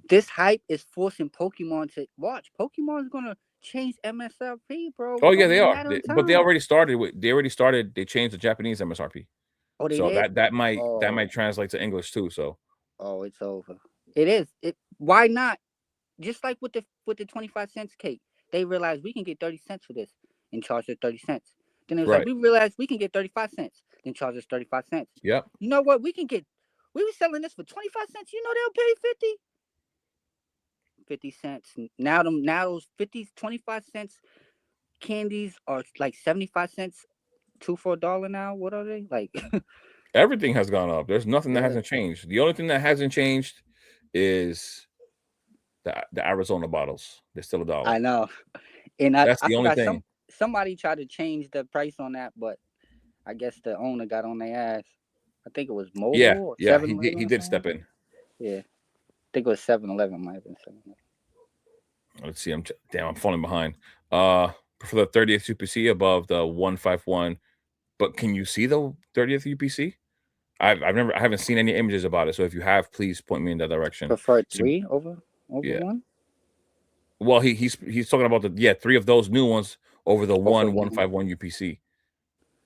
This hype is forcing Pokemon to watch. Pokemon's gonna change MSRP, bro. Oh yeah, they are. But they already started. They changed the Japanese MSRP. Oh, they so did? that might translate to English too. So. Oh, it's over. It is. Why not? Just like with the 25 cents cake, they realized we can get 30 cents for this and charge us 30 cents. Then it was like, we realized we can get 35 cents, then charge us 35 cents. Yep. You know what? We were selling this for 25 cents. You know they'll pay 50 cents. Now those 25 cents candies are like 75 cents, 2 for $1 now. What are they? Like everything has gone up. There's nothing that hasn't changed. The only thing that hasn't changed is the Arizona bottles. They're still $1. I know. And that's the only thing. Somebody tried to change the price on that, but I guess the owner got on their ass. I think it was Mobile. Yeah, he did step in. Yeah, I think it was 7-Eleven. Might have been 7-Eleven. Let's see. I'm falling behind. For the 30th UPC above the 151, but can you see the 30th UPC? I haven't seen any images about it. So if you have, please point me in that direction. Prefer 3 over 1? Well, he's talking about 3 of those new ones over the 151 UPC.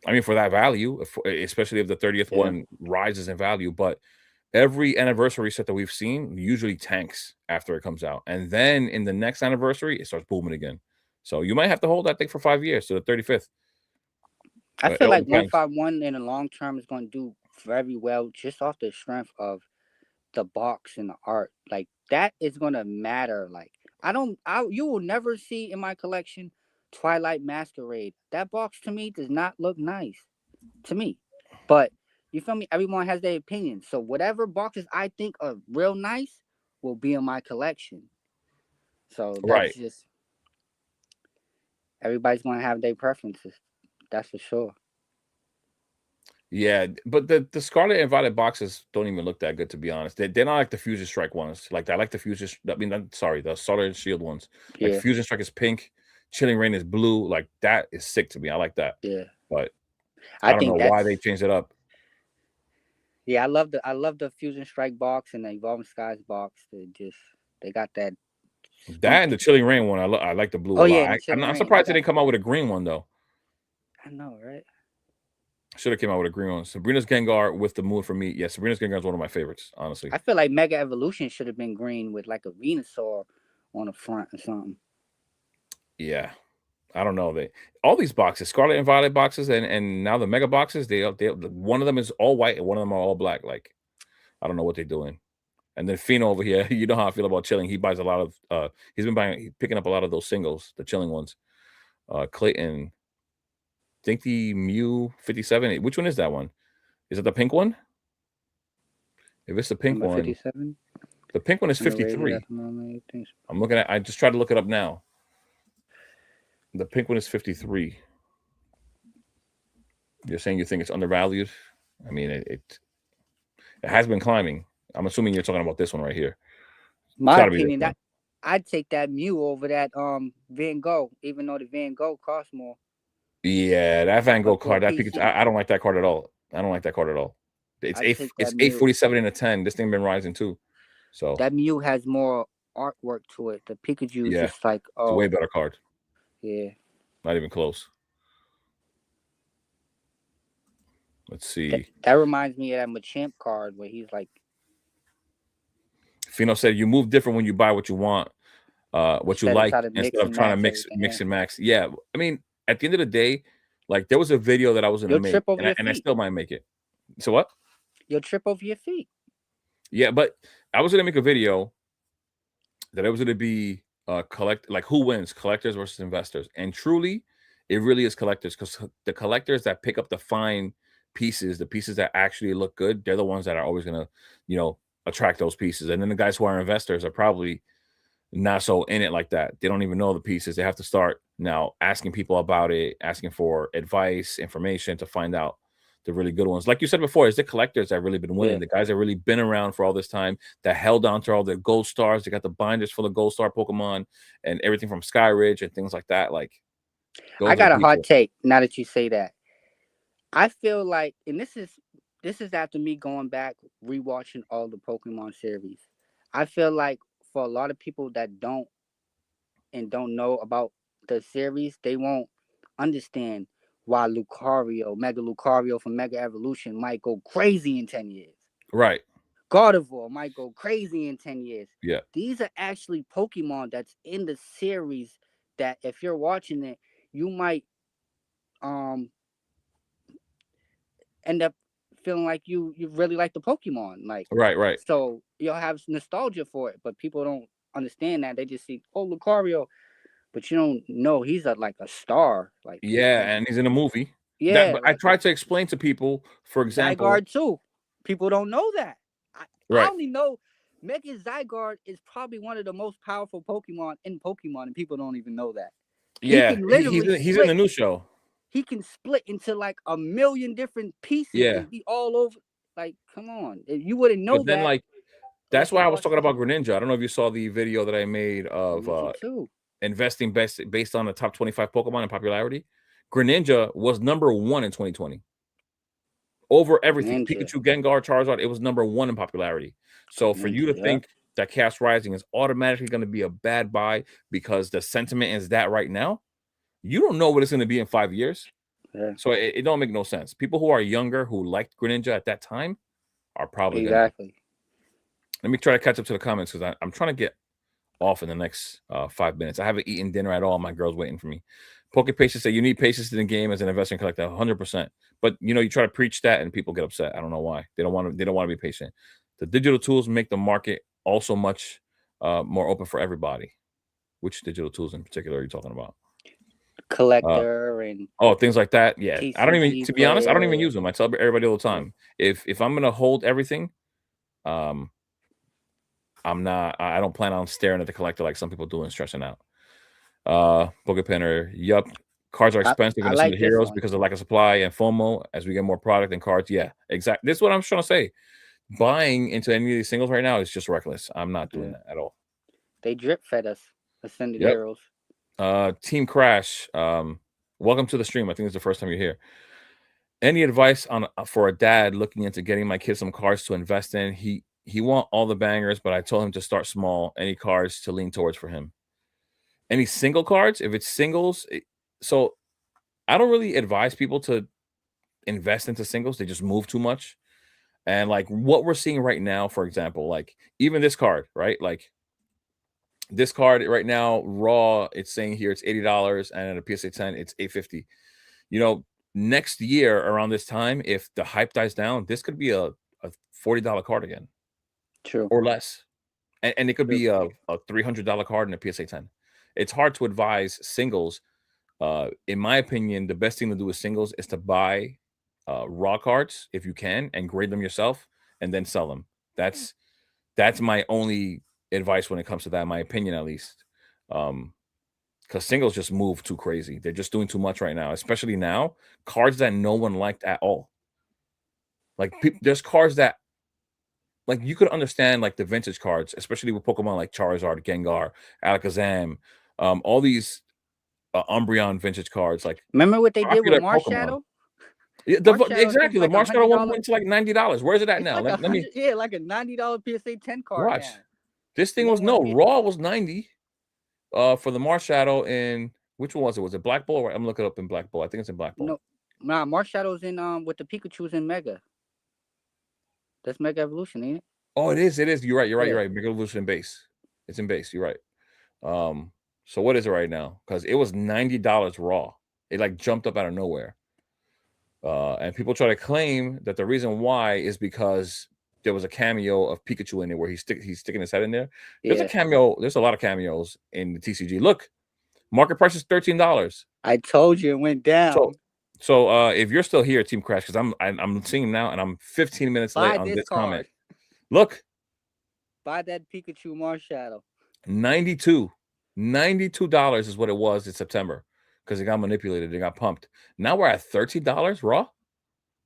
I mean, for that value, especially if the 30th one rises in value. But every anniversary set that we've seen usually tanks after it comes out, and then in the next anniversary, it starts booming again. So you might have to hold that thing for 5 years to the 35th. I feel like 151 in the long term is going to do very well just off the strength of the box and the art. Like that is going to matter. Like you will never see in my collection Twilight Masquerade. That box to me does not look nice to me. But you feel me? Everyone has their opinion. So whatever boxes I think are real nice will be in my collection. So that's just everybody's going to have their preferences. That's for sure. Yeah, but the Scarlet and Violet boxes don't even look that good, to be honest. They're not like the Fusion Strike ones. Like I like the Fusion. The Solar and Shield ones. Like Fusion Strike is pink, Chilling Reign is blue. Like that is sick to me. I like that. Yeah, but I don't know why they changed it up. Yeah, I love the Fusion Strike box and the Evolving Skies box. They got that That and funky. the Chilling Rain one, I like the blue Oh a yeah, lot. and the Chilling I'm Rain. surprised they didn't come out with a green one though. I know, right? Should have came out with a green one. Sabrina's Gengar with the moon for me. Yeah, Sabrina's Gengar is one of my favorites, honestly. I feel like Mega Evolution should have been green with like a Venusaur on the front or something. Yeah, I don't know. All these boxes, Scarlet and Violet boxes, and now the Mega boxes, they one of them is all white and one of them are all black. Like I don't know what they're doing. And then Fino over here, you know how I feel about Chilling. He buys a lot of he's been picking up a lot of those singles, the Chilling ones. Clayton, think the Mew 57. Which one is that one? Is it the pink one? If it's the pink Number one, 57. the pink one is Underrated 53. at the moment. I'm looking at. I just tried to look it up now. The pink one is 53. You're saying you think it's undervalued? I mean, it has been climbing. I'm assuming you're talking about this one right here. My opinion, that I'd take that Mew over that Van Gogh, even though the Van Gogh costs more. Yeah, that Van Gogh card, that PC. Pikachu, I don't like that card at all. I don't like that card at all. It's I'd take that 847 and a 10. This thing been rising too. So that Mew has more artwork to it. The Pikachu is just like it's a way better card. Yeah. Not even close. Let's see. That reminds me of that Machamp card where he's like Fino said you move different when you buy what you want, what you like, instead of trying to mix and max. Yeah. I mean, at the end of the day, like there was a video that I was gonna make and I still might make it. So what? You'll trip over your feet. Yeah, but I was gonna make a video that it was gonna be like who wins, collectors versus investors. And truly, it really is collectors, because the collectors that pick up the fine pieces, the pieces that actually look good, they're the ones that are always gonna, attract those pieces. And then the guys who are investors are probably not so in it like that. They don't even know the pieces. They have to start now asking people about it, asking for advice, information to find out the really good ones. Like you said before, it's the collectors that really been winning. Yeah. The guys that really been around for all this time, that held on to all the gold stars. They got the binders full of gold star Pokemon and everything from Sky Ridge and things like that. Like, I got a hot take now that you say that. I feel like, and this is after me going back, rewatching all the Pokemon series. I feel like for a lot of people that don't know about the series, they won't understand why Mega Lucario from Mega Evolution might go crazy in 10 years. Right. Gardevoir might go crazy in 10 years. Yeah. These are actually Pokemon that's in the series that if you're watching it, you might end up feeling like you really like the Pokemon. Like, right. So you'll have nostalgia for it, but people don't understand that. They just see, Lucario. But you don't know he's like a star. Like, yeah, and he's in a movie. Yeah, but I tried to explain to people, for example, Zygarde too. People don't know that. I only know Mega Zygarde is probably one of the most powerful Pokemon in Pokemon, and people don't even know that. Yeah, he's in the new show. He can split into like a million different pieces and be all over. Like, come on, you wouldn't know that. Like, that's why I was talking about Greninja. I don't know if you saw the video that I made of investing based on the top 25 Pokemon in popularity. Greninja was number 1 in 2020. Over everything. Pikachu, Gengar, Charizard, it was number 1 in popularity. So for you to think that Chaos Rising is automatically going to be a bad buy because the sentiment is that right now, you don't know what it's going to be in 5 years. Yeah. So it don't make no sense. People who are younger who liked Greninja at that time are probably exactly. Let me try to catch up to the comments because I'm trying to get off in the next 5 minutes. I haven't eaten dinner at all. My girl's waiting for me. Poke Patience say you need patience in the game as an investor and collector, 100%. But you try to preach that and people get upset. I don't know why. They don't want to be patient. The digital tools make the market also much more open for everybody. Which digital tools in particular are you talking about? Collector and things like that. Yeah, TCG I don't even. To be honest, I don't even use them. I tell everybody all the time, if I'm gonna hold everything, I'm not. I don't plan on staring at the collector like some people do and stressing out. Pokepinner, yup. Cards are expensive in some of the heroes because of lack of supply and FOMO. As we get more product and cards, yeah, exactly. This is what I'm trying to say. Buying into any of these singles right now is just reckless. I'm not doing that at all. They drip fed us Ascended Heroes. Team Crash, welcome to the stream. I think it's the first time you're here. Any advice on for a dad looking into getting my kid some cards to invest in? He want all the bangers, but I told him to start small. Any cards to lean towards for him? Any single cards? If it's singles, so I don't really advise people to invest into singles. They just move too much. And like what we're seeing right now, for example, like even this card, right? Like this card right now, raw, it's saying here it's $80, and at a PSA 10, it's $850. You know, next year around this time, if the hype dies down, this could be a $40 card again. True. Or less. And it could True. be a $300 card in a PSA 10. It's hard to advise singles. In my opinion, the best thing to do with singles is to buy raw cards if you can and grade them yourself and then sell them. That's my only advice when it comes to that, in my opinion, at least. Because singles just move too crazy. They're just doing too much right now, especially now. Cards that no one liked at all. Like there's cards that, like, you could understand, like the vintage cards, especially with Pokemon like Charizard, Gengar, Alakazam, all these Umbreon vintage cards. Like, Remember what they did with popular Pokemon. Marshadow? Yeah, exactly. The Like Marshadow one $100. went to like $90. Where is it at It's now? like Let me like a $90 PSA 10 card watch. now. This thing No was one hit. raw was 90. For the Marshadow in which one was it? Was it Black Bull? I'm looking up in Black Bull. I think it's in Black Bull. Nah, Marshadow's in with the Pikachu's in Mega. That's Mega Evolution, ain't it? Oh, it is. It is. You're right. You're right. Mega Evolution in base. It's in base. You're right. So what is it right now? Because it was $90 raw. It like jumped up out of nowhere. And people try to claim that the reason why is because there was a cameo of Pikachu in it where he's sticking his head in there. There's a cameo. There's a lot of cameos in the TCG. Look, market price is $13. I told you it went down. So if you're still here, Team Crash, because I'm seeing him now, and I'm 15 minutes late on this comment. Look, buy that Pikachu Marshadow. $92 is what it was in September because it got manipulated. It got pumped. Now we're at $30 raw,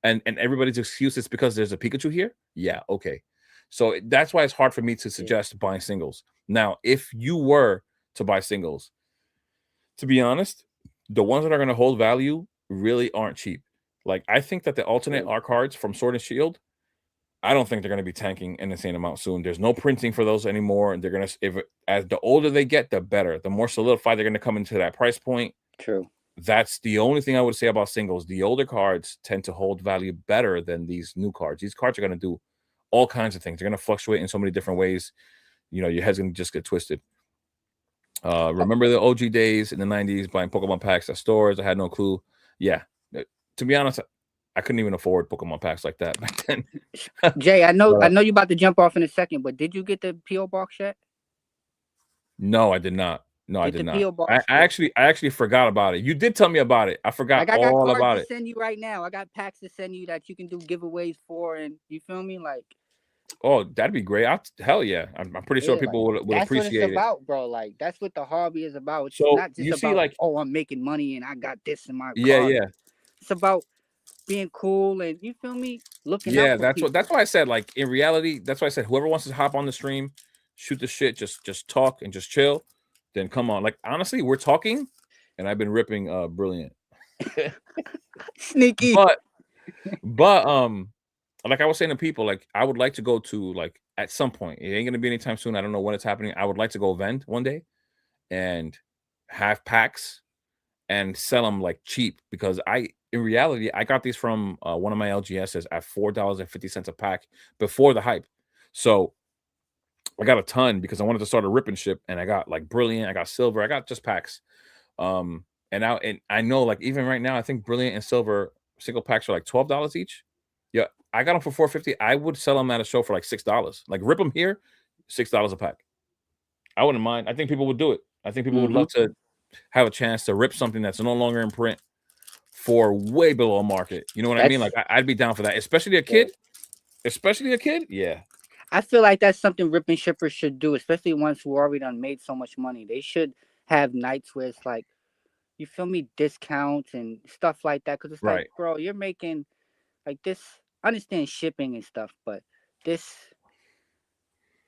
and everybody's excuse is because there's a Pikachu here. Yeah, okay. So that's why it's hard for me to suggest buying singles. Now, if you were to buy singles, to be honest, the ones that are going to hold value really aren't cheap. Like, I think that the alternate art cards from Sword and Shield, I don't think they're going to be tanking an insane amount soon. There's no printing for those anymore. And they're going to, as the older they get, the better. The more solidified they're going to come into that price point. True. That's the only thing I would say about singles. The older cards tend to hold value better than these new cards. These cards are going to do all kinds of things. They're going to fluctuate in so many different ways. You know, your head's going to just get twisted. Remember the OG days in the 90s buying Pokemon packs at stores? I had no clue. Yeah. To be honest, I couldn't even afford Pokemon packs like that back then. Jay, I know you're about to jump off in a second, but did you get the P.O. box yet? No, I did not. No, I did not. I actually forgot about it. You did tell me about it. I forgot all about it. Send you right now. I got packs to send you that you can do giveaways for, and you feel me? Like, oh, that'd be great. Hell yeah. I'm pretty sure people would appreciate it. That's what it's about, bro. Like, that's what the hobby is about. It's so not just you about, see, like, oh, I'm making money and I got this in my card. Yeah. It's about being cool and, you feel me? Looking out for people. That's why I said, like, in reality, that's why I said whoever wants to hop on the stream, shoot the shit, just talk and just chill, then come on. Like, honestly, we're talking and I've been ripping Brilliant. Sneaky. But like I was saying to people, like, I would like to go to, like, at some point, it ain't gonna be anytime soon. I don't know when it's happening. I would like to go vend one day and have packs and sell them like cheap, because in reality, I got these from one of my LGSs at $4.50 a pack before the hype. So I got a ton because I wanted to start a rip and ship, and I got like Brilliant, I got Silver, I got just packs. And I know, like, even right now, I think Brilliant and Silver single packs are like $12 each. Yeah, I got them for $4.50. I would sell them at a show for like $6. Like, rip them here, $6 a pack. I wouldn't mind. I think people would do it. I think people would love to have a chance to rip something that's no longer in print for way below market. You know what I mean? Like, I'd be down for that, especially a kid. Yeah. I feel like that's something rip and shippers should do, especially ones who already done made so much money. They should have nights where it's like, you feel me, discounts and stuff like that. Because it's like, bro, you're making like this. I understand shipping and stuff, but this,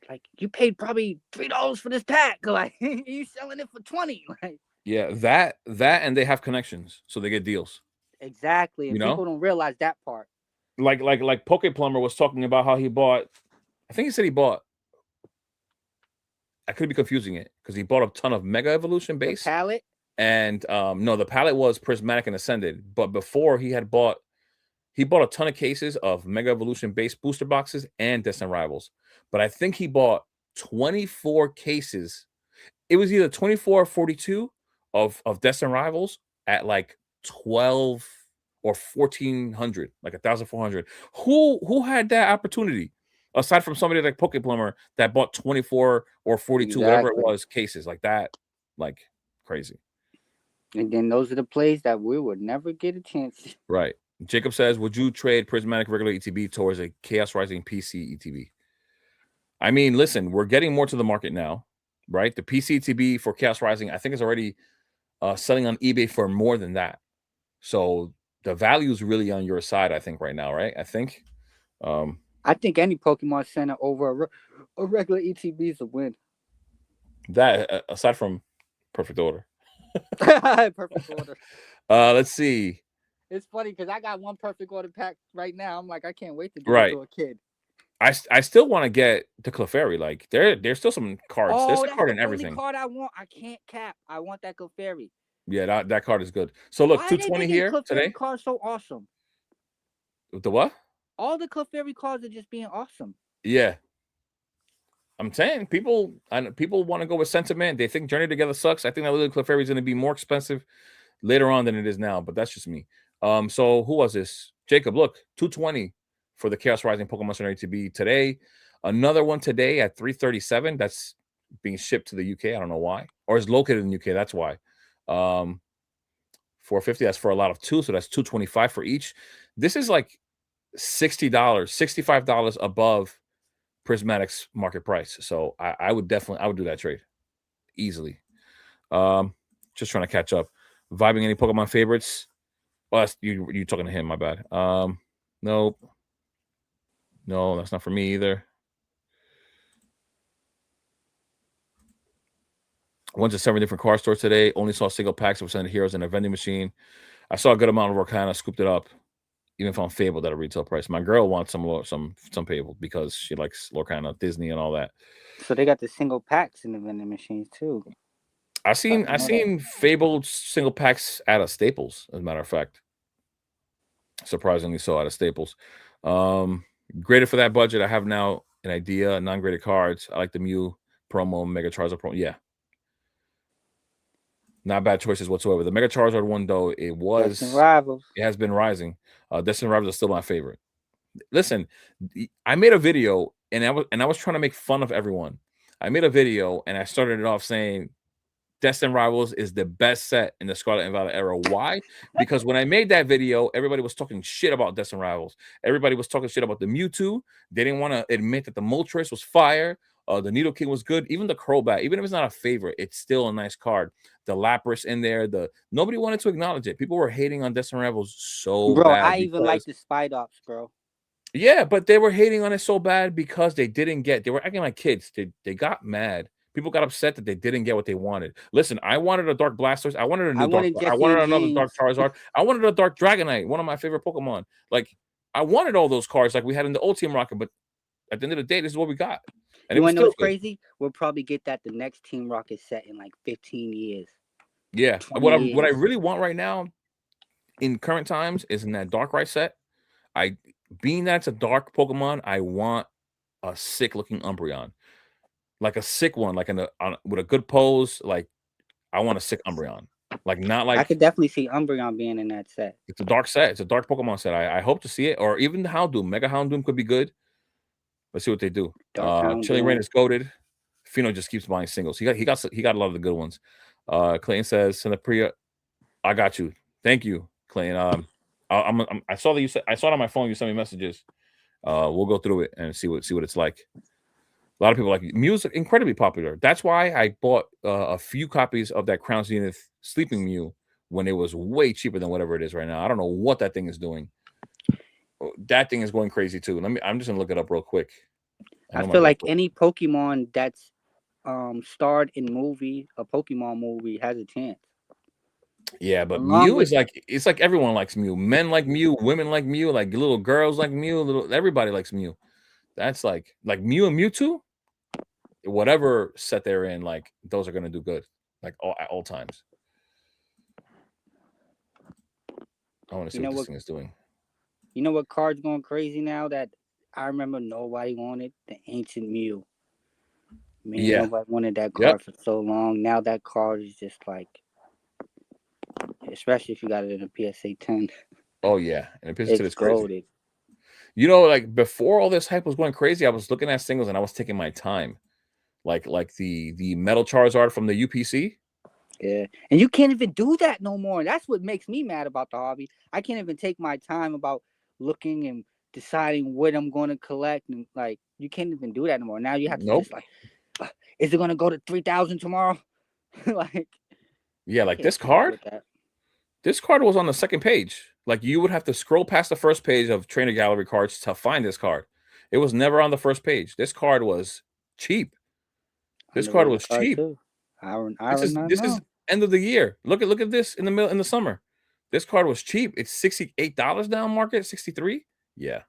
like, you paid probably $3 for this pack. Like, you selling it for $20. Like, yeah, that and they have connections, so they get deals. Exactly, You and know, people don't realize that part. like Poke Plumber was talking about how he bought. I think he said he bought. I could be confusing it because he bought a ton of Mega Evolution The base, palette, and no, the palette was Prismatic and Ascended. But before he bought a ton of cases of Mega Evolution base booster boxes and Destined Rivals. But I think he bought 24 cases. It was either 24 or 42 of Destined Rivals at like 12 or 1400, like 1400. Who had that opportunity? Aside from somebody like Poke Plumber that bought 24 or 42, whatever it exactly. was, cases like that, like crazy. And then those are the plays that we would never get a chance. Right. Jacob says, would you trade Prismatic regular ETB towards a Chaos Rising PC ETB? I mean, listen, we're getting more to the market now, right? The PC ETB for Chaos Rising, I think, is already selling on eBay for more than that. So the value is really on your side, I think, right now, right? I think. I think any Pokemon Center over a regular ETB is a win. That aside from Perfect Order. Perfect order. Let's see. It's funny because I got one perfect order pack right now. I'm like, I can't wait to give it Right. to a kid. I still want to get the Clefairy. Like there's still some cards. There's Oh, a that's card the in only everything. card I want. I can't cap. I want that Clefairy. Yeah, that card is good. So look, Why are they 220 making here Clefairy today. cards so awesome? The what? All the Clefairy cards are just being awesome. Yeah. I'm saying people want to go with sentiment. They think Journey Together sucks. I think that little Clefairy is going to be more expensive later on than it is now, but that's just me. So who was this? Jacob, look, 220 for the Chaos Rising Pokemon Center to be today. Another one today at 337. That's being shipped to the UK. I don't know why. Or is located in the UK. That's why. 450. That's for a lot of two. So that's 225 for each. This is like $60, $65 above Prismatic's market price. So I would do that trade easily. Just trying to catch up. Vibing any Pokemon favorites? Well, that's you talking to him, my bad. Nope. No, that's not for me either. Went to 7 different car stores today. Only saw single packs of Ascended Heroes in a vending machine. I saw a good amount of Arcana, scooped it up. Even found Fable at a retail price. My girl wants some Fable because she likes Lorcana, Disney, and all that. So they got the single packs in the vending machines too. I seen Fable single packs out of Staples, as a matter of fact. Surprisingly so, out of Staples. Graded for that budget. I have now an idea. Non-graded cards. I like the Mew promo, Mega Charizard promo. Yeah. Not bad choices whatsoever. The Mega Charizard one, though, Destined Rivals. It has been rising. Destined Rivals is still my favorite. Listen, I made a video and I was trying to make fun of everyone. I made a video and I started it off saying Destined Rivals is the best set in the Scarlet and Violet era. Why? Because when I made that video, everybody was talking shit about Destined Rivals. Everybody was talking shit about the Mewtwo. They didn't want to admit that the Moltres was fire. The Needle King was good. Even the Crobat, even if it's not a favorite, it's still a nice card. The Lapras in there. Nobody wanted to acknowledge it. People were hating on Destined Rivals so Bro, bad. I even like the Spidops, bro. Yeah, but they were hating on it so bad because they were acting like kids. They got mad. People got upset that they didn't get what they wanted. Listen, I wanted a Dark Blastoise. I wanted a new Dark. I wanted another Dark Charizard. I wanted a Dark Dragonite, one of my favorite Pokemon. Like, I wanted all those cards like we had in the old Team Rocket, but at the end of the day, this is what we got. And you want to know what's crazy? We'll probably get that the next Team Rocket set in like 15 years. Yeah. What I really want right now in current times is in that Darkrai set. Being that it's a dark Pokemon, I want a sick looking Umbreon. Like a sick one, like with a good pose. Like, I want a sick Umbreon. Like, not like I could definitely see Umbreon being in that set. It's a dark set. It's a dark Pokemon set. I hope to see it, or even the Houndoom. Mega Houndoom could be good. Let's see what they do. Chilling Rain is goated. Fino just keeps buying singles. He got a lot of the good ones. Clayton says, Cinepriya, I got you. Thank you, Clayton. I saw that I saw it on my phone. You sent me messages. We'll go through it and see what it's like. A lot of people like it. Mew's incredibly popular. That's why I bought a few copies of that Crown Zenith Sleeping Mew when it was way cheaper than whatever it is right now. I don't know what that thing is doing. That thing is going crazy too. I'm just gonna look it up real quick. I feel like any Pokemon that's starred in a Pokemon movie has a chance. Yeah, but Along Mew with is like it's like everyone likes Mew. Men like Mew, women like Mew, like little girls like Mew, little everybody likes Mew. That's like Mew and Mewtwo, whatever set they're in, like those are gonna do good, like at all times. I want to see you what know this what thing is doing. you know what card's going crazy now that I remember nobody wanted? The Ancient Mew. Man, Yeah. nobody wanted that Yep. card for so long. Now that card is just like, especially if you got it in a PSA 10, Oh yeah, and it pisses to it's this crazy. golded. You know, like before all this hype was going crazy, I was looking at singles and I was taking my time. Like the metal Charizard from the UPC. Yeah, and you can't even do that no more. That's what makes me mad about the hobby. I can't even take my time about looking and deciding what I'm going to collect, and like you can't even do that no more. Now you have to Nope. just like, is it going to go to 3,000 tomorrow? Like Yeah, I like can't keep up with that. this card was on the second page. Like you would have to scroll past the first page of trainer gallery cards to find this card. It was never on the first page. This card was cheap. This card Underrated was card cheap. too. I would not This is know. end of the year. Look at this in the middle in the summer. This card was cheap. It's $68 down market, 63. Yeah,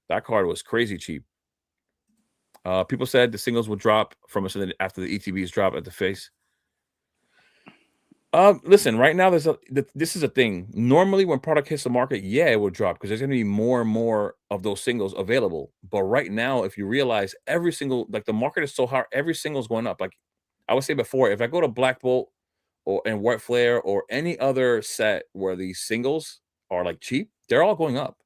that card was crazy cheap. People said the singles would drop from us after the ETBs drop at the face. Listen, right now this is a thing. Normally, when product hits the market, yeah, it will drop because there's going to be more and more of those singles available. But right now, if you realize every single like the market is so hard, every single's going up. Like I would say before, if I go to Black Bolt or and White Flare or any other set where these singles are like cheap, they're all going up.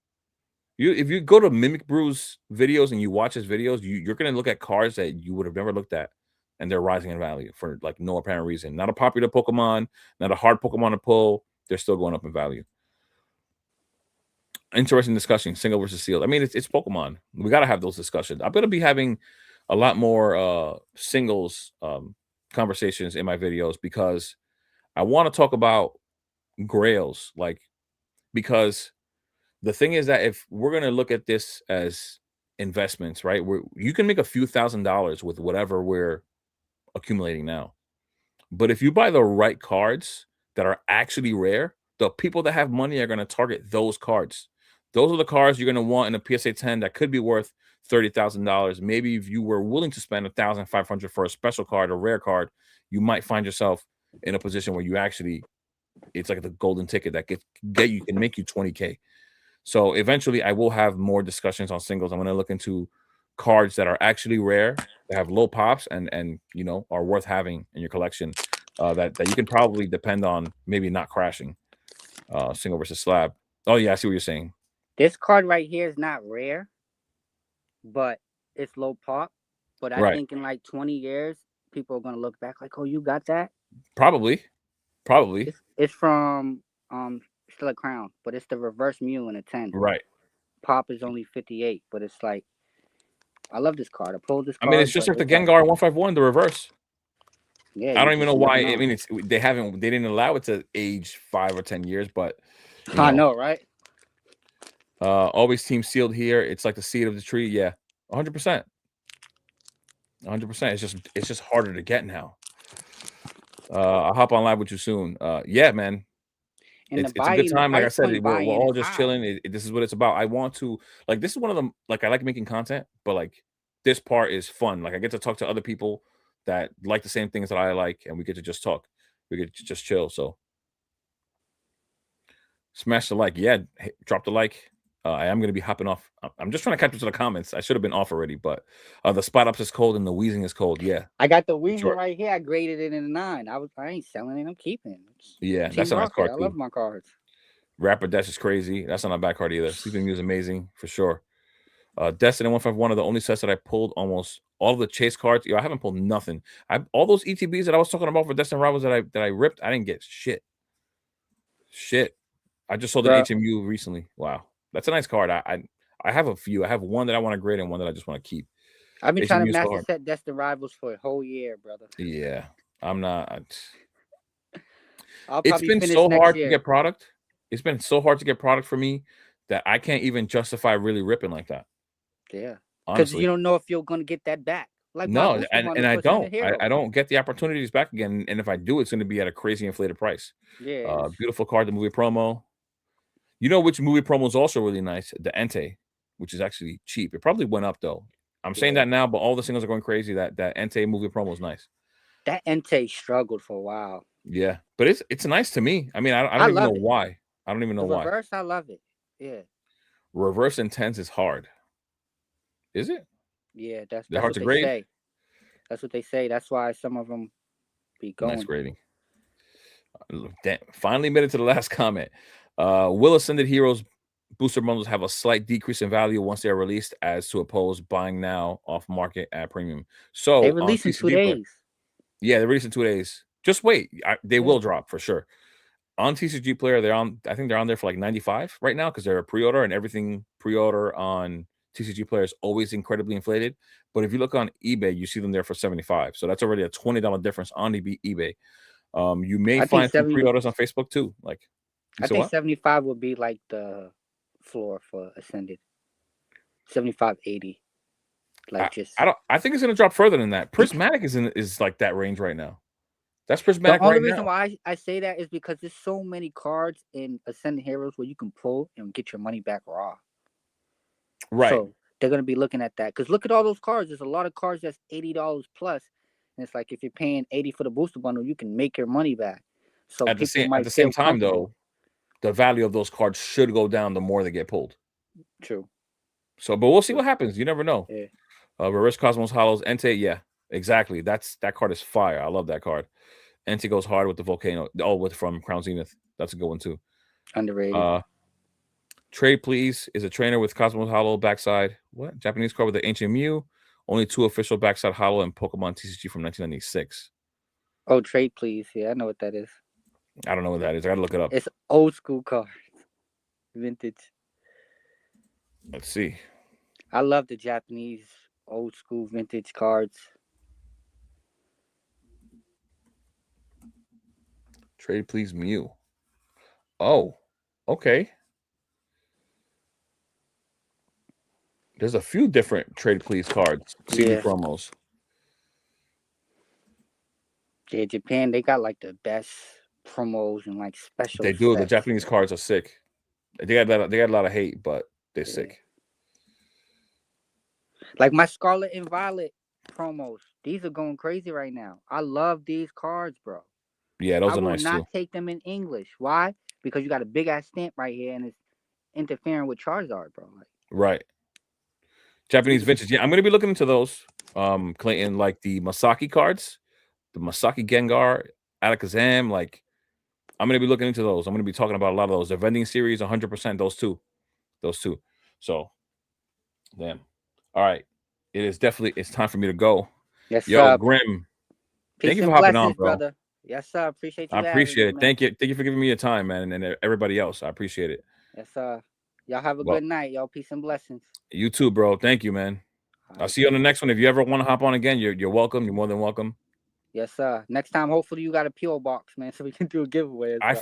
If you go to Mimic Brew's videos and you watch his videos, you're gonna look at cards that you would have never looked at, and they're rising in value for like no apparent reason. Not a popular Pokemon, not a hard Pokemon to pull. They're still going up in value. Interesting discussion, single versus sealed. I mean, it's Pokemon. We gotta have those discussions. I'm gonna be having a lot more singles conversations in my videos because I want to talk about grails, like because the thing is that if we're going to look at this as investments, right? You can make a few $1,000s with whatever we're accumulating now. But if you buy the right cards that are actually rare, the people that have money are going to target those cards. Those are the cards you're going to want in a PSA 10 that could be worth $30,000. Maybe if you were willing to spend $1,500 for a special card, a rare card, you might find yourself in a position where you actually it's like the golden ticket that can make you 20K. So eventually I will have more discussions on singles. I'm going to look into cards that are actually rare, that have low pops and you know are worth having in your collection. That you can probably depend on maybe not crashing. Single versus slab. Oh yeah, I see what you're saying. This card right here is not rare, but it's low pop. But I Right. think in like 20 years, people are gonna look back like, oh, you got that? Probably. Probably. It's from still a crown, but it's the reverse Mew in a 10. Right. Pop is only 58, but it's like I love this card. I pulled this I mean, it's card, just but like the it's like Gengar 151, the reverse. yeah, I you don't even know just why. never I know. mean, they didn't allow it to age 5 or 10 years, but you I know, know, right? always team sealed here. It's like the seed of the tree. Yeah, 100%. 100%. It's just harder to get now. I'll hop on live with you soon. Yeah, man. And the It's a good buy-in, the time. Like I price said, point we're buy-in all is just high. chilling. This is what it's about. I want to like this is one of them. Like I like making content, but like this part is fun. Like I get to talk to other people that like the same things that I like, and we get to just talk. We get to just chill. So smash the like. Yeah, drop the like. I am going to be hopping off. I'm just trying to catch up to the comments. I should have been off already, but the spot ups is cold and the wheezing is cold. Yeah, I got the Weezer sure. right here. I graded it in a 9. I ain't selling it. I'm keeping it. Yeah, Team that's a nice Rocket. card I love too. my cards. Rapper Dash is crazy. That's not a bad card either. Sleeping Mew is amazing for sure. Destined 151 are the only sets that I pulled almost all of the chase cards. Yo, I haven't pulled nothing. All those ETBs that I was talking about for Destined Rivals that I ripped, I didn't get shit. Shit. I just sold an Bro, HMU recently. Wow. That's a nice card. I have a few. I have one that I want to grade and one that I just want to keep. I've been trying to HMU is so master hard. set Destined Rivals for a whole year, brother. Yeah. I'm not. I'll It's probably been finish so next hard to year. get product. It's been so hard to get product for me that I can't even justify really ripping like that. Yeah. Because you Honestly. don't know if you're going to get that back. Like my No, booster bundle and I for Ascended don't. Hero. I don't get the opportunities back again. And if I do, it's going to be at a crazy inflated price. Yeah. Beautiful card, the movie promo. You know which movie promo is also really nice? The Entei, which is actually cheap. It probably went up though. I'm saying that now, but all the singles are going crazy. That Entei movie promo is nice. That Entei struggled for a while. Yeah, but it's nice to me. I mean, I I don't even know love it. why. I don't even know The why. reverse, I love it. Yeah. Reverse Intense is hard. Is it? Yeah, that's They're hard what to they grade. say. That's what they say. That's why some of them be going. Nice grading. Damn, finally made it to the last comment. Will Ascended Heroes booster bundles have a slight decrease in value once they are released, as to oppose buying now off market at premium? So They on release in 2 TCG Player, days. yeah, they're releasing 2 days. Just wait, they will drop for sure. On TCG Player, I think they're on there for like 95 right now because they're a pre-order, and everything pre-order on TCG Player is always incredibly inflated. But if you look on eBay, you see them there for 75. So that's already a $20 difference on eBay. You may find some pre-orders on Facebook too. Like, I think 75 would be like the floor for Ascended. 75, 80. Like I think it's gonna drop further than that. Prismatic is like that range right now. That's Prismatic the only right reason now. why I say that is because there's so many cards in Ascended Heroes where you can pull and get your money back raw. Right. So they're gonna be looking at that. Because look at all those cards. There's a lot of cards that's $80 plus. And it's like if you're paying 80 for the booster bundle, you can make your money back. So at the same time though, the value of those cards should go down the more they get pulled. True. So, but we'll see what happens. You never know. Yeah. Reverse Cosmos Hollows, Entei, yeah, exactly. That card is fire. I love that card. Entei goes hard with the Volcano. From Crown Zenith. That's a good one too. Underrated. Trade Please is a trainer with Cosmos Hollow backside. What? Japanese card with the Ancient Mew. Only 2 official backside hollow in Pokemon TCG from 1996. Oh, Trade Please. Yeah, I know what that is. I don't know what that is. I gotta look it up. It's old school cards. Vintage. Let's see. I love the Japanese old school vintage cards. Trade Please Mew. Oh, okay. There's a few different Trade Please cards. CD promos. Yeah, Japan, they got like the best promos and like special. They do. The Japanese cards are sick. They got a lot of hate, but they're sick. Like my Scarlet and Violet promos. These are going crazy right now. I love these cards, bro. Yeah, those are nice too. I will not take them in English. Why? Because you got a big ass stamp right here and it's interfering with Charizard, bro. Like, right. Japanese vintage. Yeah, I'm gonna be looking into those. Clayton, like the Masaki cards, the Masaki Gengar, Alakazam. Like, I'm gonna be looking into those. I'm gonna be talking about a lot of those. The vending series, 100%. Those two. So, damn. All right. It's time for me to go. Yes, Yo, sir. Grim. Thank you for hopping on, bro. Brother. Yes, sir. Appreciate you. I appreciate it. Thank you for giving me your time, man, and everybody else. I appreciate it. Yes, sir. Y'all have a good night, y'all. Peace and blessings. You too, bro. Thank you, man. I'll see you on the next one. If you ever want to hop on again, you're welcome. You're more than welcome. Yes, sir. Next time, hopefully you got a PO box, man, so we can do a giveaway. I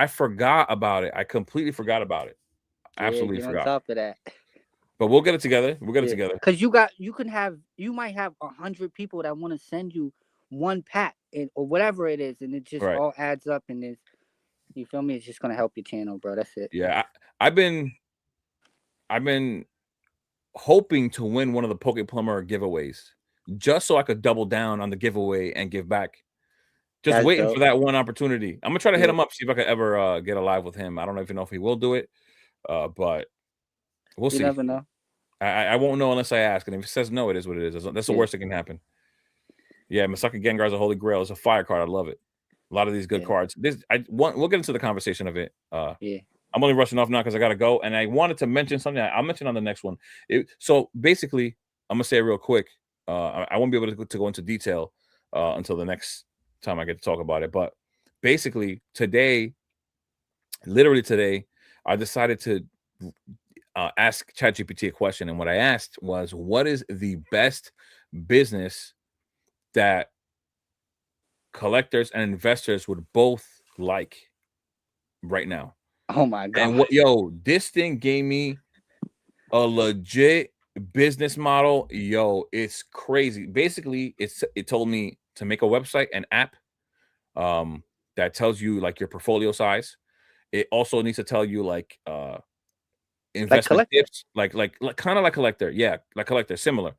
forgot about it. I completely forgot about it. Absolutely forgot. On top of that. But we'll get it together. Because you might have 100 people that want to send you one pack or whatever it is, and it just all adds up, and it's, you feel me? It's just gonna help your channel, bro. That's it. Yeah, I've been hoping to win one of the Pokeplumber giveaways, just so I could double down on the giveaway and give back. Just waiting for that one opportunity. I'm gonna try to hit him up, see if I could ever get a live with him. I don't even know if he will do it, but we'll see. You never know. I won't know unless I ask, and if he says no, it is what it is. That's the worst that can happen. Yeah, Masaki Gengar is a holy grail. It's a fire card. I love it. A lot of these good cards. We'll get into the conversation of it. I'm only rushing off now because I gotta go, and I wanted to mention something. I'll mention on the next one. So basically, I'm gonna say it real quick. I won't be able to go into detail until the next time I get to talk about it. But basically, literally today, I decided to ask ChatGPT a question, and what I asked was, "What is the best business that collectors and investors would both like right now?" Oh my god! And this thing gave me a legit business model, yo, it's crazy. Basically, it told me to make a website, an app, that tells you like your portfolio size. It also needs to tell you like Like investment collector. tips, like kind of like collector, yeah, like collector, similar.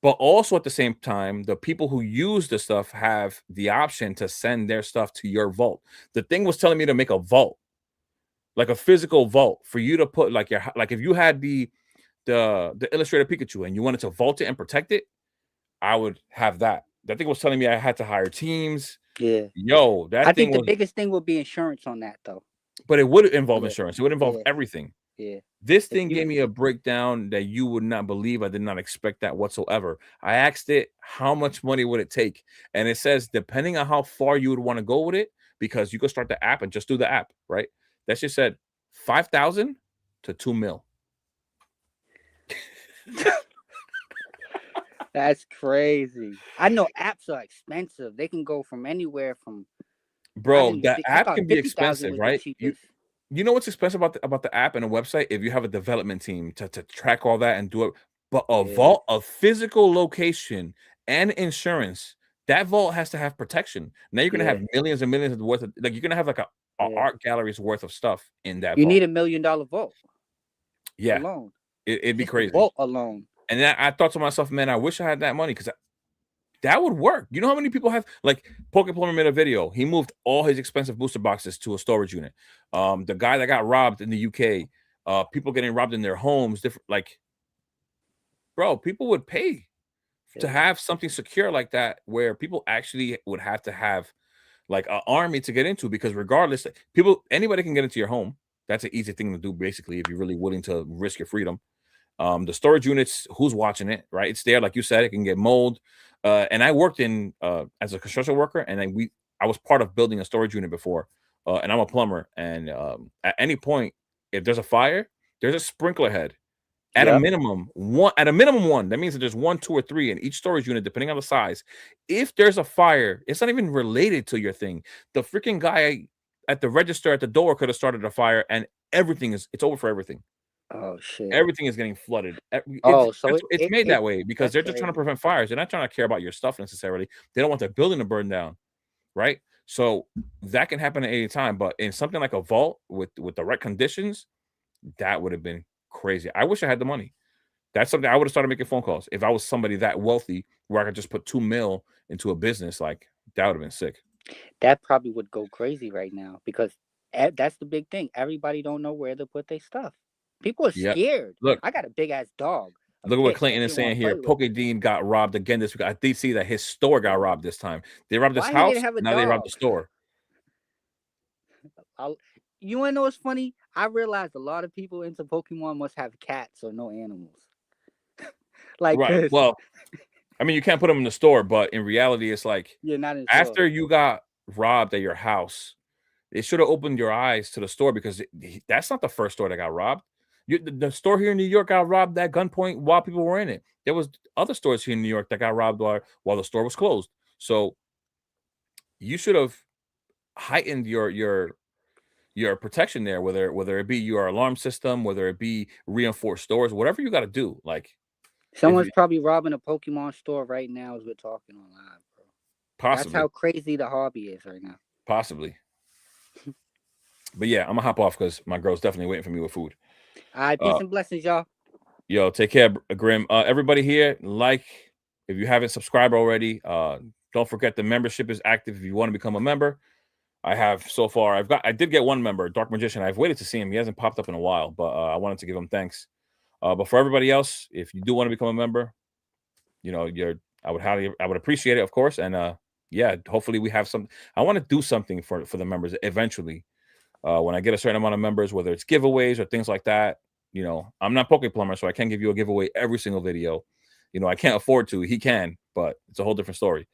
But also at the same time, the people who use the stuff have the option to send their stuff to your vault. The thing was telling me to make a vault, like a physical vault for you to put like your like if you had the illustrator Pikachu and you wanted to vault it and protect it, I would have that. That thing was telling me I had to hire teams. Yeah. Yo, I that thing think the was, biggest thing will be insurance on that though. but it would involve Yeah. insurance. It would involve Yeah. everything. Yeah. This If thing you gave me a breakdown that you would not believe. I did not expect that whatsoever. I asked it, how much money would it take? And it says, depending on how far you would want to go with it, because you could start the app and just do the app, right? That just said 5,000 to 2 mil. That's crazy. I know apps are expensive. They can go from anywhere from I Bro, didn't even that think I app thought can be 50,000 expensive, was the right? cheapest. You know what's expensive about the app and a website? If you have a development team to track all that and do it, but a Yeah. vault, a physical location and insurance, that vault has to have protection. Now you're gonna Yeah. have millions and millions of worth of, like, you're gonna have like a Yeah. art gallery's worth of stuff in that You vault. need $1 million vault Yeah, alone. it'd be Just the crazy. vault alone. And then I thought to myself, man, I wish I had that money because that would work. You know how many people have, like, Pokeplumber made a video. He moved all his expensive booster boxes to a storage unit. The guy that got robbed in the UK, people getting robbed in their homes, different, like, bro, people would pay to Yeah. have something secure like that, where people actually would have to have like an army to get into, because regardless, people, anybody can get into your home. That's an easy thing to do, basically, if you're really willing to risk your freedom. The storage units, who's watching it, right? It's there, like you said, it can get mold. And I worked in as a construction worker, and I was part of building a storage unit before. And I'm a plumber, and at any point, if there's a fire, there's a sprinkler head. At a Yep. minimum, one. At a minimum, one. That means that there's 1, 2, or 3 in each storage unit, depending on the size. If there's a fire, it's not even related to your thing. The freaking guy at the register at the door could have started a fire, and it's over for everything. Oh shit. Everything is getting flooded. Oh, so It's made that way because that's they're just trying to crazy. prevent fires. They're not trying to care about your stuff necessarily. They don't want their building to burn down, right? So that can happen at any time. But in something like a vault with the right conditions, that would have been crazy. I wish I had the money. That's something I would have started making phone calls. If I was somebody that wealthy where I could just put 2 mil into a business, like, that would have been sick. That probably would go crazy right now because that's the big thing. Everybody don't know where to put their stuff. People are Yep. scared. Look, I got a big ass dog, a look at what pit Clayton that is you don't saying want to here. play with. Poke Dean got robbed again this week. I did see that his store got robbed this time. They robbed his Why he didn't house. have a Now they robbed the dog? store. You wanna know what's funny? I realized a lot of people into Pokemon must have cats or no animals. Like, Right. cause Well, I mean, you can't put them in the store, but in reality, it's like, you're not in store. after you got robbed at your house, it should have opened your eyes to the store, because that's not the first store that got robbed. The store here in New York got robbed at gunpoint while people were in it. There was other stores here in New York that got robbed while the store was closed. So you should have heightened your protection there, whether it be your alarm system, whether it be reinforced doors, whatever you got to do. Like, if Someone's probably robbing a Pokemon store right now as we're talking on live, bro. That's possibly, how crazy the hobby is right now. possibly. But yeah, I'm gonna hop off because my girl's definitely waiting for me with food. All right, Uh, peace and blessings, y'all. Yo, take care, Grim. Everybody here, like, if you haven't subscribed already, don't forget the membership is active if you want to become a member. I have so far, I did get one member, Dark Magician. I've waited to see him. He hasn't popped up in a while, but I wanted to give him thanks. But for everybody else, if you do want to become a member, you know, I would appreciate it, of course. And yeah, hopefully we have some. I want to do something for the members eventually. When I get a certain amount of members, whether it's giveaways or things like that. You know, I'm not Pokeplumber, so I can't give you a giveaway every single video. You know, I can't afford to. He can, but it's a whole different story.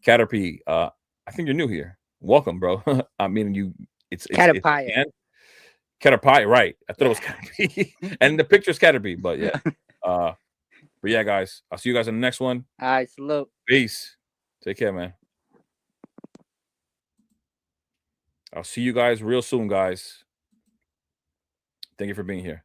Caterpie, I think you're new here. Welcome, bro. I mean, it's Caterpie. Caterpie, right? I thought it was Yeah. Caterpie, and the picture's Caterpie, but yeah. But yeah, guys, I'll see you guys in the next one. All right, salute. Peace. Take care, man. I'll see you guys real soon, guys. Thank you for being here.